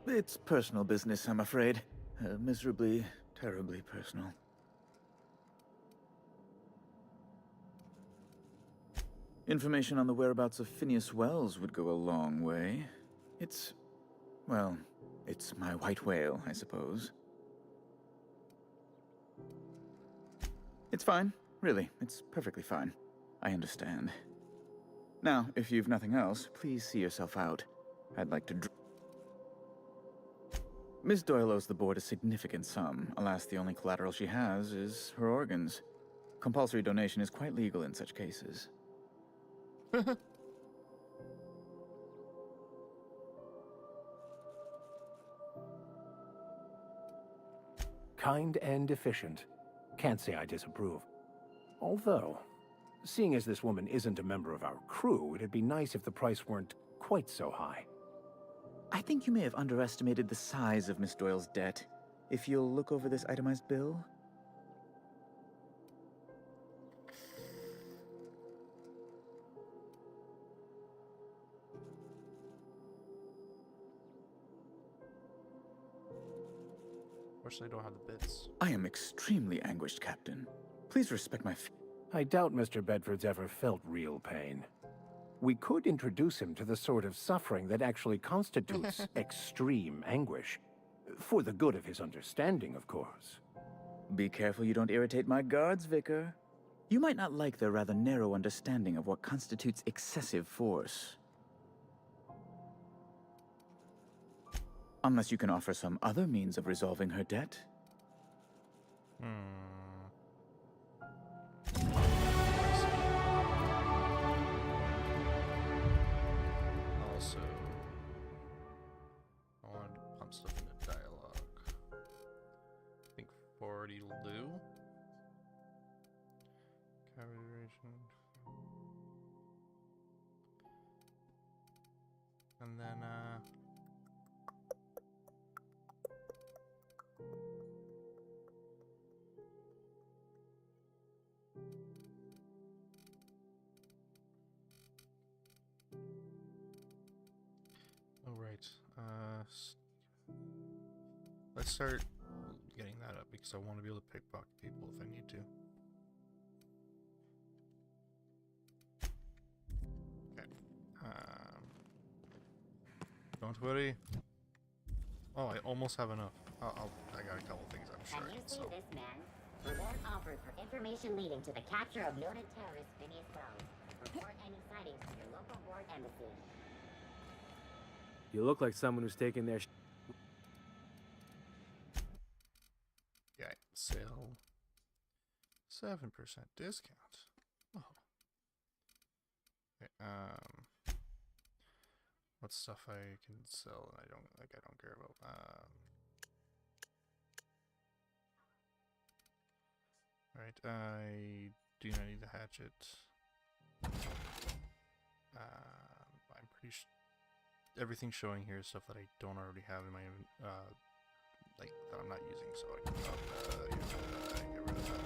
It's personal business, I'm afraid. Miserably, terribly personal. Information on the whereabouts of Phineas Wells would go a long way. It's... well, it's my white whale, I suppose. It's fine. Really, it's perfectly fine. I understand. Now, if you've nothing else, please see yourself out. I'd like to Miss Doyle owes the board a significant sum. Alas, the only collateral she has is her organs. Compulsory donation is quite legal in such cases. Kind and efficient. Can't say I disapprove. Although, seeing as this woman isn't a member of our crew, it'd be nice if the price weren't quite so high. I think you may have underestimated the size of Miss Doyle's debt. If you'll look over this itemized bill. Wish they don't have the bits. I am extremely anguished, Captain. Please respect my I doubt Mr. Bedford's ever felt real pain. We could introduce him to the sort of suffering that actually constitutes extreme anguish. For the good of his understanding, of course. Be careful you don't irritate my guards, Vicar. You might not like their rather narrow understanding of what constitutes excessive force. Unless you can offer some other means of resolving her debt. Also, I wanted to pump stuff into dialogue. I think 40 Lou. Calibration. And then, All right. Let's start getting that up because I want to be able to pickpocket people if I need to. Okay. Don't worry. Oh, I almost have enough. I got a couple things I'm sure. Have you I can seen sell. this man? Reward offered for information leading to the capture of noted terrorist Phineas Brown. Report any sightings to your local board embassy. You look like someone who's taking their Okay, sale 7% discount. Oh. Okay, what stuff I can sell and I don't care about. Right, I do not need the hatchet. I'm pretty sure everything showing here is stuff that I don't already have in my like that I'm not using, so I can get rid of that.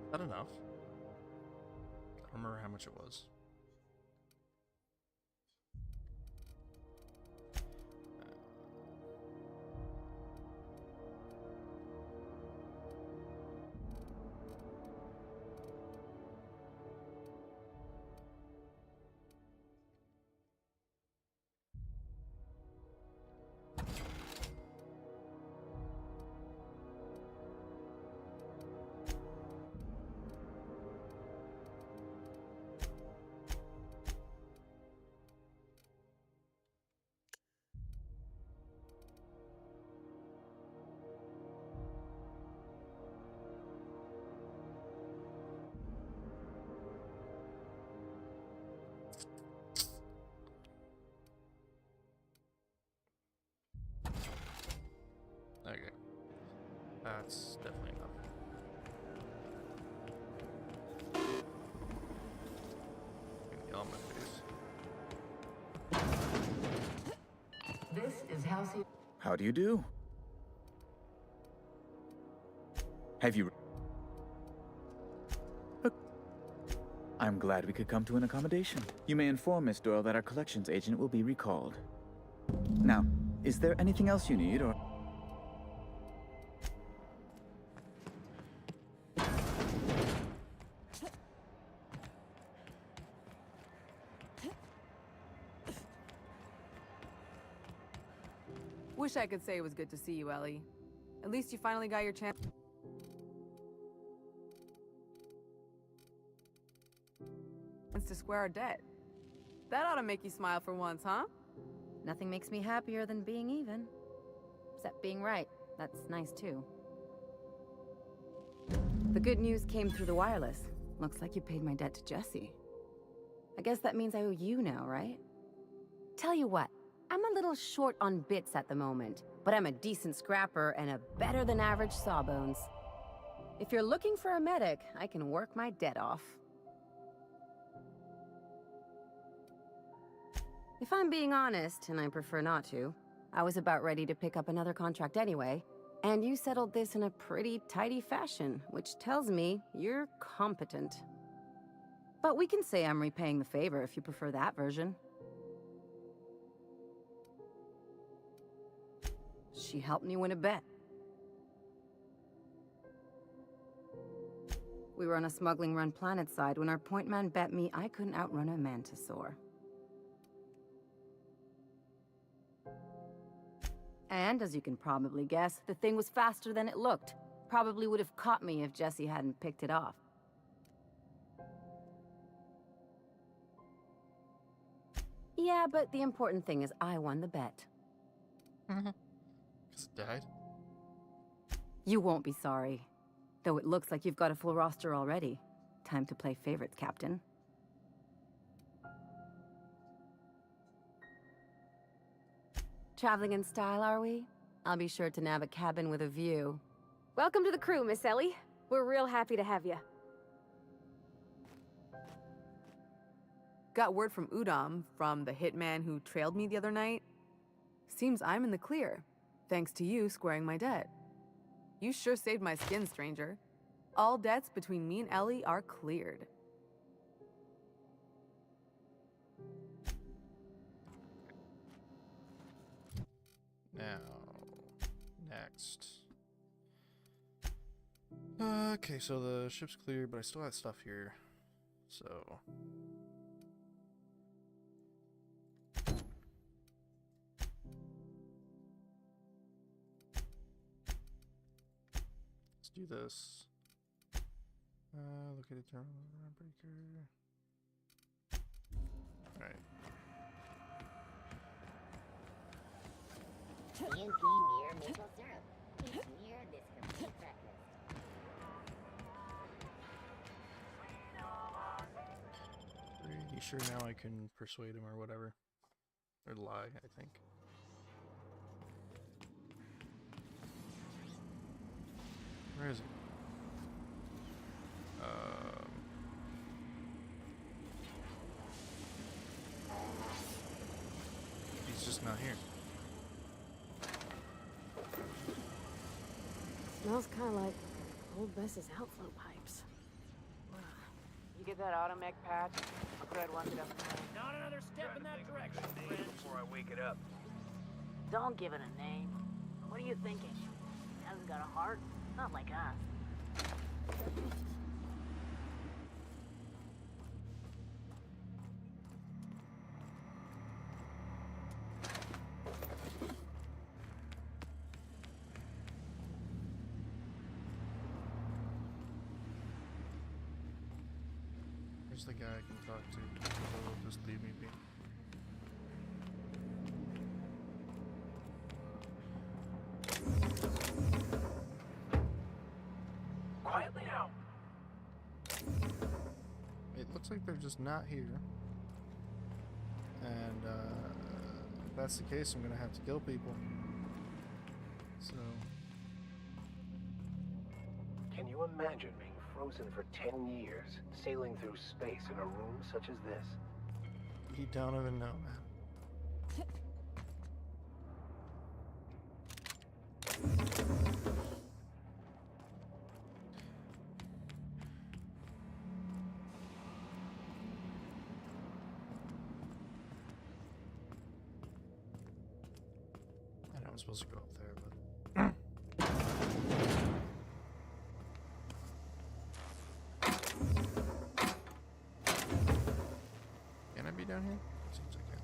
Is that enough? I don't remember how much it was. Okay. That's definitely enough. Yell in my face. This is Halcyon. How do you do? Have you... I'm glad we could come to an accommodation. You may inform Miss Doyle that our collections agent will be recalled. Now, is there anything else you need, or... wish I could say it was good to see you, Ellie. At least you finally got your chance to square our debt. That ought to make you smile for once, huh? Nothing makes me happier than being even. Except being right. That's nice too. The good news came through the wireless. Looks like you paid my debt to Jesse. I guess that means I owe you now, right? Tell you what, I'm a little short on bits at the moment, but I'm a decent scrapper and a better-than-average sawbones. If you're looking for a medic, I can work my debt off. If I'm being honest, and I prefer not to, I was about ready to pick up another contract anyway, and you settled this in a pretty tidy fashion, which tells me you're competent. But we can say I'm repaying the favor if you prefer that version. She helped me win a bet. We were on a smuggling run planetside when our point man bet me I couldn't outrun a mantisaur. And, as you can probably guess, the thing was faster than it looked. Probably would have caught me if Jesse hadn't picked it off. Yeah, but the important thing is I won the bet. Because it died? You won't be sorry. Though it looks like you've got a full roster already. Time to play favorites, Captain. Traveling in style, are we? I'll be sure to nab a cabin with a view. Welcome to the crew, Miss Ellie. We're real happy to have you. Got word from Udom, from the hitman who trailed me the other night. Seems I'm in the clear, thanks to you squaring my debt. You sure saved my skin, stranger. All debts between me and Ellie are cleared. Now, next. Okay, so the ship's clear, but I still have stuff here. So. Let's do this. Look at the terminal breaker. Alright. TNT near maple syrup. It's near this complete breakfast. Pretty sure now I can persuade him or whatever. Or lie, I think. Where is he? He's just not here. Smells kind of like old Bess's outflow pipes. You get that automech patch? I'll go ahead and wind it up. Not another step in that direction, friend. Before I wake it up. Don't give it a name. What are you thinking? It hasn't got a heart? Not like us. Where's the guy I can talk to? He'll just leave me be. Quietly now. It looks like they're just not here. And if that's the case, I'm gonna have to kill people. So. Can you imagine being frozen for 10 years, sailing through space in a room such as this? You don't even know, man. I know I'm supposed to go up there, but. Can I be down here? Seems I can.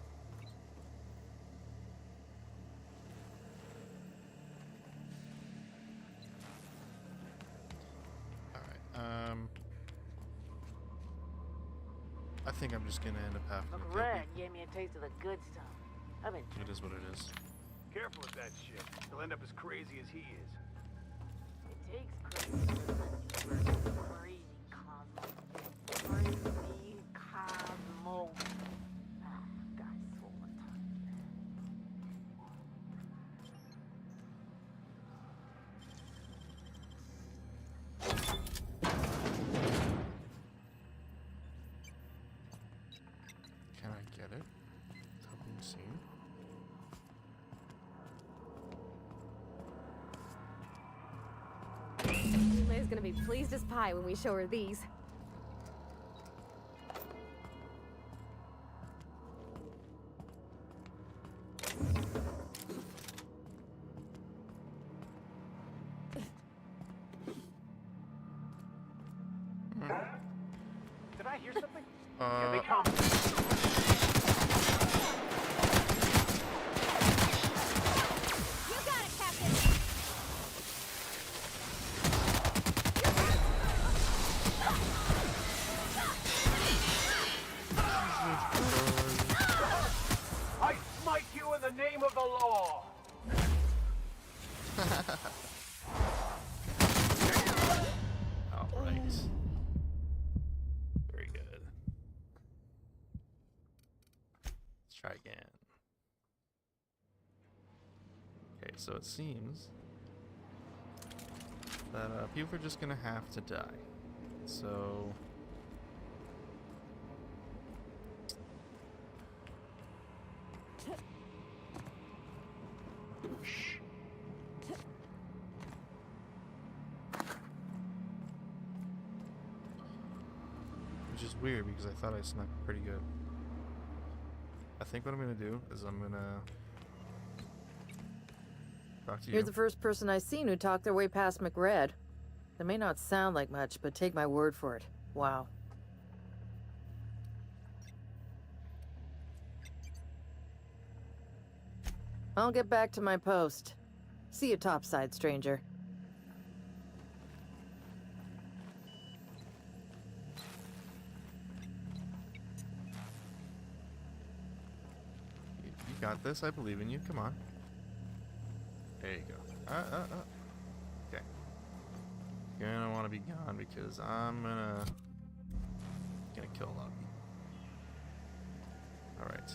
think I'm just gonna end up having to Uncle kill Red people. gave me a taste of the good stuff. I've been It is what it is. Careful with that shit. He'll end up as crazy as he is. It takes crazy for crazy Cosmo. Crazy Cosmo. Ah, guy's full of time. Can I get it? Without being seen? Lay's gonna be pleased as pie when we show her these. Did I hear something? Here they come. You got it, Captain! I smite you in the name of the law. Alright. Very good. Let's try again. Okay, so it seems that people are just gonna have to die. So which is weird because I thought I snuck pretty good. I think what I'm gonna do is I'm gonna talk to you. You're the first person I've seen who talked their way past McRed. That may not sound like much, but take my word for it. Wow. I'll get back to my post. See you topside, stranger. You got this. I believe in you. Come on. There you go. Okay. You're gonna want to be gone because I'm gonna kill a lot of people. All right.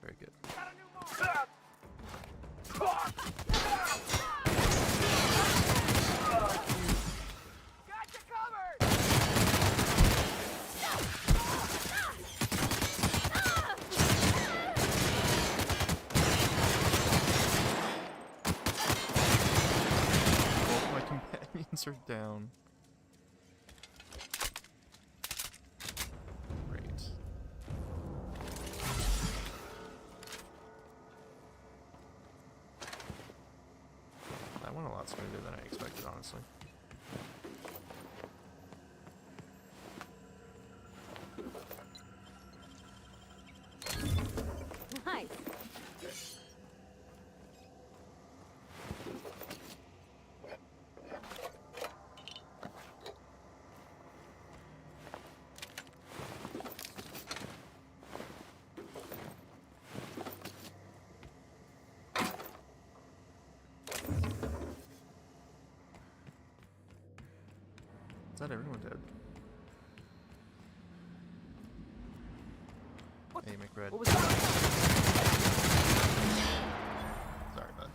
Very good. Both my companions are down. Great. That went a lot smoother than I expected, honestly. Nice. Is that everyone dead? Hey, McRed. What was that? Sorry, bud.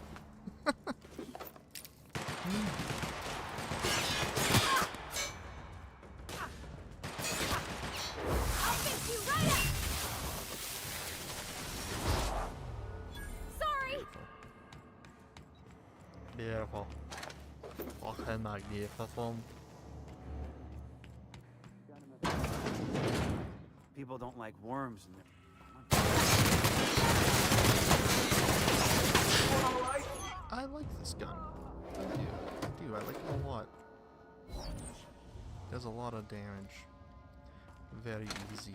I'll fix you right up! Sorry! Beautiful. Fucking magnificent. People don't like worms in their... I like this gun. I do. I like it a lot. Does a lot of damage. Very easy.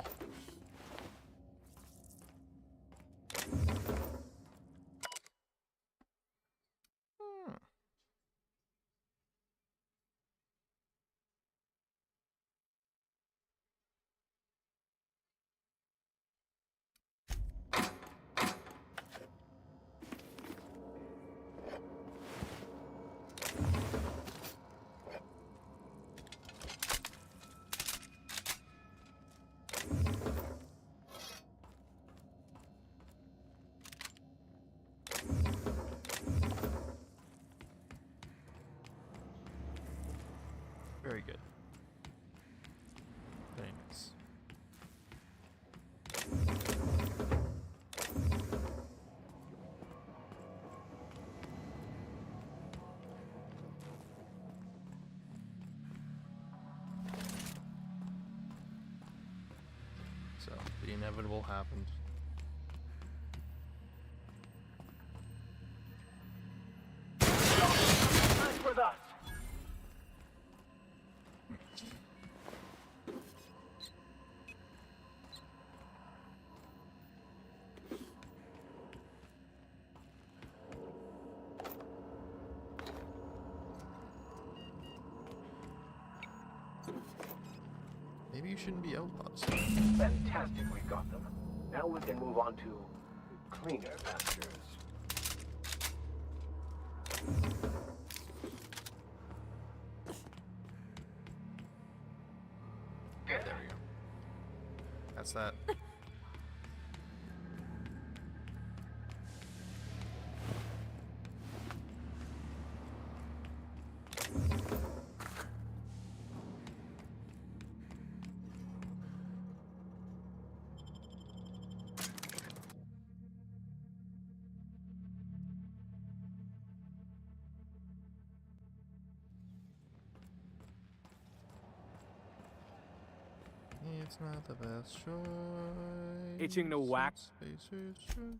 Very good. Very nice. So, the inevitable happened. Nice with us. Maybe you shouldn't be outlaws. Fantastic, we got them. Now we can move on to cleaner pastures. There we go. That's that. It's not the best choice. Itching to whack. Spacer's choice.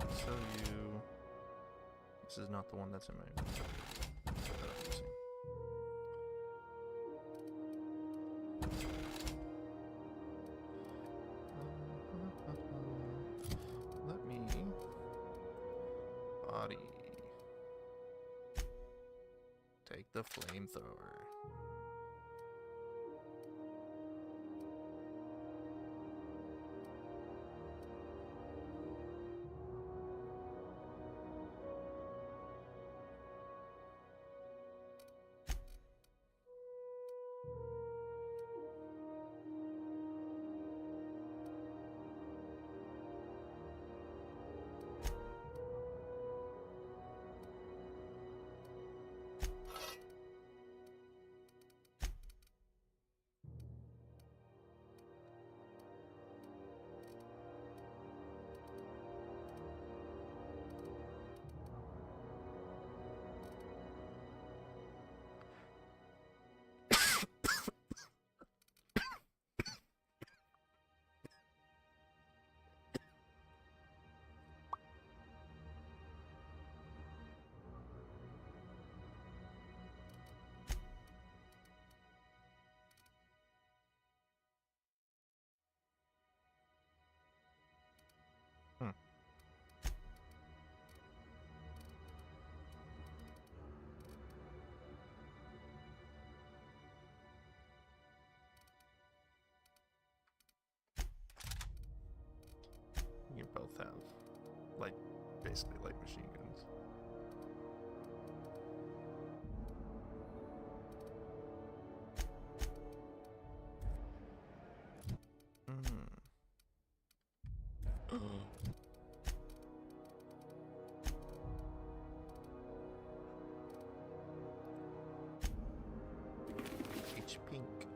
Sell you. This is not the one that's in my inventory. That I'm missing. Let me body. Take the flamethrower. You both have, like, basically light machine guns. H pink.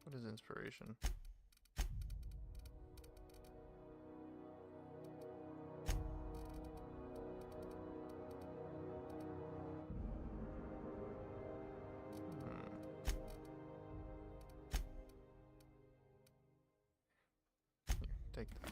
What is inspiration? Take that.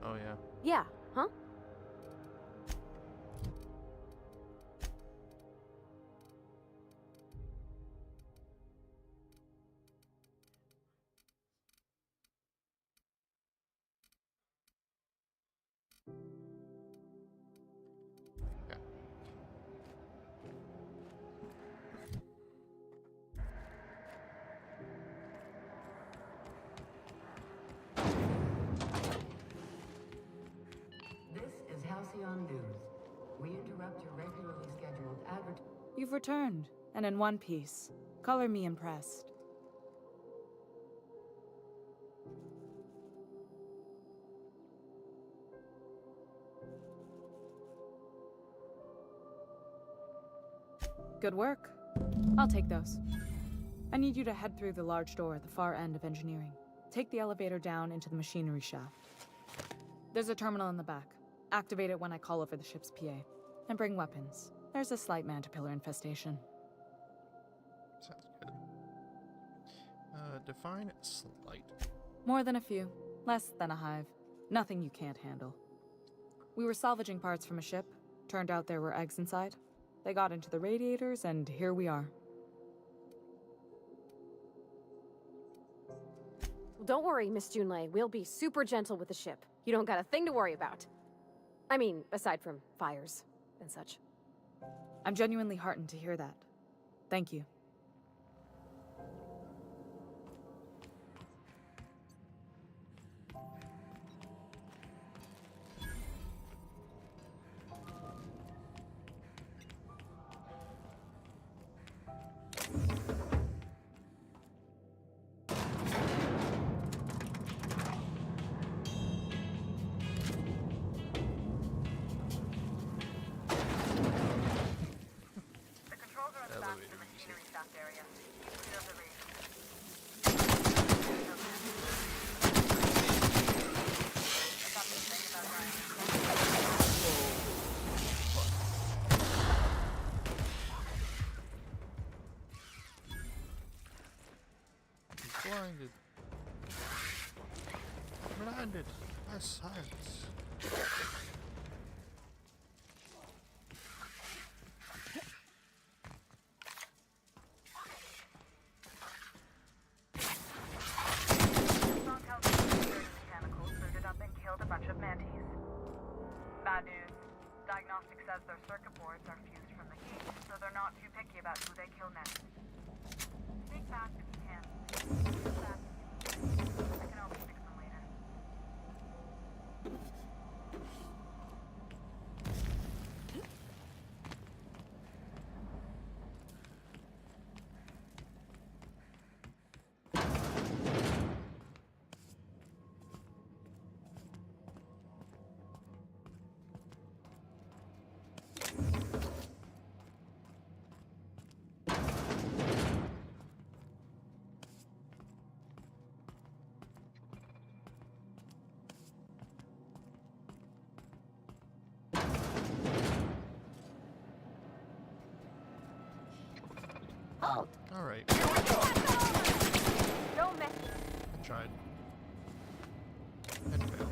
Oh, yeah. Yeah, huh? This is Halcyon News. We interrupt your regularly scheduled You've returned, and in one piece. Color me impressed. Good work. I'll take those. I need you to head through the large door at the far end of engineering. Take the elevator down into the machinery shaft. There's a terminal in the back. Activate it when I call over the ship's PA. And bring weapons. There's a slight Mantipillar infestation. Sounds good. Define slight. More than a few. Less than a hive. Nothing you can't handle. We were salvaging parts from a ship. Turned out there were eggs inside. They got into the radiators, and here we are. Don't worry, Miss Junlei. We'll be super gentle with the ship. You don't got a thing to worry about. I mean, aside from fires and such. I'm genuinely heartened to hear that. Thank you. Blinded. Blinded by science. Chemicals booted up and killed a bunch of mantis. Bad news. Diagnostic says their circuit boards are fused from the heat, so they're not too picky about who they kill next. Speak fast if you can. I can always fix them later. Alright. Don't mess. I tried. And failed.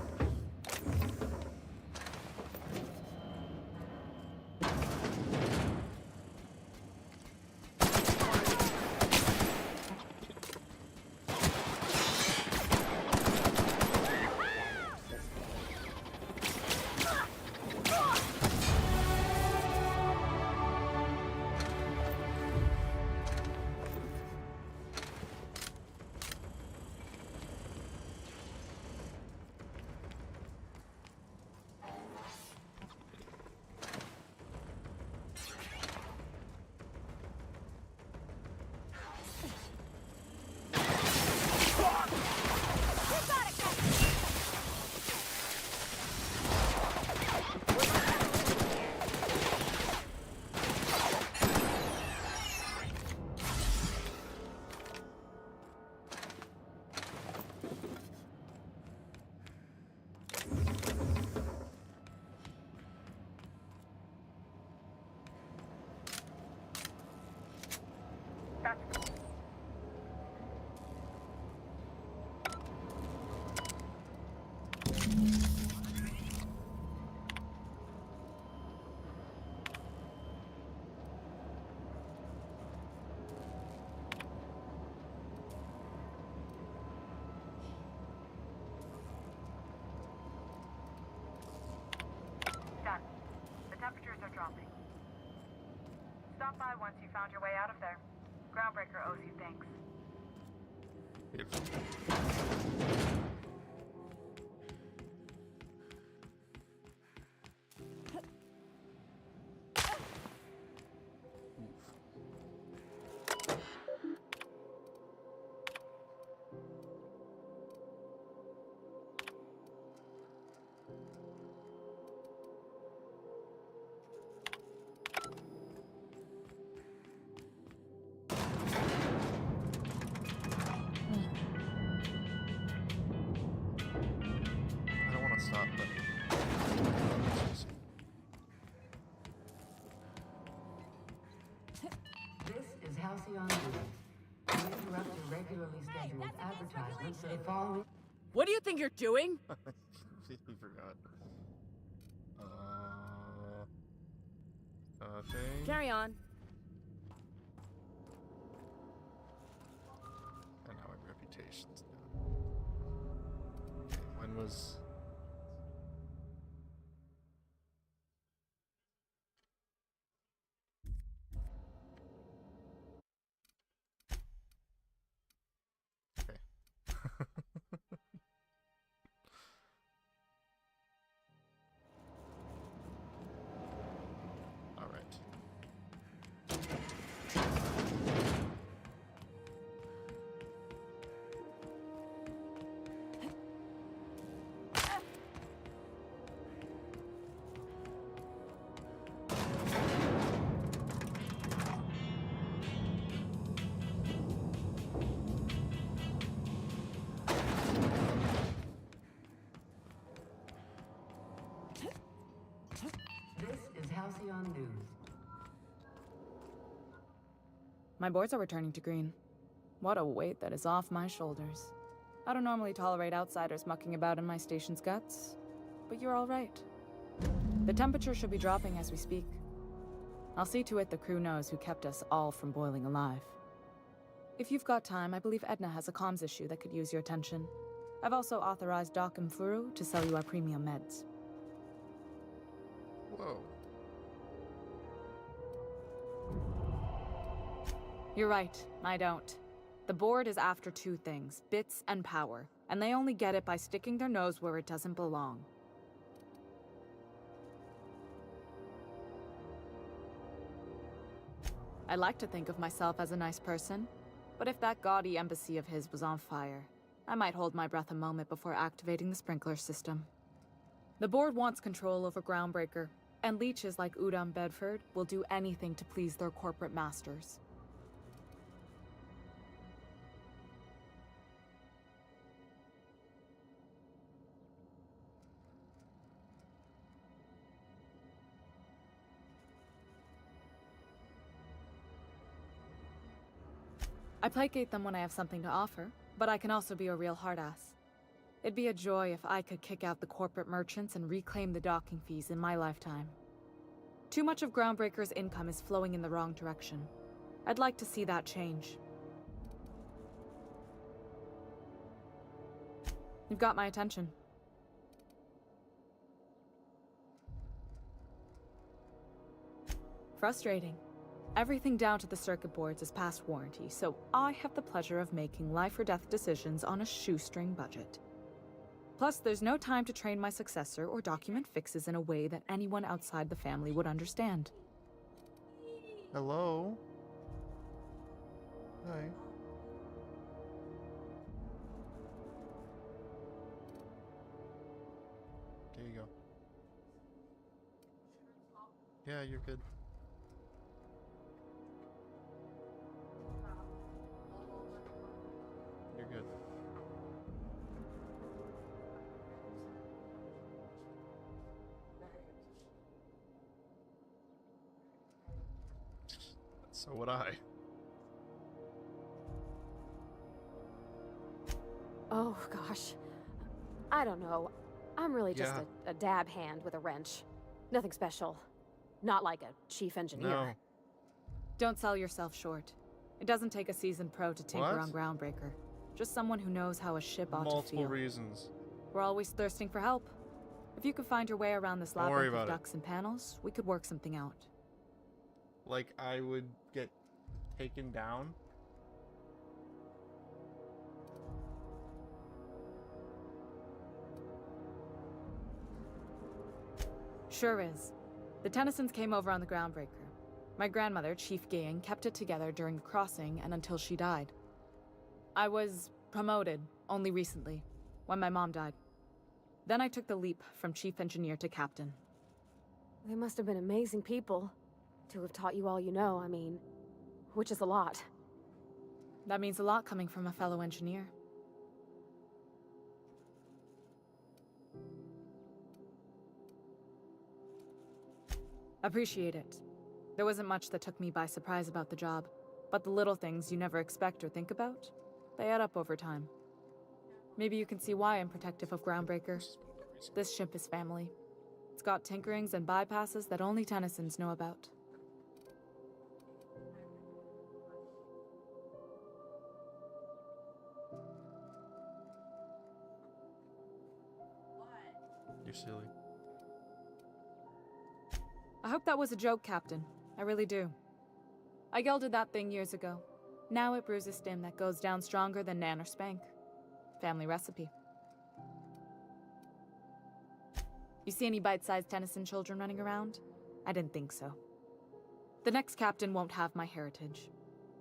found your way out of there. Groundbreaker owes you thanks. I don't want to stop, but This is Halcyon News. We interrupt your regularly scheduled advertisements for the following. What do you think you're doing? completely forgot. Thing. Carry on. And now my reputation's down. Okay, when was... Okay. All right. This is Halcyon News. My boards are returning to green. What a weight that is off my shoulders. I don't normally tolerate outsiders mucking about in my station's guts, but you're all right. The temperature should be dropping as we speak. I'll see to it the crew knows who kept us all from boiling alive. If you've got time, I believe Edna has a comms issue that could use your attention. I've also authorized Doc and Furu to sell you our premium meds. Whoa. You're right, I don't. The board is after two things, bits and power, and they only get it by sticking their nose where it doesn't belong. I like to think of myself as a nice person, but if that gaudy embassy of his was on fire, I might hold my breath a moment before activating the sprinkler system. The board wants control over Groundbreaker, and leeches like Udom Bedford will do anything to please their corporate masters. I placate them when I have something to offer, but I can also be a real hard-ass. It'd be a joy if I could kick out the corporate merchants and reclaim the docking fees in my lifetime. Too much of Groundbreaker's income is flowing in the wrong direction. I'd like to see that change. You've got my attention. Frustrating. Everything down to the circuit boards is past warranty, so I have the pleasure of making life or death decisions on a shoestring budget. Plus, there's no time to train my successor or document fixes in a way that anyone outside the family would understand. Hello? Hi. There you go. Yeah, you're good. You're good. So would I. Oh, gosh. I don't know. I'm really just Yeah. a dab hand with a wrench. Nothing special. Not like a chief engineer. No. Don't sell yourself short. It doesn't take a seasoned pro to tinker on Groundbreaker. Just someone who knows how a ship ought to Multiple feel. reasons. We're always thirsting for help. If you could find your way around this Don't worry labyrinth of about it. ducts and panels, we could work something out. Like, I would get taken down? Sure is. The Tennysons came over on the Groundbreaker. My grandmother, Chief Gayan, kept it together during the crossing and until she died. I was promoted only recently, when my mom died. Then I took the leap from Chief Engineer to Captain. They must have been amazing people to have taught you all you know, I mean, which is a lot. That means a lot coming from a fellow engineer. Appreciate it. There wasn't much that took me by surprise about the job, but the little things you never expect or think about, they add up over time. Maybe you can see why I'm protective of Groundbreaker. This ship is family. It's got tinkerings and bypasses that only Tennysons know about. You're silly. I hope that was a joke, Captain. I really do. I gelded that thing years ago. Now it brews a stem that goes down stronger than Nan or Spank. Family recipe. You see any bite-sized Tennyson children running around? I didn't think so. The next captain won't have my heritage.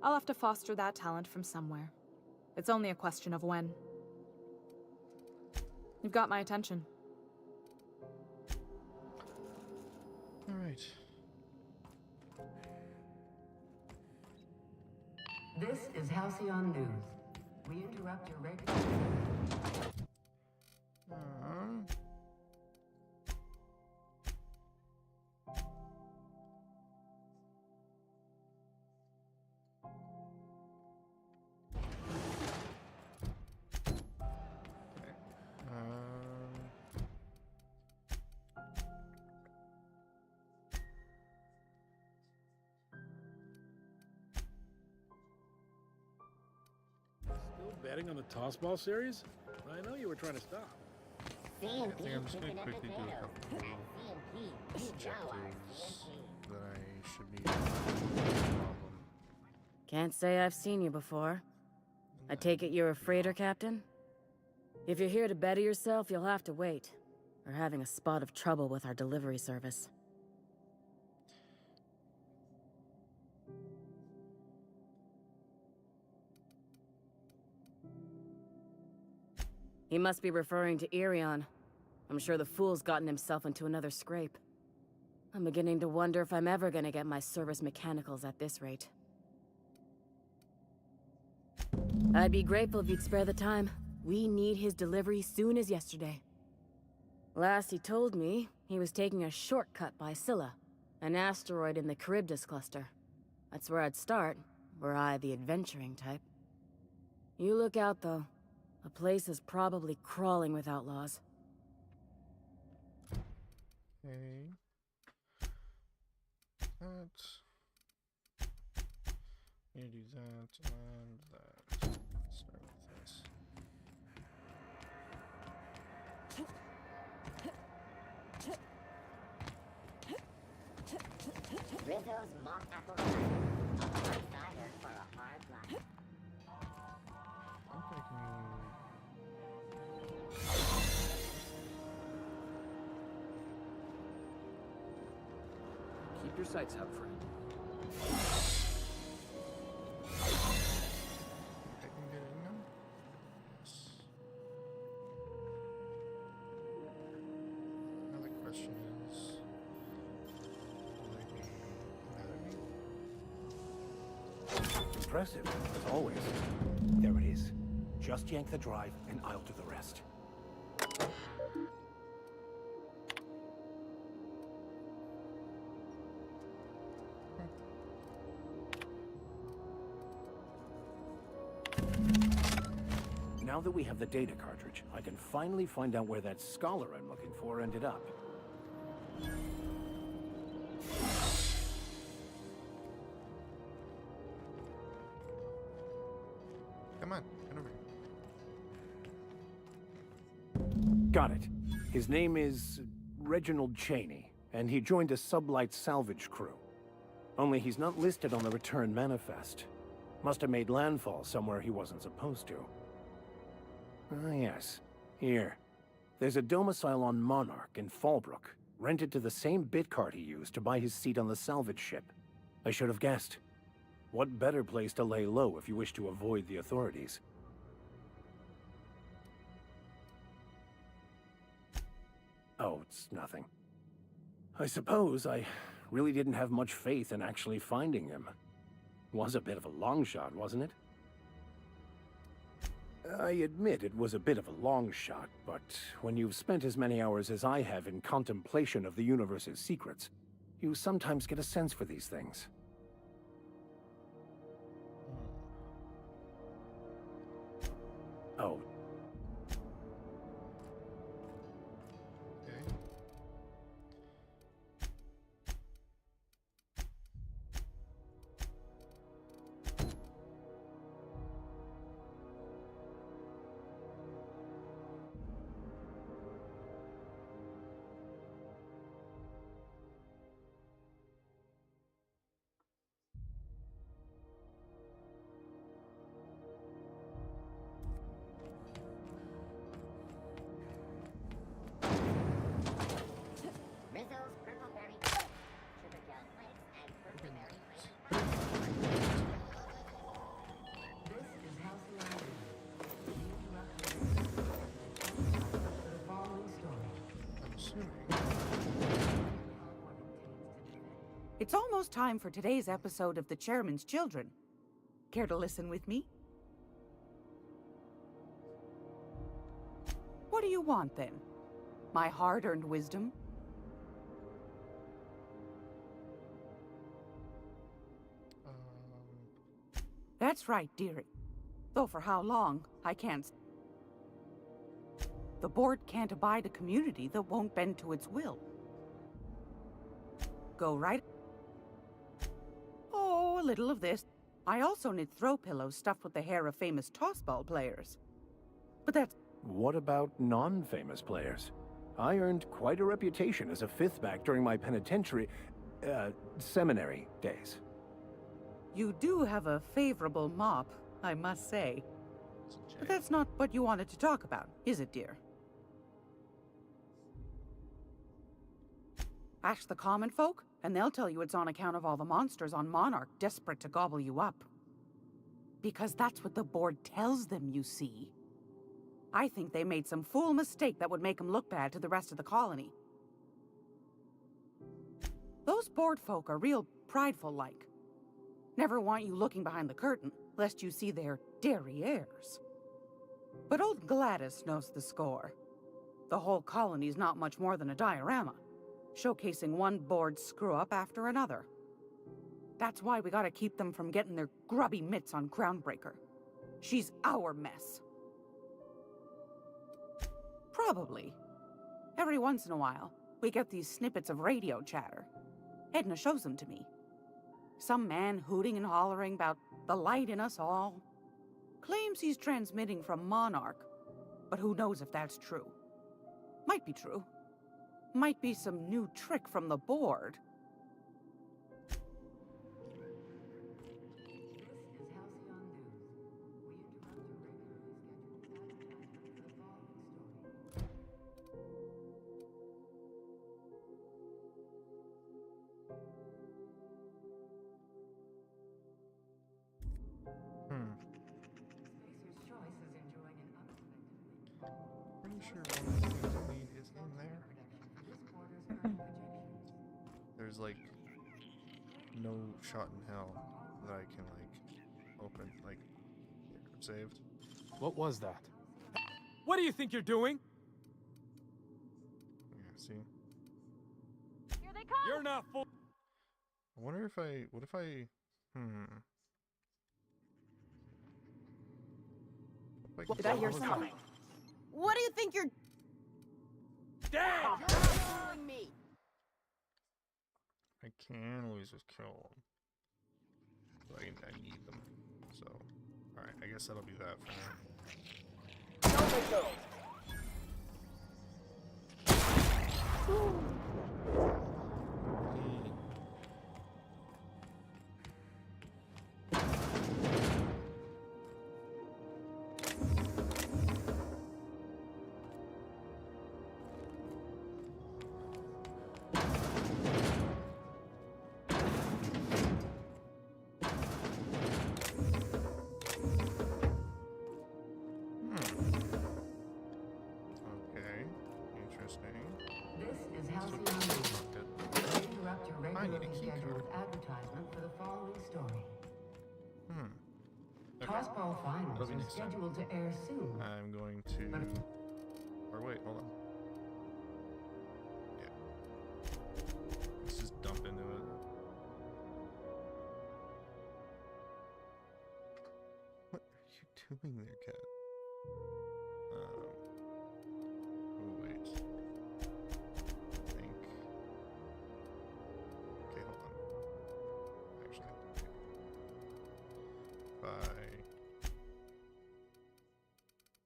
I'll have to foster that talent from somewhere. It's only a question of when. You've got my attention. All right. This is Halcyon News. We interrupt your regular... Betting on the tossball series? I know you were trying to stop. I think I'm just going to quickly do a couple of objectives that I should be problem. Can't say I've seen you before. I take it you're a freighter, Captain? If you're here to better yourself, you'll have to wait. We're having a spot of trouble with our delivery service. He must be referring to Irion. I'm sure the fool's gotten himself into another scrape. I'm beginning to wonder if I'm ever gonna get my service mechanicals at this rate. I'd be grateful if you'd spare the time. We need his delivery soon as yesterday. Last he told me, he was taking a shortcut by Scylla, an asteroid in the Charybdis cluster. That's where I'd start, were I the adventuring type. You look out, though. The place is probably crawling with outlaws. Okay. That. You do that and that. Let's start with this. Rizzo's mock apple cider. A hard cider for a hard life. I think I can... Keep your sights out, friend. I can get in now? Yes. Now the question is... will they be mad at me? Impressive, as always. There it is. Just yank the drive, and I'll do the rest. Now that we have the data cartridge, I can finally find out where that scholar I'm looking for ended up. Come on, get over here. Got it. His name is Reginald Cheney, and he joined a sublight salvage crew. Only he's not listed on the return manifest. Must have made landfall somewhere he wasn't supposed to. Ah, yes. Here. There's a domicile on Monarch in Fallbrook, rented to the same bit card he used to buy his seat on the salvage ship. I should have guessed. What better place to lay low if you wish to avoid the authorities? Oh, it's nothing. I suppose I really didn't have much faith in actually finding him. Was a bit of a long shot, wasn't it? I admit it was a bit of a long shot, but when you've spent as many hours as I have in contemplation of the universe's secrets, you sometimes get a sense for these things. Oh. Rizzo's Purple Berry Sugar Gel Flakes and Purple Berry Flakes. This is Halcyon. The following story. It's almost time for today's episode of The Chairman's Children. Care to listen with me? What do you want, then? My hard-earned wisdom? That's right, dearie. Though for how long, I can't. The board can't abide a community that won't bend to its will. Go right. Oh, a little of this. I also knit throw pillows stuffed with the hair of famous tossball players. But that's... What about non-famous players? I earned quite a reputation as a fifth back during my penitentiary, seminary days. You do have a favorable mop, I must say. But that's not what you wanted to talk about, is it, dear? Ask the common folk, and they'll tell you it's on account of all the monsters on Monarch desperate to gobble you up. Because that's what the board tells them, you see. I think they made some fool mistake that would make them look bad to the rest of the colony. Those board folk are real prideful-like. Never want you looking behind the curtain, lest you see their derrieres. But old Gladys knows the score. The whole colony's not much more than a diorama, showcasing one board screw-up after another. That's why we gotta keep them from getting their grubby mitts on Groundbreaker. She's our mess. Probably. Every once in a while, we get these snippets of radio chatter. Edna shows them to me. Some man hooting and hollering about the light in us all. Claims he's transmitting from Monarch, but who knows if that's true. Might be true. Might be some new trick from the board. Pretty sure one of the things I need is in there. There's like no shot in hell that I can like open, like saved. What was that? What do you think you're doing? Yeah, see. Here they come! You're not full. I wonder if I, what if I, Did I hear something? What do you think you're... Damn! You're fooling me! I can always just kill them. But I need them. So, alright, I guess that'll be that for now. Don't let go. interesting. This is Halcyon So- News. good. We interrupt your I need a regularly key scheduled card. advertisement for the following story. Okay. Tossball finals That'll be are next time. scheduled to air soon. I'm going to. Or wait, hold on. Yeah. Let's just dump into it. What are you doing there, cat? Oh wait. I think. Okay, hold on. Actually,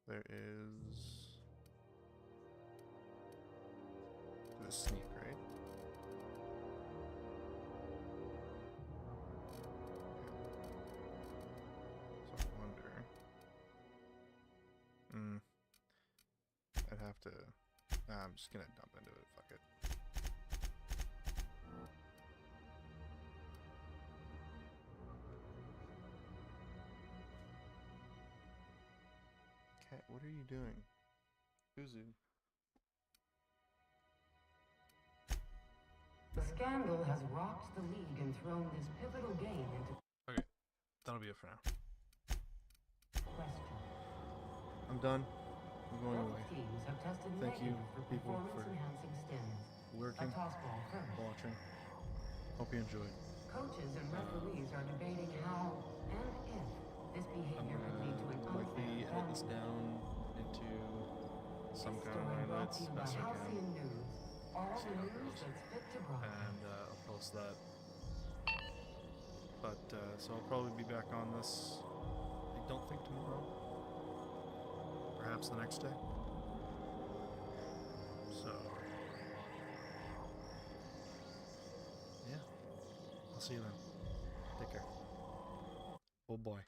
there is the sneak, right? So I wonder. I'd have to. I'm just gonna dump into it. Fuck it. Cat, what are you doing? Uzu. The scandal has rocked the league and thrown this pivotal game into Okay, that'll be it for now. question. I'm done. I'm going Both away. teams have tested Thank you, negative for people, for performance-enhancing stims. lurking, A tossball first. watching. Hope you enjoyed. Coaches and referees are debating how and if this behavior could lead to an Likely unfair edit this penalty. down into some kind of Story brought highlights to you by best I Halcyon can. News. All See the how it news goes. that's fit to broadcast. And I'll post that. But so I'll probably be back on this. I don't think tomorrow. Perhaps the next day. So yeah, I'll see you then. Take care. Oh boy.